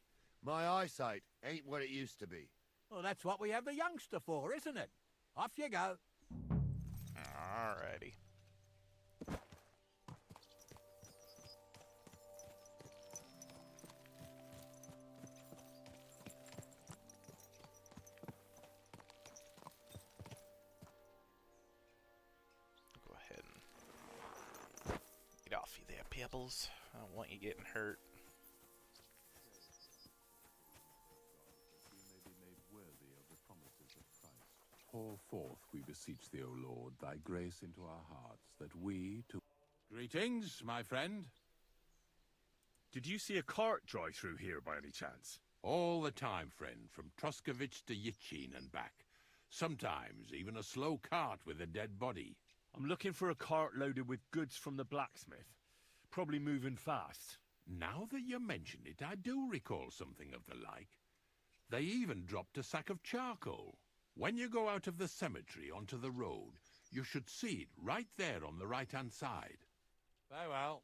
Speaker 9: my eyesight ain't what it used to be.
Speaker 11: Well, that's what we have the youngster for, isn't it? Off you go.
Speaker 1: Alrighty. Go ahead and get off you there, Pebbles. I don't want you getting hurt.
Speaker 17: Pour forth, we beseech thee, O Lord, thy grace into our hearts, that we too...
Speaker 10: Greetings, my friend. Did you see a cart drive through here by any chance?
Speaker 17: All the time, friend, from Truskovich to Yitchin and back. Sometimes even a slow cart with a dead body.
Speaker 10: I'm looking for a cart loaded with goods from the blacksmith. Probably moving fast.
Speaker 17: Now that you mention it, I do recall something of the like. They even dropped a sack of charcoal. When you go out of the cemetery onto the road, you should see it right there on the right-hand side.
Speaker 11: Farewell.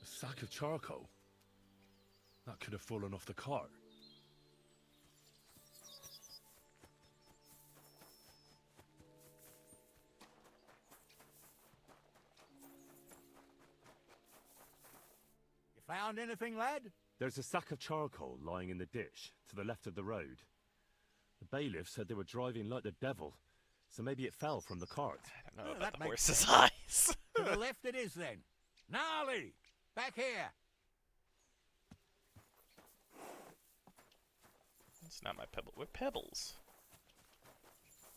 Speaker 10: A sack of charcoal? That could have fallen off the cart.
Speaker 11: You found anything, lad?
Speaker 10: There's a sack of charcoal lying in the ditch to the left of the road. The bailiff said they were driving like the devil, so maybe it fell from the cart.
Speaker 1: I don't know
Speaker 11: Well,
Speaker 1: about
Speaker 11: that
Speaker 1: the
Speaker 11: makes
Speaker 1: horse's
Speaker 11: sense.
Speaker 1: eyes.
Speaker 11: To the left it is, then. Gnarly! Back here!
Speaker 1: It's not my pebble. We're Pebbles.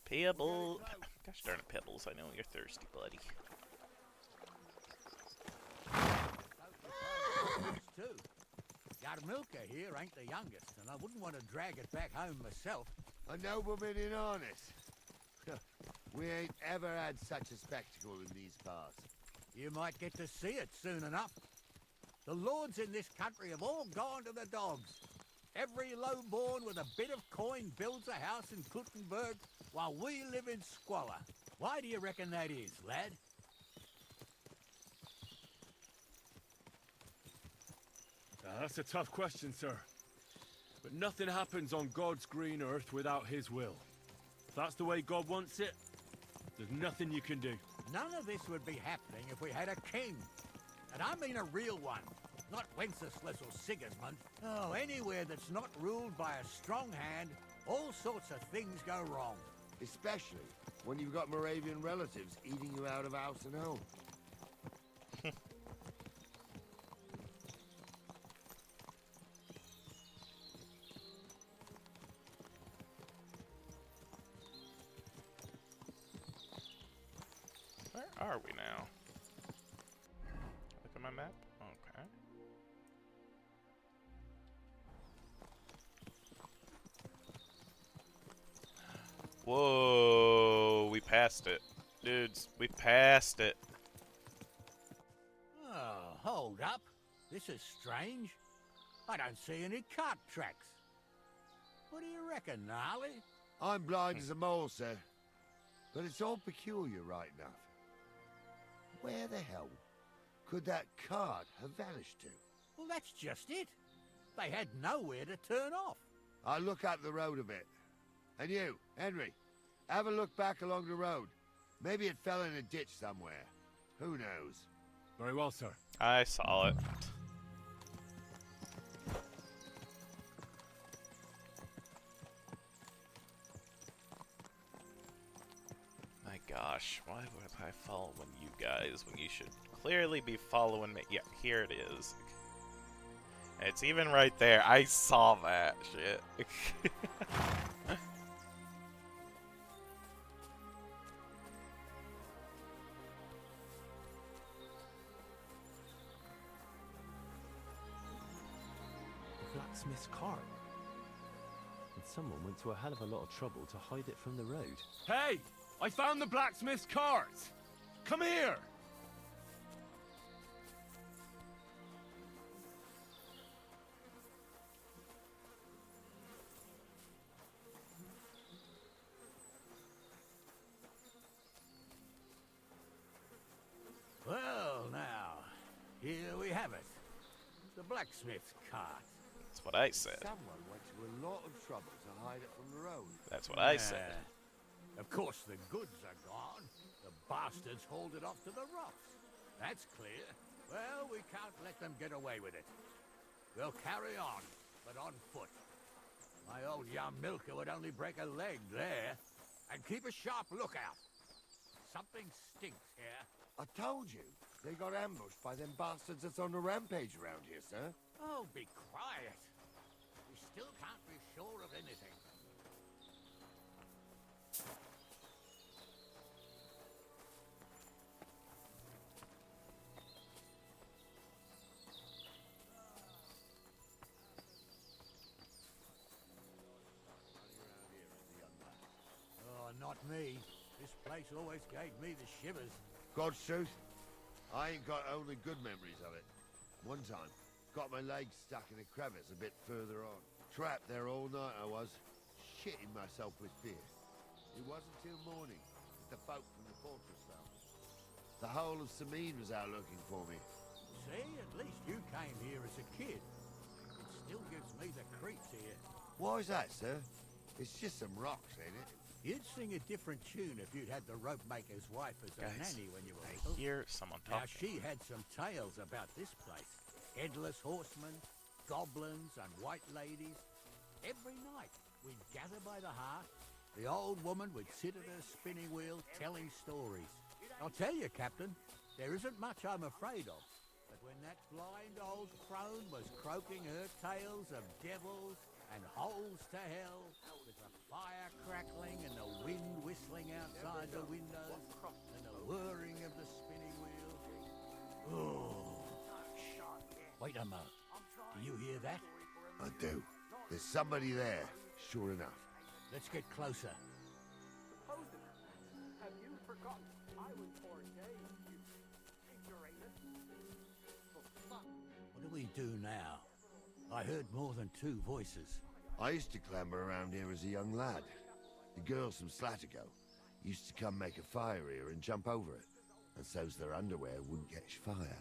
Speaker 1: Pebble. Gosh darn it, Pebbles. I know you're thirsty, buddy.
Speaker 11: Too. Yarmilka here ain't the youngest, and I wouldn't want to drag it back home myself.
Speaker 9: A nobleman in harness. We ain't ever had such a spectacle in these parts.
Speaker 11: You might get to see it soon enough. The lords in this country have all gone to the dogs. Every lowborn with a bit of coin builds a house in Kuttenberg while we live in squalor. Why do you reckon that is, lad?
Speaker 10: That's a tough question, sir. But nothing happens on God's green earth without his will. If that's the way God wants it,
Speaker 6: There's nothing you can do.
Speaker 11: None of this would be happening if we had a king. And I mean a real one. Not Wenceslas or Sigismund. Oh, anywhere that's not ruled by a strong hand, all sorts of things go wrong.
Speaker 9: Especially when you've got Moravian relatives eating you out of house and home.
Speaker 1: Where are we now? Look at my map. Okay. Whoa, we passed it. Dudes, we passed it.
Speaker 11: Oh, hold up. This is strange. I don't see any cart tracks. What do you reckon, Gnarly?
Speaker 9: I'm blind as a mole, sir. But it's all peculiar, right enough. Where the hell could that cart have vanished to?
Speaker 11: Well, that's just it. They had nowhere to turn off.
Speaker 9: I'll look up the road a bit. And you, Henry, have a look back along the road. Maybe it fell in a ditch somewhere. Who knows?
Speaker 6: Very well, sir.
Speaker 1: I saw it. My gosh, why would I follow you guys when you should clearly be following me? Yeah, here it is. It's even right there. I saw that shit.
Speaker 7: Blacksmith's cart. And someone went to a hell of a lot of trouble to hide it from the road.
Speaker 6: Hey! I found the blacksmith's cart! Come here!
Speaker 11: Well, now, here we have it. The blacksmith's cart.
Speaker 1: That's what I said.
Speaker 9: Someone went to a lot of trouble to hide it from the road.
Speaker 1: That's what I said.
Speaker 11: Of course, the goods are gone. The bastards hauled it off to the rocks. That's clear. Well, we can't let them get away with it. We'll carry on, but on foot. My old young milker would only break a leg there. And keep a sharp lookout. Something stinks here.
Speaker 9: I told you, they got ambushed by them bastards that's on the rampage around here, sir.
Speaker 11: Oh, be quiet. We still can't be sure of anything. Oh, not me. This place always gave me the shivers.
Speaker 9: God's truth, I ain't got only good memories of it. One time, got my legs stuck in a crevice a bit further on. Trapped there all night I was, shitting myself with fear. It wasn't till morning that the folk from the fortress found me. The whole of Sameen was out looking for me.
Speaker 11: See, at least you came here as a kid. It still gives me the creeps here.
Speaker 9: Why is that, sir? It's just some rocks, ain't it?
Speaker 11: You'd sing a different tune if you'd had the rope maker's wife as a
Speaker 1: Guys,
Speaker 11: nanny when you were
Speaker 1: I
Speaker 11: little.
Speaker 1: hear someone
Speaker 11: Now,
Speaker 1: talking.
Speaker 11: she had some tales about this place. Headless horsemen, goblins, and white ladies. Every night, we'd gather by the hearth. The old woman would sit at her spinning wheel telling stories. I'll tell you, Captain, there isn't much I'm afraid of. But when that blind old crone was croaking her tales of devils and holes to hell, with the fire crackling and the wind whistling outside the windows, and the whirring of the spinning wheel. Oh. Wait a moment. Do you hear that?
Speaker 9: I do. There's somebody there, sure enough.
Speaker 11: Let's get closer.
Speaker 14: Have you forgotten I was ordained, you ignoramus?
Speaker 11: What do we do now? I heard more than two voices.
Speaker 9: I used to clamber around here as a young lad. The girls from Slatigo used to come make a fire here and jump over it, and so's their underwear wouldn't catch fire.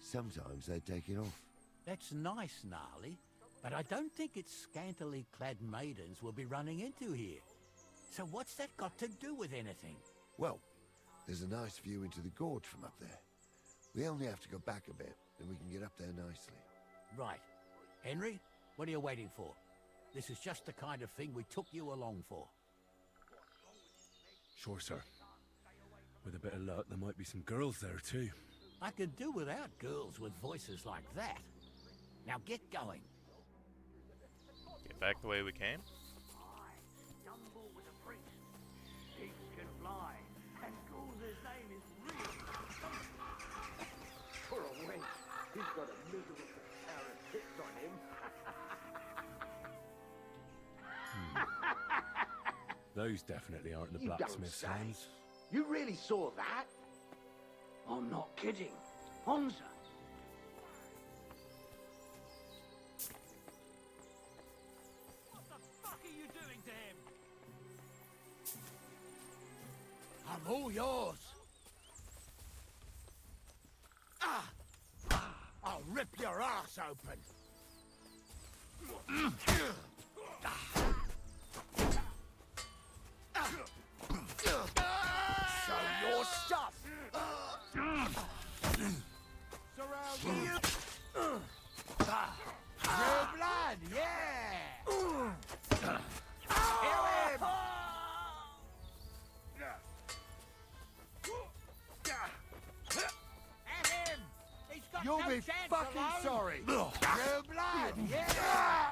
Speaker 9: Sometimes they'd take it off.
Speaker 11: That's nice, Gnarly, but I don't think it's scantily clad maidens we'll be running into here. So what's that got to do with anything?
Speaker 9: Well, There's a nice view into the gorge from up there. We only have to go back a bit, and we can get up there nicely.
Speaker 11: Right. Henry, what are you waiting for? This is just the kind of thing we took you along for.
Speaker 6: Sure, sir. With a bit of luck, there might be some girls there, too.
Speaker 11: I could do without girls with voices like that. Now get going.
Speaker 1: Get back the way we came?
Speaker 16: He can fly, and Goul's name is real.
Speaker 8: For a wench, he's got a miserable pair of tits on him.
Speaker 6: Those definitely aren't the
Speaker 8: You don't
Speaker 6: blacksmith's
Speaker 8: say.
Speaker 6: hands.
Speaker 8: You really saw that?
Speaker 16: I'm not kidding. Honza. What the fuck are you doing to him?
Speaker 8: I'm all yours. I'll rip your ass open. Show your stuff. Surround you. Real blood, yeah. Kill him.
Speaker 11: Have him! He's got
Speaker 9: You'll
Speaker 11: no
Speaker 9: be
Speaker 11: chance
Speaker 9: fucking
Speaker 11: alone.
Speaker 9: sorry.
Speaker 8: Real blood, yeah.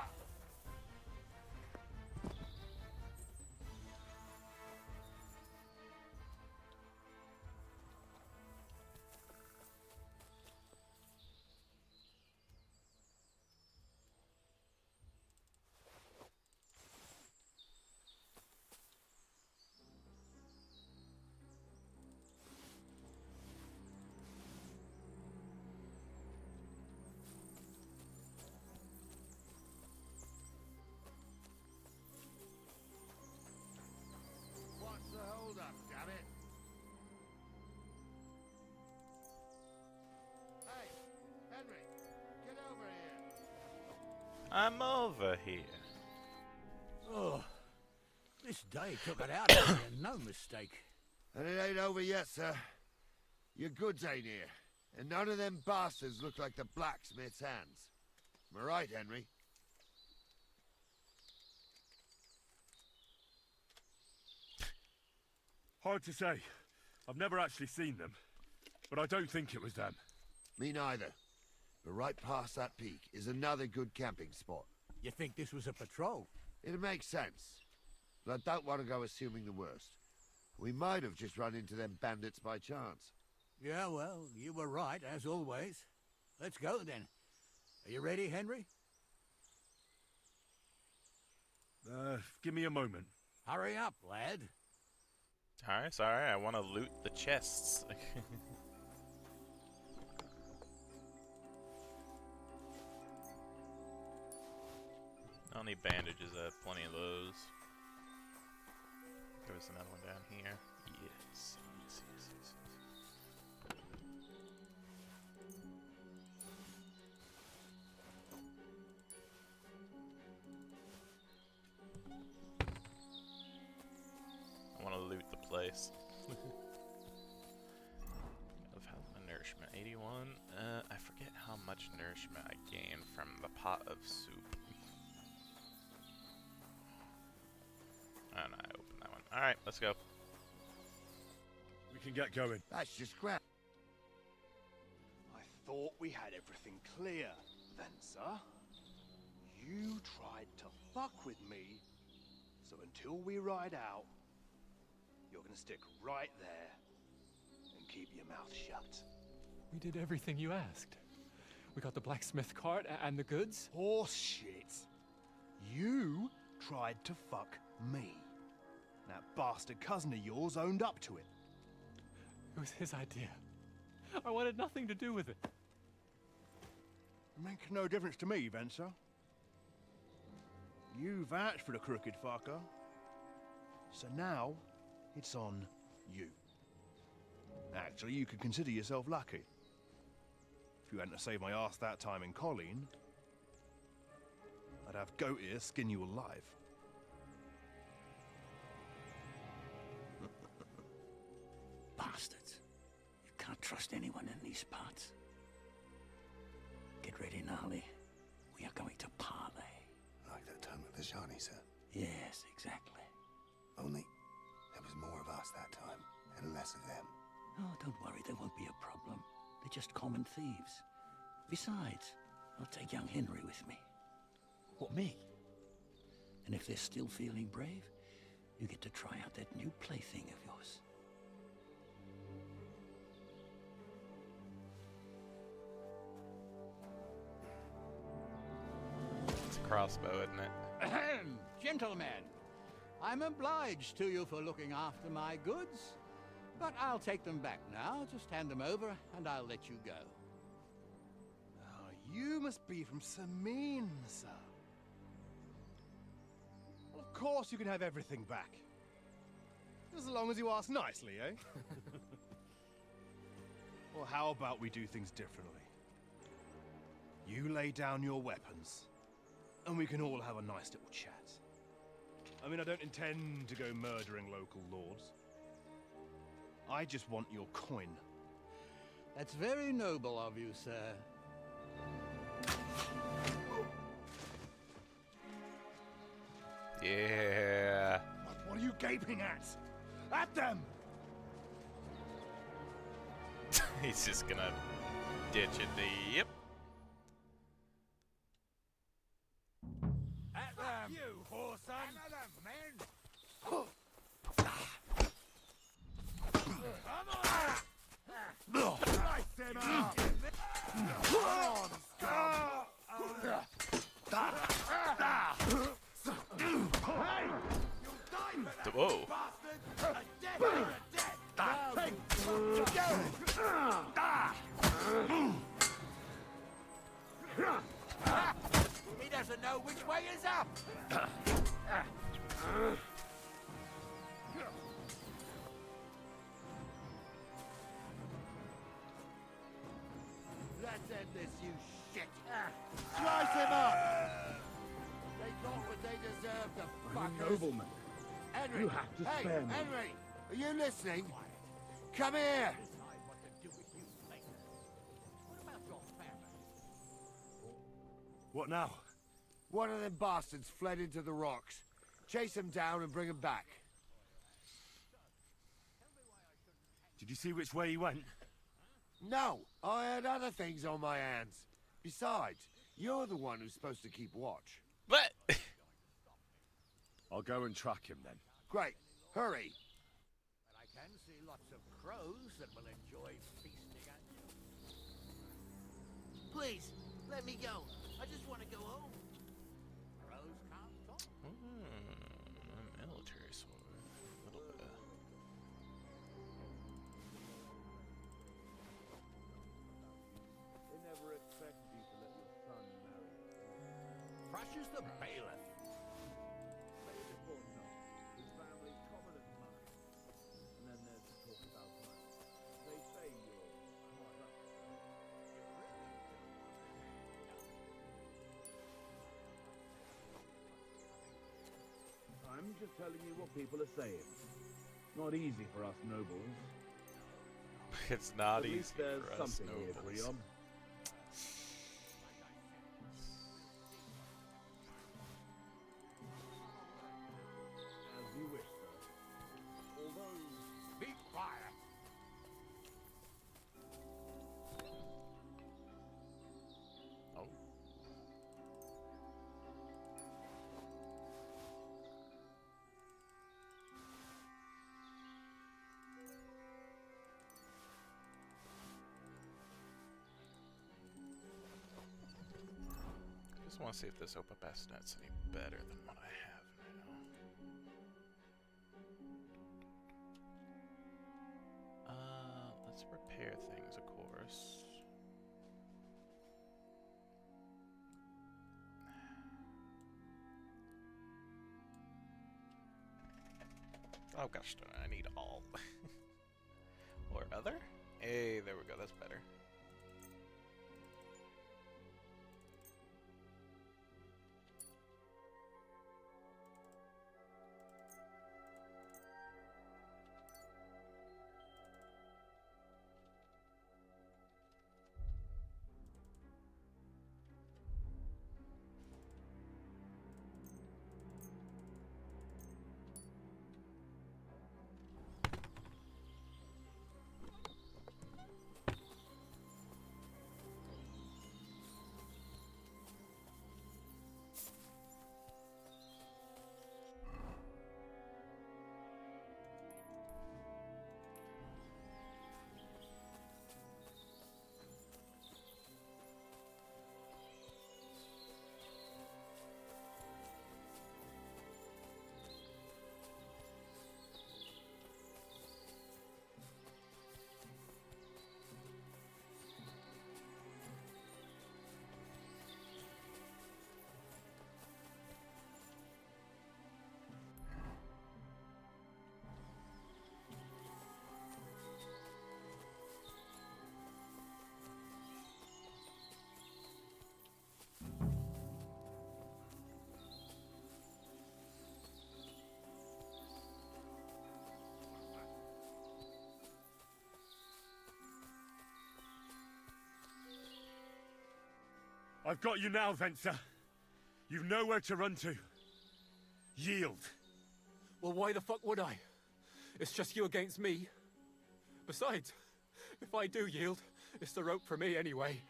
Speaker 9: What's the hold up, damn it? Hey, Henry, get over here.
Speaker 1: I'm over here.
Speaker 11: Oh, this day took it out of me, and no mistake.
Speaker 9: And it ain't over yet, sir. Your goods ain't here. And none of them bastards look like the blacksmith's hands. Am I right, Henry?
Speaker 6: Hard to say. I've never actually seen them. But I don't think it was them.
Speaker 9: Me neither. But right past that peak is another good camping spot.
Speaker 11: You think this was a patrol?
Speaker 9: It makes sense. But I don't want to go assuming the worst. We might have just run into them bandits by chance.
Speaker 11: Yeah, well, you were right, as always. Let's go, then. Are you ready, Henry?
Speaker 6: Give me a moment.
Speaker 11: Hurry up, lad.
Speaker 1: Sorry, I want to loot the chests. I don't need bandages, I have plenty of those. There was another one down here. Yes. I want to loot the place. Of how my nourishment 81. I forget how much nourishment I gain from the pot of soup. Oh no, I opened that one. Alright, let's go.
Speaker 6: We can get going.
Speaker 9: That's just crap.
Speaker 2: I thought we had everything clear, Venser. You tried to fuck with me, so until we ride out, you're gonna stick right there and keep your mouth shut.
Speaker 5: We did everything you asked. We got the blacksmith cart and the goods.
Speaker 2: Horse shit. You tried to fuck me. That bastard cousin of yours owned up to it.
Speaker 5: It was his idea. I wanted nothing to do with it.
Speaker 2: Makes no difference to me, Venser. You vouched for the crooked fucker. So now, it's on you. Actually, you could consider yourself lucky. If you hadn't saved my ass that time in Colleen, I'd have goat ear skin you alive.
Speaker 4: trust anyone in these parts. Get ready, Nali. We are going to parley.
Speaker 2: Like that time at the Shani, sir?
Speaker 4: Yes, exactly.
Speaker 2: Only there was more of us that time, and less of them.
Speaker 4: Oh, don't worry, there won't be a problem. They're just common thieves. Besides, I'll take young Henry with me.
Speaker 10: What, me?
Speaker 4: And if they're still feeling brave, you get to try out that new plaything of yours.
Speaker 1: It's a crossbow, isn't it?
Speaker 11: Ahem, gentlemen, I'm obliged to you for looking after my goods, but I'll take them back now. Just hand them over, and I'll let you go.
Speaker 2: Oh, you must be from Samin, sir. Well, of course you can have everything back. As long as you ask nicely, eh? Well, how about we do things differently? You lay down your weapons, and we can all have a nice little chat. I mean, I don't intend to go murdering local lords. I just want your coin.
Speaker 11: That's very noble of you, sir.
Speaker 1: Yeah.
Speaker 2: What are you gaping at? At them!
Speaker 1: He's just gonna ditch it. Yep.
Speaker 16: At them! You whoreson! At them, man!
Speaker 2: Slice him up!
Speaker 1: Whoa.
Speaker 11: He doesn't know which way is up. Let's end this, you shit.
Speaker 2: Slice him up!
Speaker 11: They got what they deserved, the
Speaker 9: I'm
Speaker 11: fuckers.
Speaker 9: a nobleman.
Speaker 11: Henry!
Speaker 9: You have to
Speaker 11: hey,
Speaker 9: spare me.
Speaker 11: Henry! Are you listening? Come here!
Speaker 2: What now?
Speaker 9: One of them bastards fled into the rocks. Chase him down and bring him back.
Speaker 10: Did you see which way he went?
Speaker 9: No, I had other things on my hands. Besides, you're the one who's supposed to keep watch.
Speaker 1: What?
Speaker 10: I'll go and track him then.
Speaker 9: Great. Hurry.
Speaker 11: But I can see lots of crows that will enjoy feasting at you.
Speaker 15: Please, let me go. I just want to go home.
Speaker 11: Crows can't talk.
Speaker 1: A military sword. A little bit of...
Speaker 9: They never expected you to let your son marry.
Speaker 11: Crush is the bailiff.
Speaker 9: His family's common as mine. And then there's the talk about money. They say you're hard up. I'm just telling you what people are saying. Not easy for us nobles.
Speaker 1: It's not
Speaker 9: At
Speaker 1: easy
Speaker 9: least there's
Speaker 1: for us
Speaker 9: something we agree
Speaker 1: nobles.
Speaker 9: on. As you wish, sir. Although...
Speaker 11: Be quiet.
Speaker 1: Oh. I just want to see if this Opa Bestnet's any better than what I have now. Let's repair things, of course. Oh gosh, I need all. Or other? Hey, there we go, that's better.
Speaker 10: I've got you now, Venser. You've nowhere to run to. Yield.
Speaker 5: Well, why the fuck would I? It's just you against me. Besides, if I do yield, it's the rope for me anyway.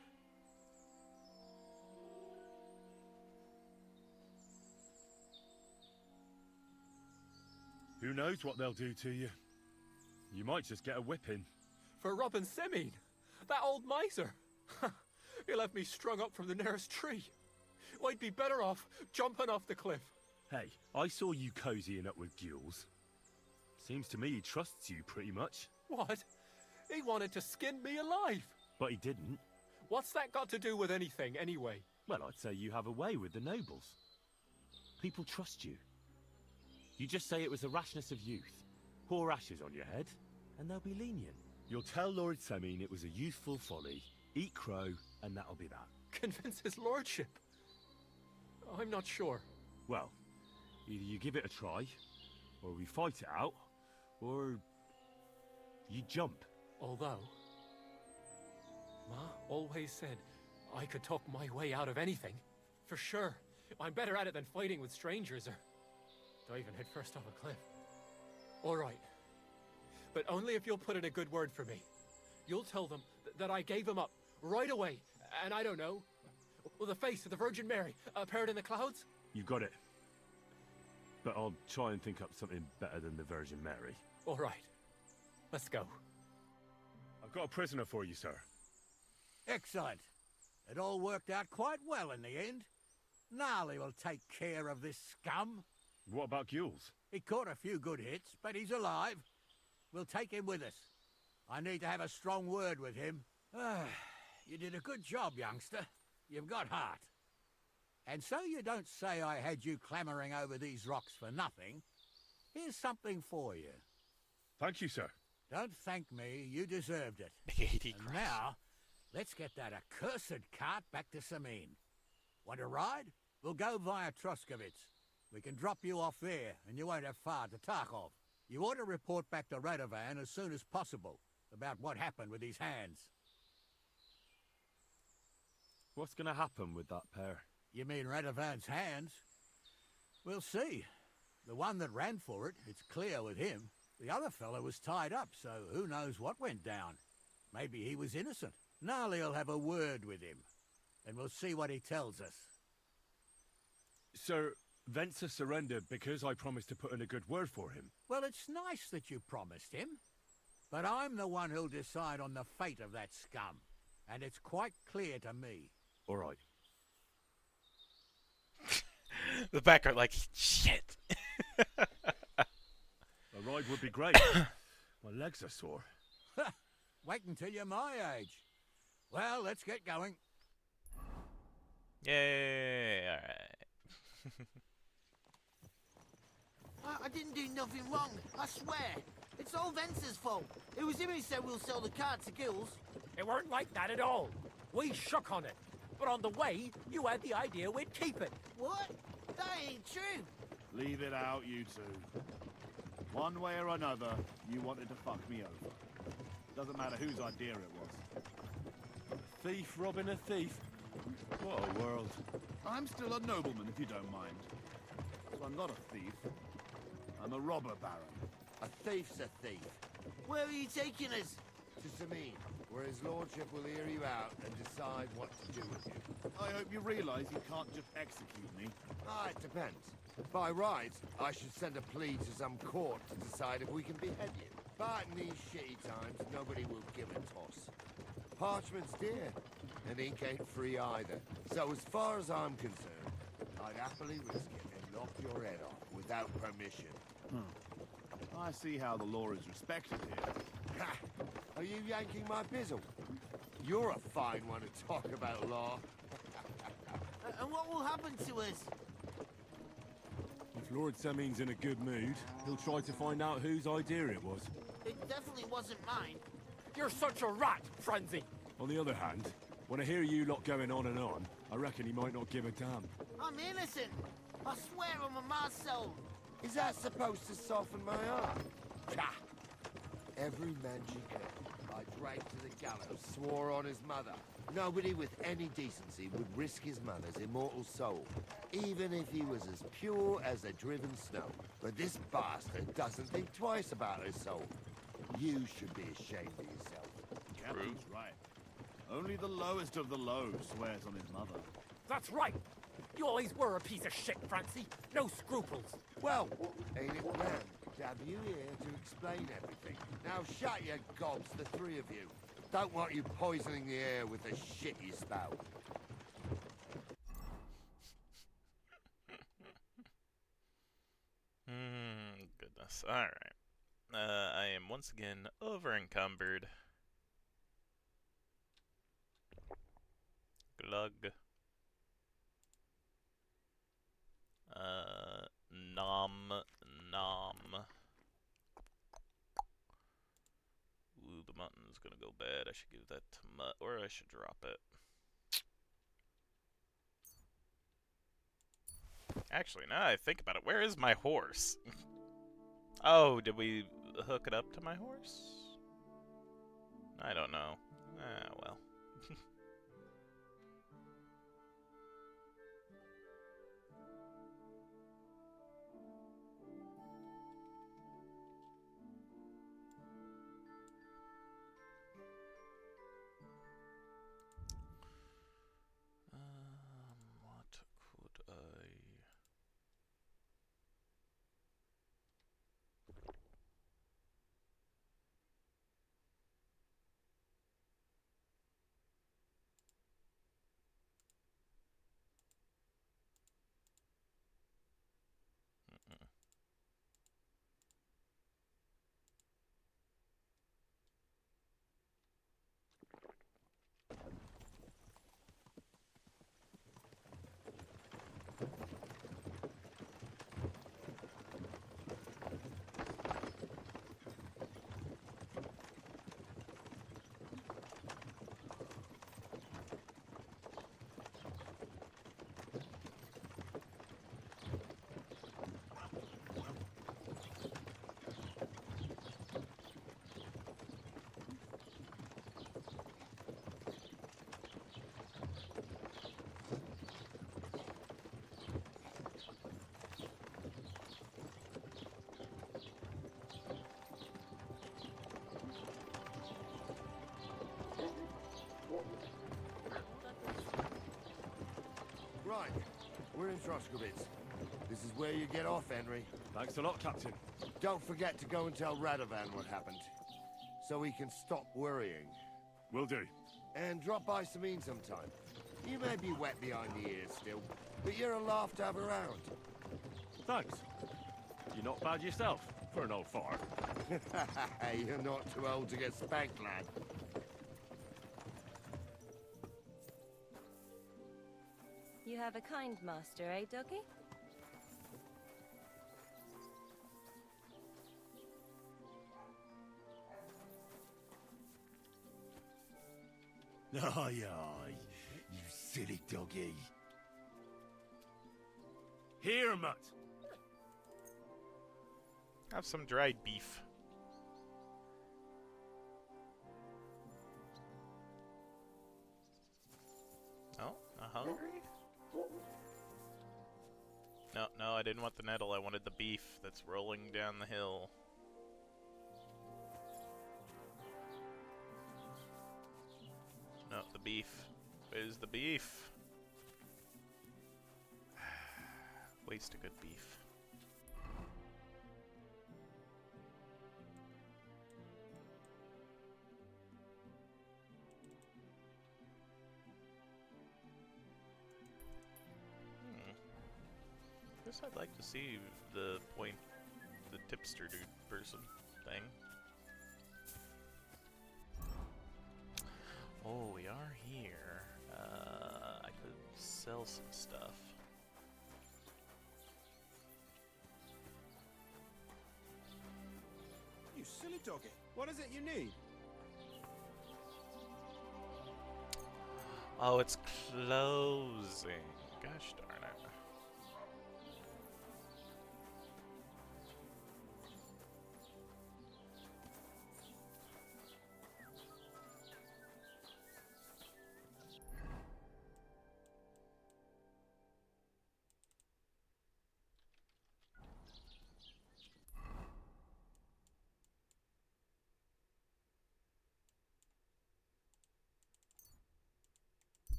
Speaker 6: Who knows what they'll do to you? You might just get a whipping.
Speaker 5: For robbing Semine, that old miser. He'll have me strung up from the nearest tree. I'd be better off jumping off the cliff.
Speaker 6: Hey, I saw you cozying up with Gules. Seems to me he trusts you pretty much.
Speaker 5: What? He wanted to skin me alive.
Speaker 6: But he didn't.
Speaker 5: What's that got to do with anything, anyway?
Speaker 6: Well, I'd say you have a way with the nobles. People trust you. You just say it was the rashness of youth. Pour ashes on your head, and they'll be lenient. You'll tell Lord Semine it was a youthful folly, eat crow, and that'll be that.
Speaker 5: Convince his lordship? I'm not sure.
Speaker 6: Well, either you give it a try, or we fight it out, or you jump.
Speaker 5: Although, Ma always said I could talk my way out of anything. For sure. I'm better at it than fighting with strangers or diving headfirst off a cliff. All right. But only if you'll put in a good word for me. You'll tell them that I gave him up right away. And I don't know, the face of the Virgin Mary appeared in the clouds?
Speaker 6: You got it. But I'll try and think up something better than the Virgin Mary.
Speaker 5: All right. Let's go.
Speaker 6: I've got a prisoner for you, sir.
Speaker 11: Excellent. It all worked out quite well in the end. Gnarly will take care of this scum.
Speaker 6: What about Gules?
Speaker 11: He caught a few good hits, but he's alive. We'll take him with us. I need to have a strong word with him. You did a good job, youngster. You've got heart. And so you don't say I had you clambering over these rocks for nothing. Here's something for you.
Speaker 6: Thank you, sir.
Speaker 11: Don't thank me. You deserved it. And now, let's get that accursed cart back to Semine. Want to ride? We'll go via Troskovitz. We can drop you off there, and you won't have far to Tarkov. You ought to report back to Radovan as soon as possible about what happened with these hands.
Speaker 6: What's going to happen with that pair?
Speaker 11: You mean Radovan's hands? We'll see. The one that ran for it, it's clear with him. The other fellow was tied up, so who knows what went down. Maybe he was innocent. Gnarly'll have a word with him, and we'll see what he tells us.
Speaker 6: Sir, Venser surrendered because I promised to put in a good word for him.
Speaker 11: Well, it's nice that you promised him, but I'm the one who'll decide on the fate of that scum, and it's quite clear to me.
Speaker 6: All right.
Speaker 1: The background, like, shit.
Speaker 6: A ride would be great. My legs are sore.
Speaker 11: Wait until you're my age. Well, let's get going.
Speaker 1: Yay! Alright.
Speaker 15: I didn't do nothing wrong, I swear. It's all Venser's fault. It was him who said we'll sell the cart to Gules.
Speaker 5: It weren't like that at all. We shook on it. But on the way, you had the idea we'd keep it.
Speaker 15: What? That ain't true.
Speaker 3: Leave it out, you two. One way or another, you wanted to fuck me over. Doesn't matter whose idea it was.
Speaker 6: A thief robbing a thief? What a world.
Speaker 3: I'm still a nobleman, if you don't mind. So I'm not a thief. I'm a robber baron.
Speaker 8: A thief's a thief.
Speaker 15: Where are you taking us?
Speaker 8: To Semine, where his lordship will hear you out and decide what to do with you.
Speaker 3: I hope you realize you can't just execute me.
Speaker 8: It depends. By rights, I should send a plea to some court to decide if we can behead you. But in these shitty times, nobody will give a toss. Parchment's dear, and ink ain't free either. So as far as I'm concerned, I'd happily risk it and knock your head off without permission.
Speaker 3: I see how the law is respected here.
Speaker 8: Ha! Are you yanking my bizzle? You're a fine one to talk about law.
Speaker 15: And what will happen to us?
Speaker 6: If Lord Semine's in a good mood, he'll try to find out whose idea it was.
Speaker 15: It definitely wasn't mine.
Speaker 5: You're such a rat, Frenzy!
Speaker 6: On the other hand, when I hear you lot going on and on, I reckon he might not give a damn.
Speaker 15: I'm innocent. I swear on my ma's soul.
Speaker 8: Is that supposed to soften my heart? Every man she could, I dragged to the
Speaker 9: gallows swore on his mother. Nobody with any decency would risk his mother's immortal soul, even if he was as pure as the driven snow. But this bastard doesn't think twice about his soul. You should be ashamed of yourself.
Speaker 3: Captain's right. Only the lowest of the low swears on his mother.
Speaker 5: That's right! You always were a piece of shit, Francie. No scruples.
Speaker 9: Well, ain't it grand to have you here to explain everything? Now shut your gobs, the three of you. Don't want you poisoning the air with the shit you spout.
Speaker 1: Goodness. Alright. I am once again over encumbered. Glug. Nom. Ooh, the mutton's gonna go bad. I should give that to Mutt, or I should drop it. Actually, now I think about it, where is my horse? Oh, did we hook it up to my horse? I don't know. Ah, well. What could I...
Speaker 9: Right, we're in Troskowitz. This is where you get off, Henry.
Speaker 3: Thanks a lot, Captain.
Speaker 9: Don't forget to go and tell Radovan what happened, so he can stop worrying.
Speaker 3: Will do.
Speaker 9: And drop by Sameen sometime. You may be wet behind the ears still, but you're a laugh to have around.
Speaker 3: Thanks. You're not bad yourself, for an old fart.
Speaker 9: You're not too old to get spanked, lad.
Speaker 12: You have a kind master, eh, Doggy?
Speaker 10: Aye, aye, you silly doggy.
Speaker 3: Here, Mutt.
Speaker 1: Have some dried beef. Oh, not hungry? No, I didn't want the nettle. I wanted the beef that's rolling down the hill. No, the beef. Where's the beef? Waste a good beef. Guess I'd like to see the tipster dude person thing. Oh, we are here. I could sell some stuff.
Speaker 20: You silly doggy. What is it you need?
Speaker 1: Oh, it's closing. Gosh darn it.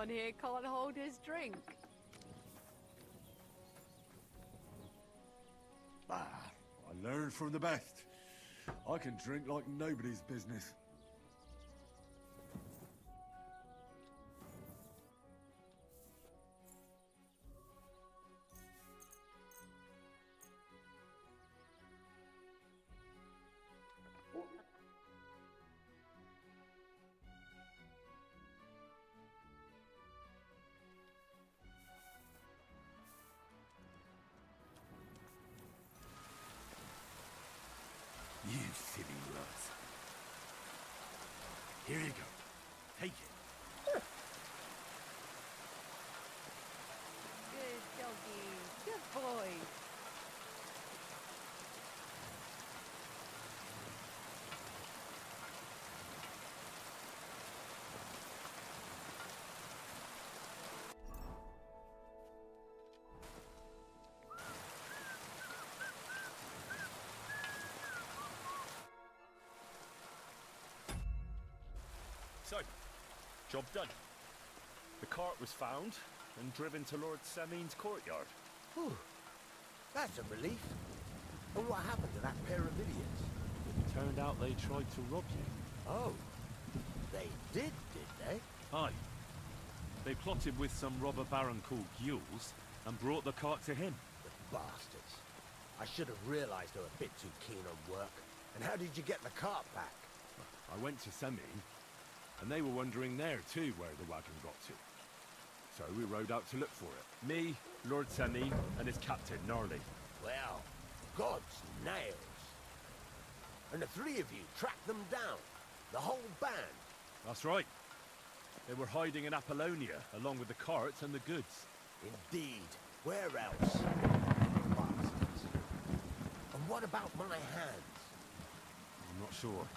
Speaker 21: Anyone here can't hold his drink.
Speaker 10: I learned from the best. I can drink like nobody's business. You silly ruts. Here you go. Take it.
Speaker 21: Good doggy. Good boy.
Speaker 6: So, job done. The cart was found and driven to Lord Semin's courtyard.
Speaker 8: Whew. That's a relief. And what happened to that pair of idiots?
Speaker 6: It turned out they tried to rob you.
Speaker 8: Oh. They did they?
Speaker 6: Aye. They plotted with some robber baron called Gules and brought the cart to him.
Speaker 8: The bastards. I should have realized they were a bit too keen on work. And how did you get the cart back?
Speaker 6: I went to Semin, and they were wondering there too where the wagon got to. So we rode out to look for it. Me, Lord Semin, and his captain, Gnarly.
Speaker 8: Well, God's nails. And the three of you tracked them down. The whole band.
Speaker 6: That's right. They were hiding in Apollonia, along with the carts and the goods.
Speaker 8: Indeed. Where else? Bastards. And what about my hands?
Speaker 6: I'm not sure.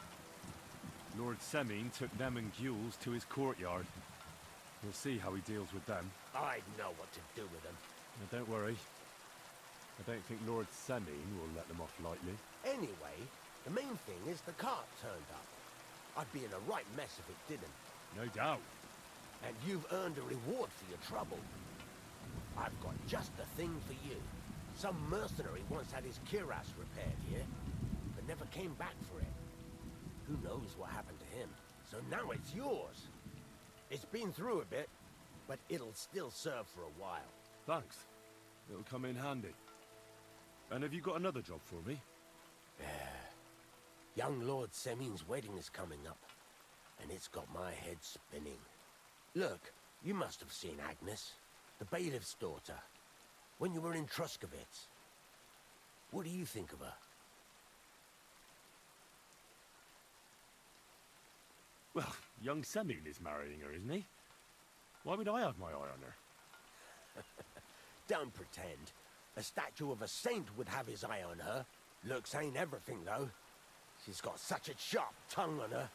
Speaker 6: Lord Semin took them and Gules to his courtyard. We'll see how he deals with them.
Speaker 8: I know what to do with them.
Speaker 6: Now, don't worry. I don't think Lord Semin will let them off lightly.
Speaker 8: Anyway, the main thing is the cart turned up. I'd be in a right mess if it didn't.
Speaker 6: No doubt.
Speaker 8: And you've earned a reward for your trouble. I've got just the thing for you. Some mercenary once had his cuirass repaired here, but never came back for it. Who knows what happened to him? So now it's yours. It's been through a bit, but it'll still serve for a while.
Speaker 6: Thanks. It'll come in handy. And have you got another job for me?
Speaker 8: Young Lord Semin's wedding is coming up, and it's got my head spinning. Look, you must have seen Agnes, the bailiff's daughter, when you were in Truscovitz. What do you think of her?
Speaker 6: Well, young Semin is marrying her, isn't he? Why would I have my eye on her?
Speaker 8: Don't pretend. A statue of a saint would have his eye on her. Looks ain't everything, though. She's got such a sharp tongue on her.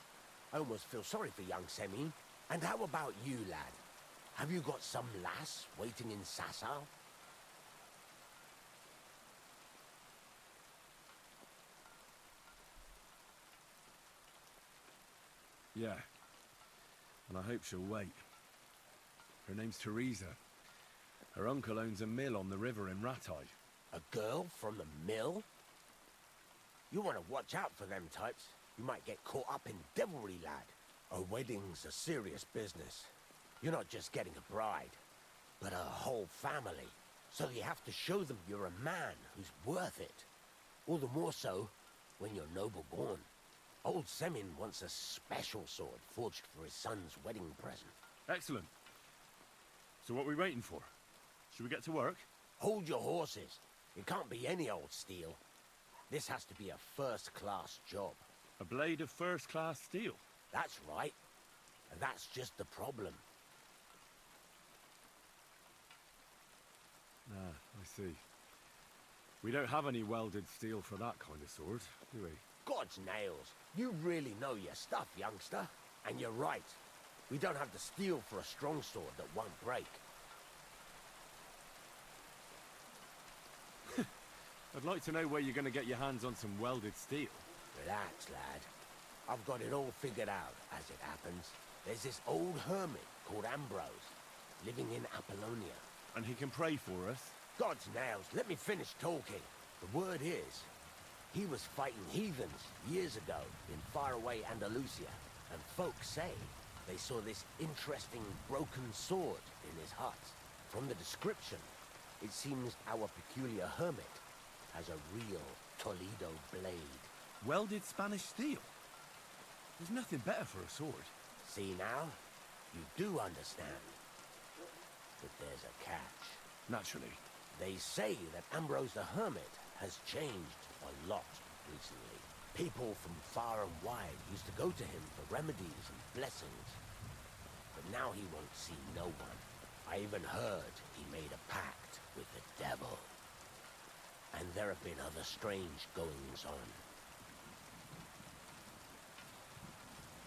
Speaker 8: I almost feel sorry for young Semin. And how about you, lad? Have you got some lass waiting in Sasau?
Speaker 6: Yeah. And I hope she'll wait. Her name's Teresa. Her uncle owns a mill on the river in Ratai.
Speaker 8: A girl from the mill? You want to watch out for them types. You might get caught up in devilry, lad. A wedding's a serious business. You're not just getting a bride, but a whole family. So you have to show them you're a man who's worth it. All the more so when you're noble born. Old Semin wants a special sword forged for his son's wedding present.
Speaker 6: Excellent. So what are we waiting for? Should we get to work?
Speaker 8: Hold your horses. It can't be any old steel. This has to be a first-class job.
Speaker 6: A blade of first-class steel?
Speaker 8: That's right. And that's just the problem.
Speaker 6: Ah, I see. We don't have any welded steel for that kind of sword, do we?
Speaker 8: God's nails. You really know your stuff, youngster. And you're right. We don't have the steel for a strong sword that won't break.
Speaker 6: I'd like to know where you're going to get your hands on some welded steel.
Speaker 8: Relax, lad. I've got it all figured out, as it happens. There's this old hermit called Ambrose. living in Apollonia.
Speaker 10: And he can pray for us?
Speaker 8: God's nails, let me finish talking. The word is, he was fighting heathens years ago in faraway Andalusia, and folks say they saw this interesting broken sword in his hut. From the description, it seems our peculiar hermit has a real Toledo blade.
Speaker 10: Welded Spanish steel? There's nothing better for a sword.
Speaker 8: See now? You do understand. But there's a catch.
Speaker 10: Naturally.
Speaker 8: They say that Ambrose the Hermit has changed a lot recently. People from far and wide used to go to him for remedies and blessings. But now he won't see no one. I even heard he made a pact with the devil. And there have been other strange goings-on.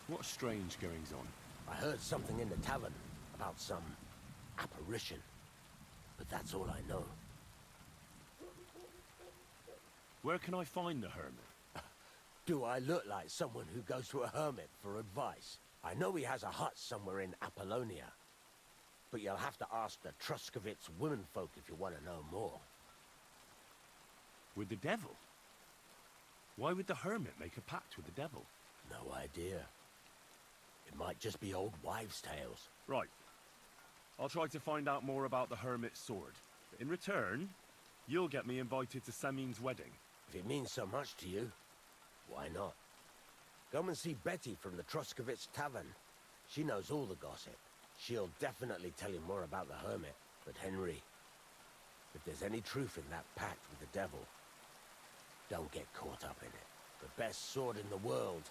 Speaker 10: What strange goings-on?
Speaker 8: I heard something in the tavern about some apparition. But that's all I know.
Speaker 10: Where can I find the hermit?
Speaker 8: Do I look like someone who goes to a hermit for advice? I know he has a hut somewhere in Apollonia. But you'll have to ask the Truscovitz womenfolk if you want to know more.
Speaker 10: With the devil? Why would the hermit make a pact with the devil?
Speaker 8: No idea. It might just be old wives' tales.
Speaker 10: Right. I'll try to find out more about the hermit's sword. But in return, you'll get me invited to Semin's wedding.
Speaker 8: If it means so much to you, why not? Come and see Betty from the Truscovitz Tavern. She knows all the gossip. She'll definitely tell you more about the hermit. But Henry, if there's any truth in that pact with the devil, don't get caught up in it. The best sword in the world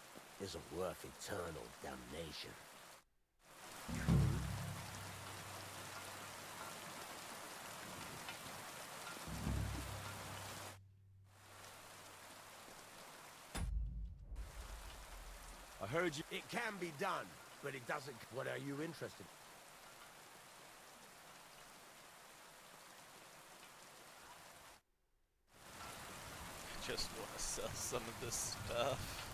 Speaker 8: isn't worth eternal damnation.
Speaker 10: I heard you...
Speaker 8: It can be done, but it doesn't... What are you interested in?
Speaker 1: Just want to sell some of this stuff.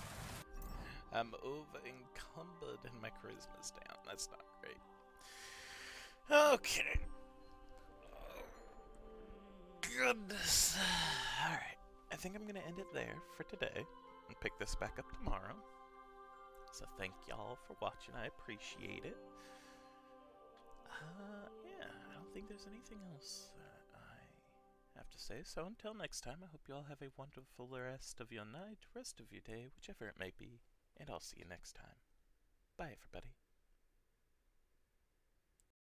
Speaker 1: I'm over encumbered and my charisma's down. That's not great. Okay. Oh, goodness. Alright. I think I'm going to end it there for today and pick this back up tomorrow. So thank y'all for watching. I appreciate it. Yeah, I don't think there's anything else that I have to say. So until next time, I hope you all have a wonderful rest of your night, rest of your day, whichever it may be. And I'll see you next time. Bye, everybody.